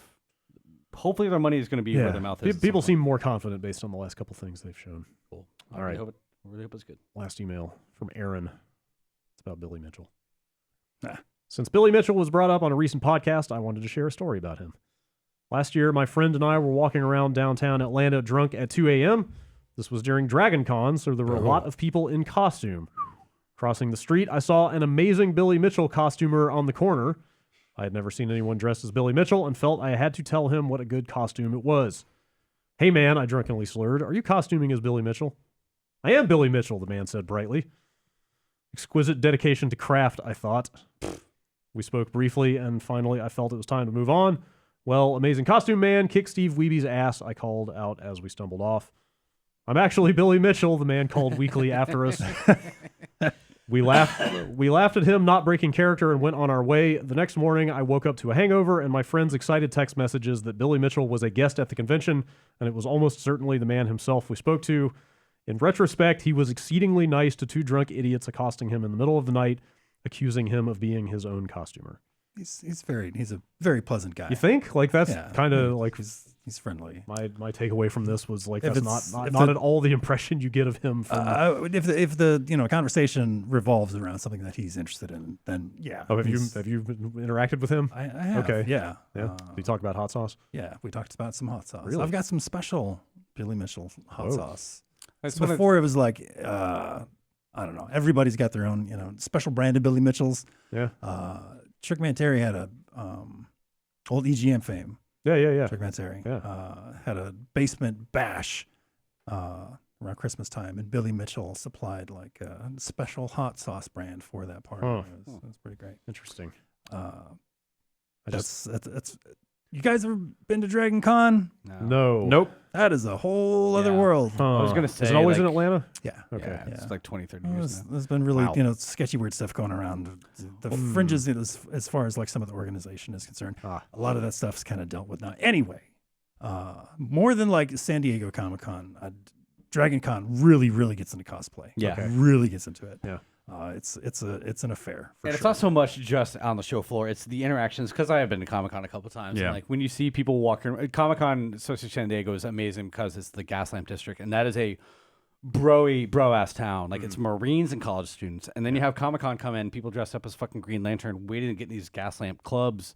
S6: Hopefully, their money is going to be where their mouth is.
S2: People seem more confident based on the last couple things they've shown.
S6: Cool.
S2: All right.
S6: I really hope it's good.
S2: Last email from Aaron. It's about Billy Mitchell. Since Billy Mitchell was brought up on a recent podcast, I wanted to share a story about him. Last year, my friend and I were walking around downtown Atlanta drunk at 2 a.m. This was during Dragon Con, so there were a lot of people in costume. Crossing the street, I saw an amazing Billy Mitchell costumer on the corner. I had never seen anyone dressed as Billy Mitchell and felt I had to tell him what a good costume it was. "Hey man," I drunkenly slurred, "are you costuming as Billy Mitchell?" "I am Billy Mitchell," the man said brightly. Exquisite dedication to craft, I thought. We spoke briefly, and finally I felt it was time to move on. "Well, amazing costume man, kick Steve Weeby's ass," I called out as we stumbled off. "I'm actually Billy Mitchell," the man called weakly after us. We laughed at him not breaking character and went on our way. The next morning, I woke up to a hangover and my friend's excited text messages that Billy Mitchell was a guest at the convention, and it was almost certainly the man himself we spoke to. In retrospect, he was exceedingly nice to 2 drunk idiots accosting him in the middle of the night, accusing him of being his own costumer.
S3: He's a very pleasant guy.
S2: You think? Like, that's kind of like...
S3: He's friendly.
S2: My takeaway from this was like,
S3: If
S2: that's
S3: it's-
S2: not at all the impression you get of him from...
S3: If the conversation revolves around something that he's interested in, then yeah.
S2: have you interacted with him?
S3: I have.
S2: Okay.
S3: Yeah.
S2: Yeah. Did you talk about hot sauce?
S3: Yeah. We talked about some hot sauce.
S2: Really?
S3: I've got some special Billy Mitchell hot
S2: Whoa.
S3: sauce.
S6: That's
S3: So before it was like I don't know. Everybody's got their own special branded Billy Mitchells.
S2: Yeah.
S3: Trickman Terry had a old EGM fame.
S2: Yeah.
S3: Trickman Terry had a basement bash around Christmas time, and Billy Mitchell supplied like a special hot sauce brand for that party.
S2: Huh.
S3: It was pretty great.
S2: Interesting.
S3: That's you guys ever been to Dragon Con?
S2: No.
S1: Nope.
S3: That is a whole other
S6: Yeah.
S3: world.
S2: Huh.
S6: I was gonna say,
S2: Is it always in
S6: like-
S2: Atlanta?
S3: Yeah.
S2: Okay.
S6: Yeah, it's
S3: Yeah.
S6: like 20, 30 years now.
S3: There's been really,
S2: Wow.
S3: sketchy, weird stuff going around. The fringes, as far as like some of the organization is concerned, a lot of that stuff's kind of dealt with now. Anyway, more than like San Diego Comic Con, Dragon Con really, really gets into cosplay.
S6: Yeah. Okay.
S3: Really gets into it.
S2: Yeah.
S3: It's an affair. For
S6: And
S3: sure.
S6: it's not so much just on the show floor; it's the interactions. Because I have been to Comic Con a couple times.
S1: Yeah.
S6: And like when you see people walking, Comic Con, especially San Diego, is amazing because it's the Gaslamp district, and that is a bro ass town. Like it's Marines and college students, and then you have Comic Con come in, people dressed up as fucking Green Lantern, waiting to get in these Gaslamp clubs.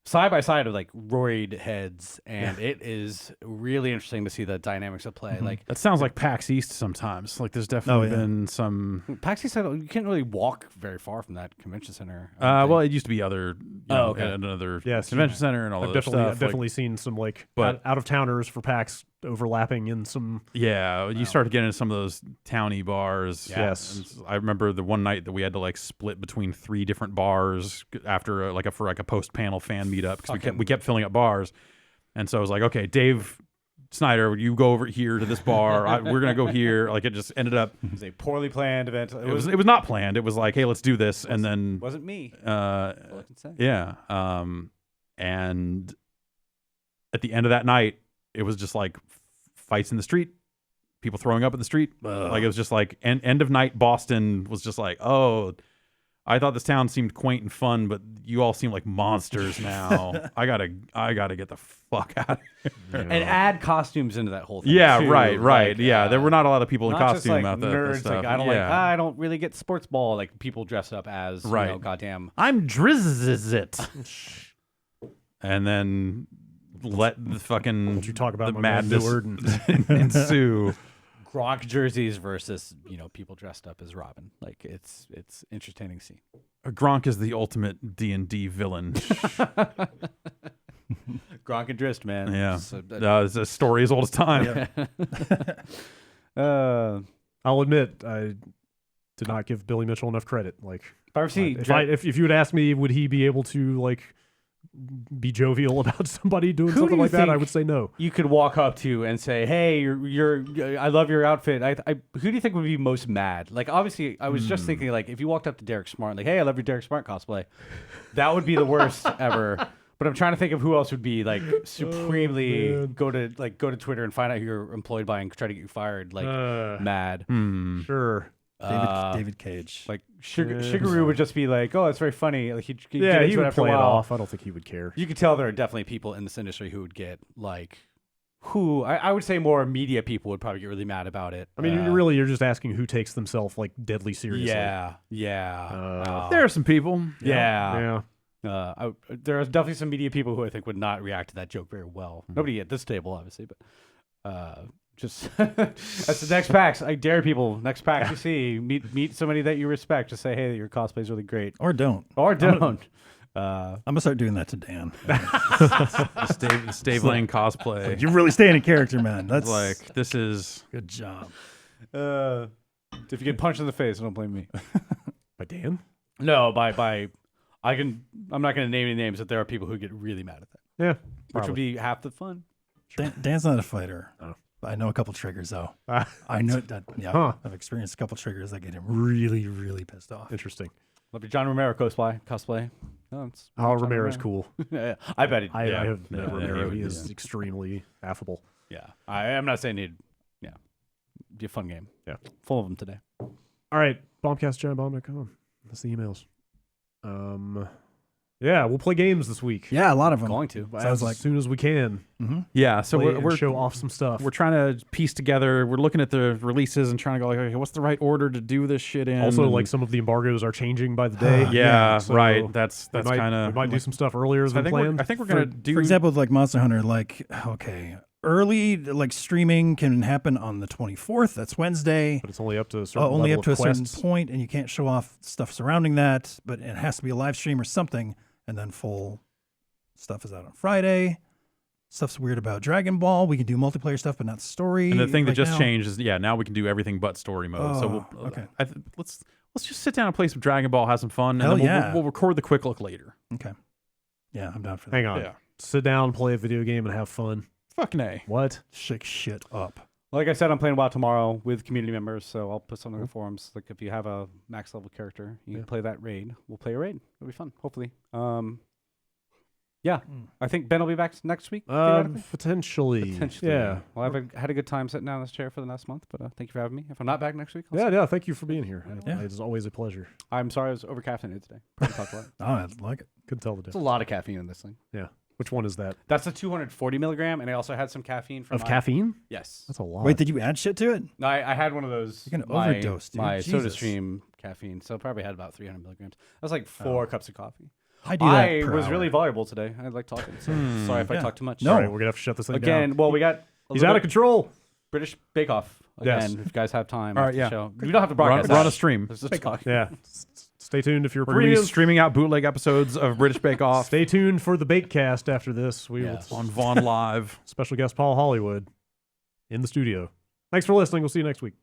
S6: Side by side of like roid heads, and it is really interesting to see the dynamics of play. Like
S1: That sounds like PAX East sometimes. Like there's definitely been some.
S6: PAX East, you can't really walk very far from that convention center.
S1: Well, it used to be other.
S6: Okay.
S1: At another
S2: Yes,
S1: convention center and all
S2: I've
S1: that
S2: definitely,
S1: stuff.
S2: I've definitely seen some like
S1: but-
S2: out of towners for PAX overlapping in some.
S1: Yeah, you start to get into some of those towny bars.
S2: Yes.
S1: And I remember the one night that we had to like split between 3 different bars after for a post panel fan meetup because we kept filling up bars, and so I was like, okay, Dave Snyder, you go over here to this bar. We're gonna go here. Like it just ended up.
S6: It was a poorly planned event.
S1: It was not planned. It was like, hey, let's do this, and then
S6: wasn't me.
S1: uh,
S6: That's all I can say.
S1: yeah, and at the end of that night, it was just like fights in the street, people throwing up in the street. Like it was just like end of night Boston was just like, oh, I thought this town seemed quaint and fun, but you all seem like monsters now. I gotta get the fuck out of here.
S6: And add costumes into that whole thing.
S1: Yeah,
S6: too.
S1: right.
S6: Like,
S1: Yeah, there were not a lot of people in
S6: not
S1: costume
S6: just like
S1: out there.
S6: nerds. Like I don't really get sports ball. Like people dressed up as
S1: Right.
S6: goddamn.
S1: I'm Drizzit. And then let the fucking
S2: Don't you talk about
S1: the
S2: my man
S1: madness
S2: Millard
S1: ensue.
S6: Gronk jerseys versus people dressed up as Robin. Like it's entertaining scene.
S1: Gronk is the ultimate D&D villain.
S6: Gronk and Drist, man.
S1: Yeah,
S6: So,
S1: it's a story as old as time.
S2: I'll admit I did not give Billy Mitchell enough credit. Like
S6: if I ever see
S2: if you would ask me, would he be able to like be jovial about somebody doing
S6: Who do
S2: something
S6: you
S2: like that? I
S6: think-
S2: would say no.
S6: you could walk up to and say, "Hey, you're I love your outfit." Who do you think would be most mad? Like, obviously, I was just thinking, like, if you walked up to Derek Smart, like, "Hey, I love your Derek Smart cosplay," that would be the worst ever. But I'm trying to think of who else would be like supremely
S2: man.
S6: go to Twitter and find out who you're employed by and try to get you fired. Like, mad.
S2: Sure.
S3: David Cage.
S6: Like Shigeru would just be like, "Oh, it's very funny." Like he
S2: He
S6: would
S2: would
S6: after a
S2: play it
S6: while.
S2: off. I don't think he would care.
S6: You could tell there are definitely people in this industry who would get like, who I would say more media people would probably get really mad about it.
S2: I mean, you're just asking who takes themselves like deadly seriously.
S6: Yeah.
S1: There are some people.
S6: Yeah.
S2: Yeah.
S6: There are definitely some media people who I think would not react to that joke very well. Nobody at this table, obviously, but just that's the next PAX. I dare people. Next PAX you see, meet somebody that you respect. Just say, "Hey, your cosplay is really great,"
S3: Or don't.
S6: or don't.
S3: I'm gonna start doing that to Dan.
S1: Dave Lane cosplay.
S3: You're really staying in character, man. That's
S1: Like this is
S3: good job.
S6: If you get punched in the face, don't blame me.
S2: By Dan?
S6: No, by I'm not going to name any names, but there are people who get really mad at that,
S2: Yeah.
S6: which would be half the fun.
S3: Dan's not a fighter.
S2: Oh.
S3: I know a couple triggers though.
S2: Ah,
S3: I know that. Yeah,
S2: Huh.
S3: I've experienced a couple triggers that get him really, really pissed off.
S2: interesting.
S6: Love your John Romero cosplay. Oh, it's
S2: Oh,
S6: John
S2: Romero's
S6: Romero.
S2: cool.
S6: Yeah, I bet it.
S2: I
S6: yeah.
S2: have met
S1: Yeah,
S2: Romero.
S1: he
S2: He
S1: would,
S2: is extremely affable.
S6: Yeah, I'm not saying he'd. Yeah, be a fun game.
S2: Yeah.
S6: Full of them today.
S2: All right, bombcast@giantbomb.com. That's the emails. Yeah, we'll play games this week.
S3: Yeah, a lot of them.
S6: Going to.
S3: Sounds
S2: as
S3: like-
S2: soon as we can.
S1: yeah. So
S2: Play and
S1: we're
S2: show off some stuff.
S1: we're trying to piece together. We're looking at the releases and trying to go like, okay, what's the right order to do this shit in?
S2: Also,
S1: And-
S2: like some of the embargoes are changing by the day.
S1: yeah,
S2: so
S1: right. That's
S2: we
S1: kind
S2: might
S1: of.
S2: do some stuff earlier
S1: I
S2: than
S1: think
S2: planned.
S1: I think we're gonna do.
S3: For example, with like Monster Hunter, like early like streaming can happen on the 24th. That's Wednesday.
S2: but it's only up to a certain
S3: Only
S2: level
S3: up to a
S2: of
S3: certain
S2: quests.
S3: point, and you can't show off stuff surrounding that. But it has to be a live stream or something, and then full stuff is out on Friday. stuff's weird about Dragon Ball. We can do multiplayer stuff, but not story.
S1: And the thing that
S3: right
S1: just
S3: now.
S1: changed is, now we can do everything but story mode. So we'll,
S3: okay.
S1: Let's just sit down and play some Dragon Ball, have some fun, and
S3: Hell
S1: then
S3: yeah.
S1: we'll record the quick look later.
S3: Okay. Yeah, I'm down for that.
S2: Hang on.
S1: Yeah.
S2: Sit down, play a video game, and have fun.
S1: Fucking A.
S2: What?
S3: Shake shit up.
S6: Like I said, I'm playing WoW tomorrow with community members, so I'll put something in the forums. Like if you have a max level character, you can play that raid. We'll play a raid. It'll be fun, hopefully. Yeah, I think Ben will be back next week. theoretically.
S2: Potentially. Yeah.
S6: Well, I've had a good time sitting down in this chair for the last month, but thank you for having me. If I'm not back next week, I'll
S2: Yeah. Thank you for being here.
S3: Yeah.
S2: It's always a pleasure.
S6: I'm sorry I was over caffeinated today. Probably talked a lot.
S3: Oh, I like it.
S2: Couldn't tell the
S6: There's a
S2: difference.
S6: lot of caffeine in this thing.
S2: Yeah. Which one is that?
S6: That's a 240 milligram, and I also had some caffeine from
S2: Of caffeine?
S6: Yes.
S2: That's a lot.
S3: Wait, did you add shit to it?
S6: No, I had one of those.
S3: You're gonna overdose, dude.
S6: My Soda
S3: Jesus.
S6: Stream caffeine, so probably had about 300 milligrams. That's like 4 cups of coffee.
S3: I do that
S6: I
S3: per
S6: was
S3: hour.
S6: really voluble today. I like talking. So sorry if I
S3: Yeah.
S6: talk too much.
S3: No.
S2: All right, we're going to have to shut this thing down.
S6: Again, well, we got
S2: He's out of control.
S6: British Bake Off again.
S2: Yes.
S6: If you guys have time.
S1: All right,
S6: after the
S1: yeah.
S6: show. We don't have to
S1: We're
S6: broadcast.
S1: on a
S6: that.
S1: stream.
S6: Let's just talk.
S2: Yeah. Stay tuned if you're
S1: We're going to be
S2: premium.
S1: streaming out bootleg episodes of British Bake Off
S2: Stay tuned for the Bakecast after this. We
S6: Yes.
S2: will
S1: on Vaughn Live.
S2: special guest Paul Hollywood in the studio. Thanks for listening. We'll see you next week.